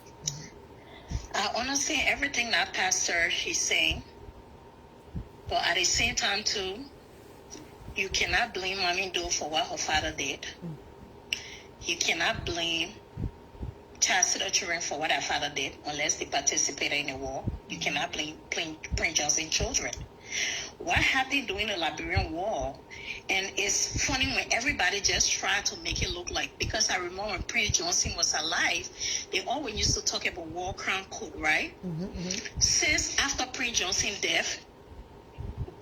I understand everything that Pastor is saying, but at the same time too, you cannot blame Mommy Doe for what her father did. You cannot blame Chastity children for what her father did unless they participated in the war. You cannot blame Prince Johnson children. What happened during the Liberian War, and it's funny when everybody just tried to make it look like, because I remember when Prince Johnson was alive, they always used to talk about war crime code, right? Since after Prince Johnson's death,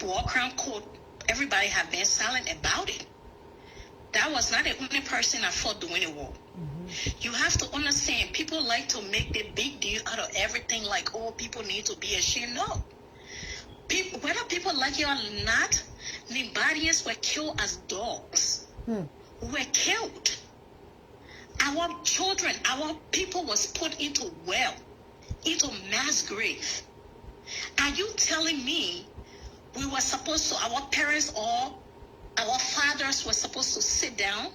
war crime code, everybody have been silent about it. That was not the only person that fought during the war. You have to understand, people like to make the big deal out of everything, like, oh, people need to be ashamed. No. People, whether people like it or not, Nibarians were killed as dogs. Were killed. Our children, our people was put into into mass grave. Are you telling me we were supposed to, our parents or our fathers were supposed to sit down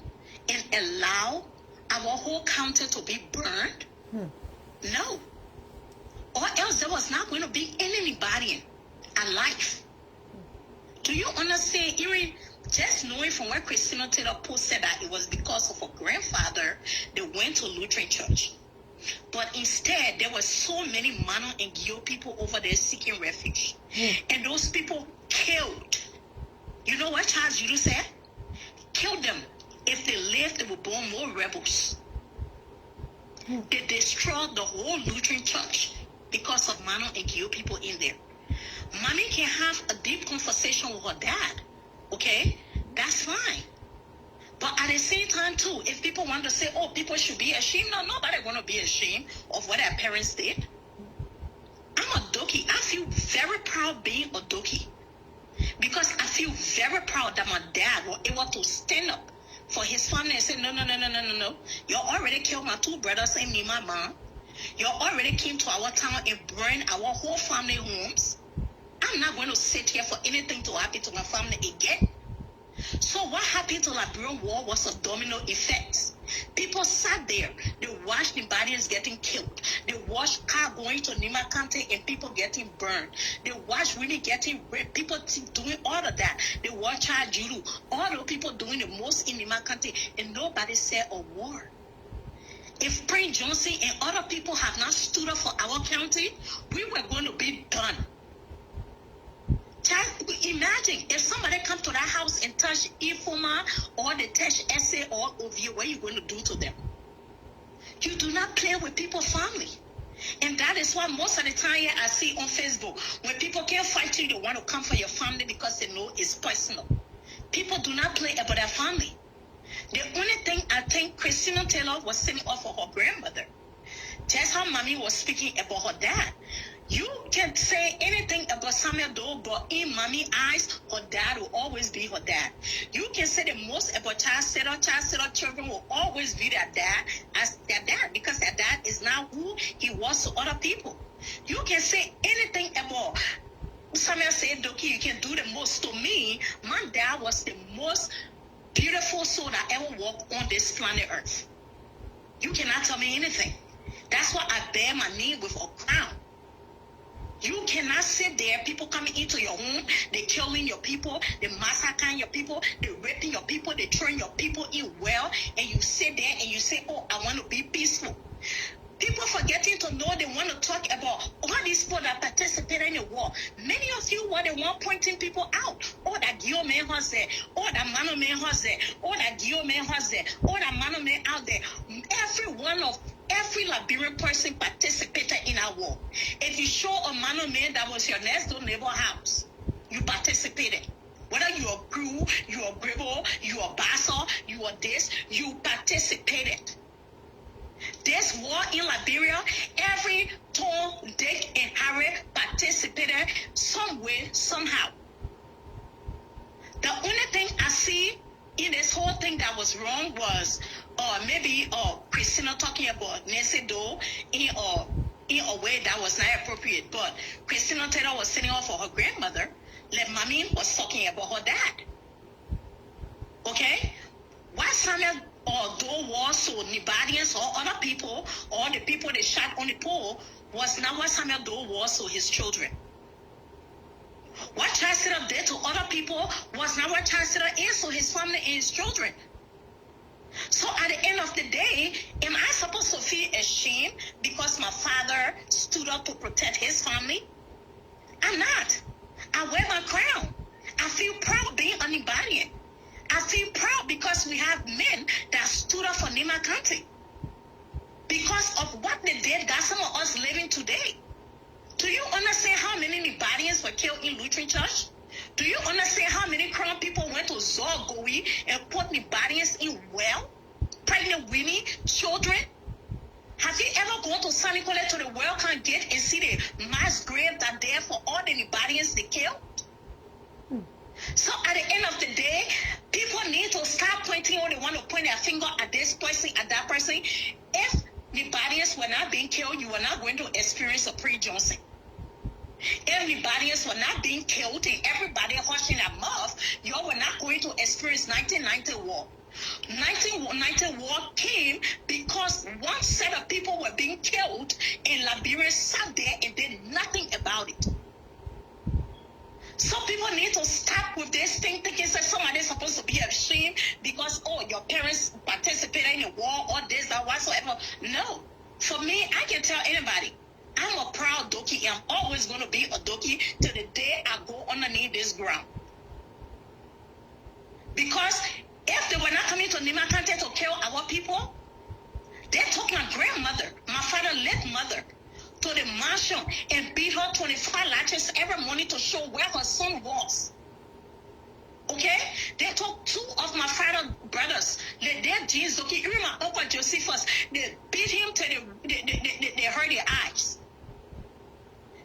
and allow our whole county to be burned? No. Or else there was not going to be anybody alive. Do you understand? Even just knowing from what Christina Taylor posted that it was because of her grandfather they went to Lutheran church. But instead, there were so many Mano and Gio people over there seeking refuge. And those people killed. You know what Charles Judy said? Kill them. If they lived, they would born more rebels. They destroyed the whole Lutheran church because of Mano and Gio people in there. Mommy can have a deep conversation with her dad. Okay? That's fine. But at the same time, too, if people want to say, oh, people should be ashamed, no, nobody going to be ashamed of what their parents did. I'm a Doki. I feel very proud being a Doki. Because I feel very proud that my dad was able to stand up for his family and say, no. You already killed my two brothers and me, my mom. You already came to our town and burned our whole family homes. I'm not going to sit here for anything to happen to my family again. So what happened to the Liberian War was a domino effect. People sat there, they watched the bodies getting killed. They watched car going to Nima County and people getting burned. They watched women getting raped, people doing all of that. They watched child judo, all the people doing the most in Nima County, and nobody said a word. If Prince Johnson and other people have not stood up for our county, we were going to be done. Imagine if somebody come to that house and touch Ifoma or they touch SA or OV, what are you going to do to them? You do not play with people's family. And that is why most of the time I see on Facebook, when people can't fight you, they want to come for your family because they know it's personal. People do not play about their family. The only thing I think Christina Taylor was saying off of her grandmother, just how Mommy was speaking about her dad. You can say anything about Samuel Doe, but in Mommy's eyes, her dad will always be her dad. You can say the most about child setter children will always be their dad as their dad, because their dad is now who he was to other people. You can say anything about Samuel said, Doki, you can do the most. To me, my dad was the most beautiful soul that ever walked on this planet Earth. You cannot tell me anything. That's why I bear my name with a crown. You cannot sit there, people coming into your home, they killing your people, they massacring your people, they raping your people, they throwing your people in well, and you sit there and you say, oh, I want to be peaceful. People forgetting to know they want to talk about all these people that participated in the war. Many of you were the one pointing people out. Oh, that Gio man was there. Oh, that Mano man was there. Oh, that Gio man was there. Oh, that Mano man out there. Every Liberian person participated in our war. If you show a Mano man that was your next door neighbor house, you participated. Whether you are crew, you are gribble, you are bassa, you are this, you participated. This war in Liberia, every Tom, Dick, and Harry participated some way, somehow. The only thing I see in this whole thing that was wrong was maybe Christina talking about Nancy Doe in a way that was not appropriate. But Christina Taylor was sitting off for her grandmother. Like Mommy was talking about her dad. Okay? Why Samuel or Doe was or Nibadians or other people or the people that shot on the pole was not what Samuel Doe was to his children. What Chancellor did to other people was not what Chancellor is to his family and his children. So at the end of the day, am I supposed to feel ashamed because my father stood up to protect his family? I'm not. I wear my crown. I feel proud being an Ibadian. I feel proud because we have men that stood up for Nima country. Because of what they did, got some of us living today. Do you understand how many Ibadians were killed in Lutheran Church? Do you understand how many Crown people went to Zorgowi and put Ibadians in well? Pregnant women, children? Have you ever gone to San Nicolas to the welcome gate and see the mass grave that there for all the Ibadians they killed? So at the end of the day, people need to stop pointing or they want to point their finger at this person, at that person. If Ibadians were not being killed, you were not going to experience a pre-Johnson. If Ibadians were not being killed and everybody hushing their mouth, you were not going to experience 1990 war. 1990 war came because one set of people were being killed and Liberians sat there and did nothing about it. So people need to stop with this thing thinking that somebody's supposed to be ashamed because, oh, your parents participated in a war or this or whatsoever. No. For me, I can tell anybody, I'm a proud Doki and I'm always going to be a Doki till the day I go underneath this ground. Because if they were not coming to Nima Kante to kill our people, they took my grandmother, my father's late mother, to the mansion and beat her 25 lashes every morning to show where her son was. Okay? They took two of my father's brothers, their jeans, okay, even my uncle Josephus, they beat him till they hurt their eyes.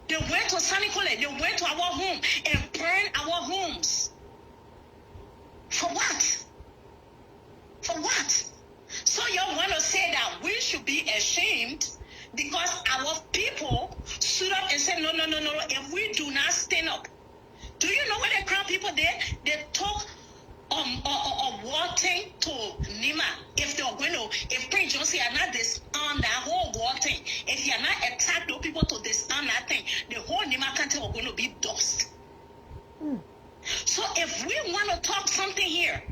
They went to San Nicolas, they went to our home and burned our homes. For what? For what? So y'all want to say that we should be ashamed because our people stood up and said, no, if we do not stand up. Do you know what the Crown people did? They took a war thing to Nima. If they're going to, if Prince Johnson had not disarmed that whole war thing, if he had not attacked those people to disarm that thing, the whole Nima country was going to be dust. So if we want to talk something here,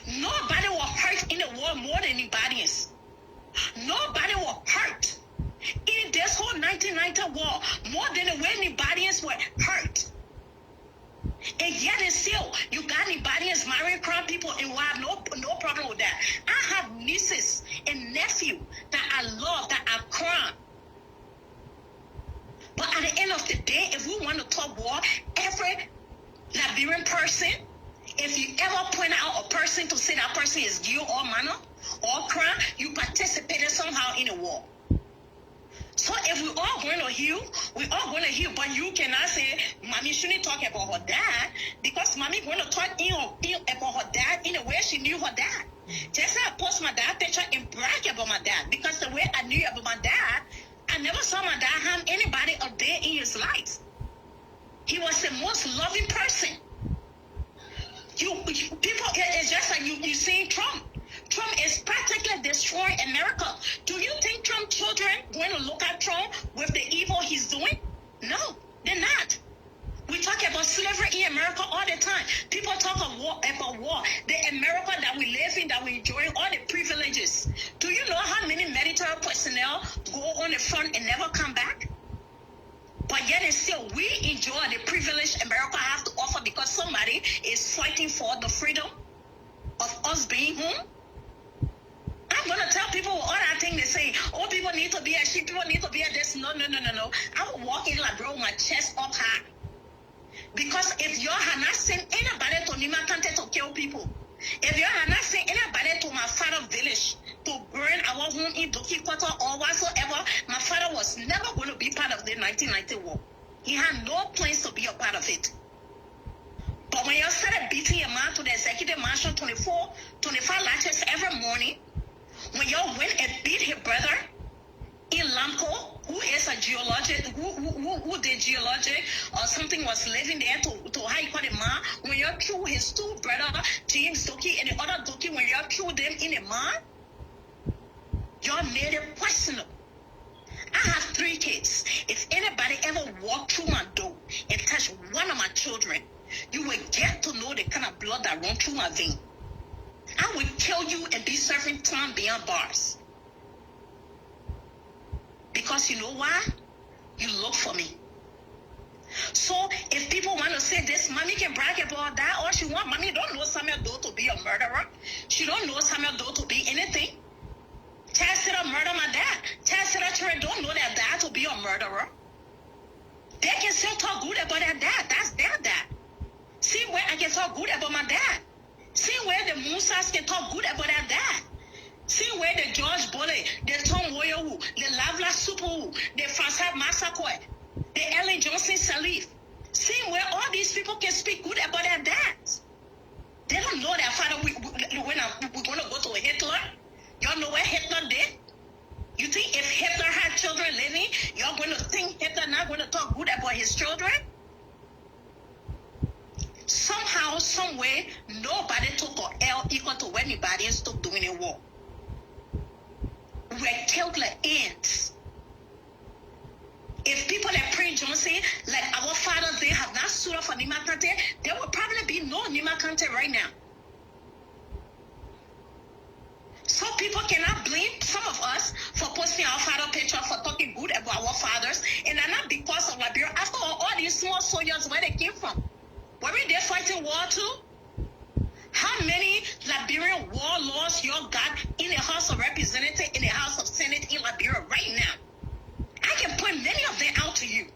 nobody was hurt in the war more than Ibadians. Nobody was hurt in this whole 1990 war more than the way Ibadians were hurt. And yet and still, you got Ibadians marrying Crown people and we have no problem with that. I have nieces and nephews that I love, that are Crown. But at the end of the day, if we want to talk war, every Liberian person, if you ever point out a person to say that person is Gio or Mana or Crown, you participated somehow in a war. So if we all going to heal, we all going to heal. But you cannot say, Mommy shouldn't talk about her dad because Mommy going to talk about her dad in the way she knew her dad. Just say I post my dad picture and brag about my dad because the way I knew about my dad, I never saw my dad harm anybody a day in his life. He was the most loving person. People, it's just like you seeing Trump. Trump is practically destroying America. Do you think Trump children going to look at Trump with the evil he's doing? No, they're not. We talk about slavery in America all the time. People talk about war. The America that we live in, that we enjoy, all the privileges. Do you know how many military personnel go on the front and never come back. But yet and still, we enjoy the privilege America has to offer because somebody is fighting for the freedom of us being home. I'm going to tell people all that thing they say, oh, people need to be a sheep, people need to be a this. No. I will walk in like, bro, my chest up high. Because if you have not sent anybody to Nima Kante to kill people, if you have not sent anybody to my father's village to burn our home in Doki Quarter or whatsoever, my father was never going to be part of the 1990 war. He had no plans to be a part of it. But when you started beating your man to the executive mansion 25 latches every morning, when you went and beat his brother in Lamco, who is a geologist, who did geologic or something, was living there to how you call it, man, when you threw his two brother, James Doki and the other Doki, when you threw them in the man, you made it questionable. I have 3 kids. If anybody ever walked through my door and touched one of my children, you will get to know the kind of blood that runs through my vein. I will kill you and be serving time beyond bars. Because you know why? You look for me. So if people want to say this, mommy can brag about that, or she want, mommy don't know Samuel Doe to be a murderer. She don't know Samuel Doe to be anything. Chastity murder my dad. Chastity don't know that dad to be a murderer. They can still talk good about their dad. That's their dad. See where I can talk good about my dad. See where the Musas can talk good about their dad. See where the George Bolle, the Tom Woyo, the Lavla Supu, the Fransad Massacre, the Ellen Johnson Salif. See where all these people can speak good about their dads. They don't know their father. We're going to go to Hitler. Y'all know what Hitler did? You think if Hitler had children living, you're going to think Hitler not going to talk good about his children? Somehow, some way, nobody took an L equal to anybody and stopped doing a war. We're killed like ants. If people like Prince Johnson, like our fathers, they have not stood up for Nima Kante, there will probably be no Nima Kante right now. So people cannot blame some of us for posting our father picture, for talking good about our fathers, and not because of Liberia. After all these small soldiers, where they came from? Were they fighting war too? How many Liberian warlords you got in the House of Representatives, in the House of Senate in Liberia right now? I can point many of them out to you.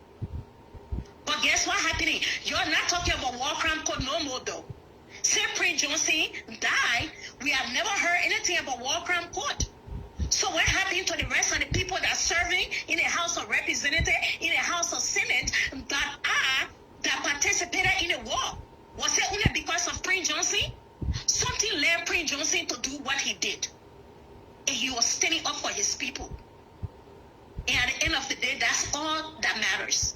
But guess what happening? You're not talking about war crime code no more though. Since Prince Johnson died, we have never heard anything about war crime court. So what happened to the rest of the people that are serving in the House of Representatives, in the House of Senate, that participated in the war? Was it only because of Prince Johnson? Something led Prince Johnson to do what he did. And he was standing up for his people. And at the end of the day, that's all that matters.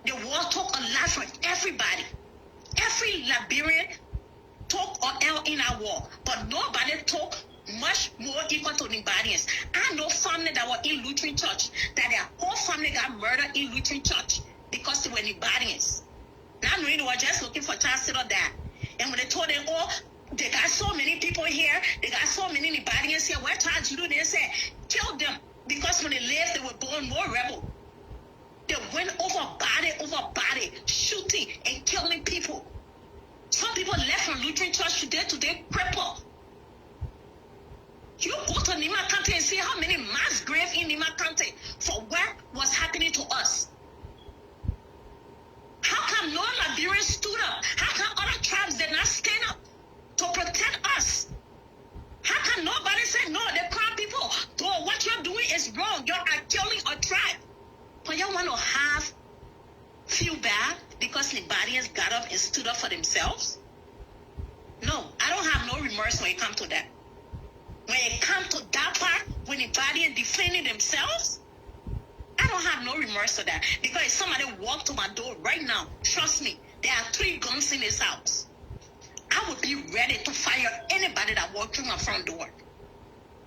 The war took a lot from everybody. Every Liberian took an L in our war, but nobody took much more equal to the Liberians. I know family that were in Lutheran church, that their whole family got murdered in Lutheran church because they were Liberians. Not knowing they were just looking for chancellor that. And when they told them, oh, they got so many people here, they got so many Liberians here, what charge you do? They said, kill them. Because when they left, they were born more rebel. They went over body, shooting and killing people. Some people left from Lutheran church today crippled. You go to Nima Kante and see how many mass graves in Nima Kante for what was happening to us. How come no Liberians stood up? How come other tribes did not stand up to protect us? How come nobody said, no, the Crown people, though what you're doing is wrong. You are killing a tribe. But you want to feel bad because Liberians got up and stood up for themselves? No, I don't have no remorse when it comes to that. When it comes to that part, when Liberians defending themselves, I don't have no remorse for that. Because if somebody walk to my door right now, trust me, there are 3 guns in this house. I would be ready to fire anybody that walk through my front door.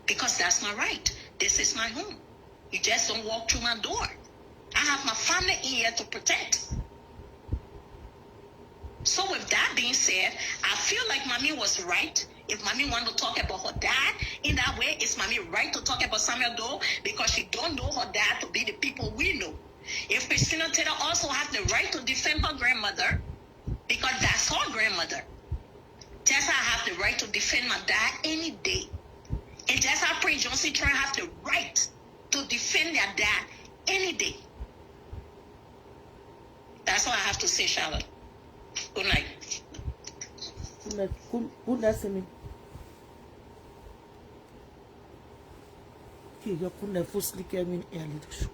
Because that's my right. This is my home. You just don't walk through my door. I have my family in here to protect. So with that being said, I feel like mommy was right. If mommy want to talk about her dad in that way, it's mommy right to talk about Samuel Doe because she don't know her dad to be the people we know. If Christina Taylor also has the right to defend her grandmother because that's her grandmother, just I have the right to defend my dad any day. And just I pray Johnson Troy have the right to defend their dad any day. That's all I have to say, Charlotte. Good night. Good night, Sammy. Okay, you're going to sleep early to show.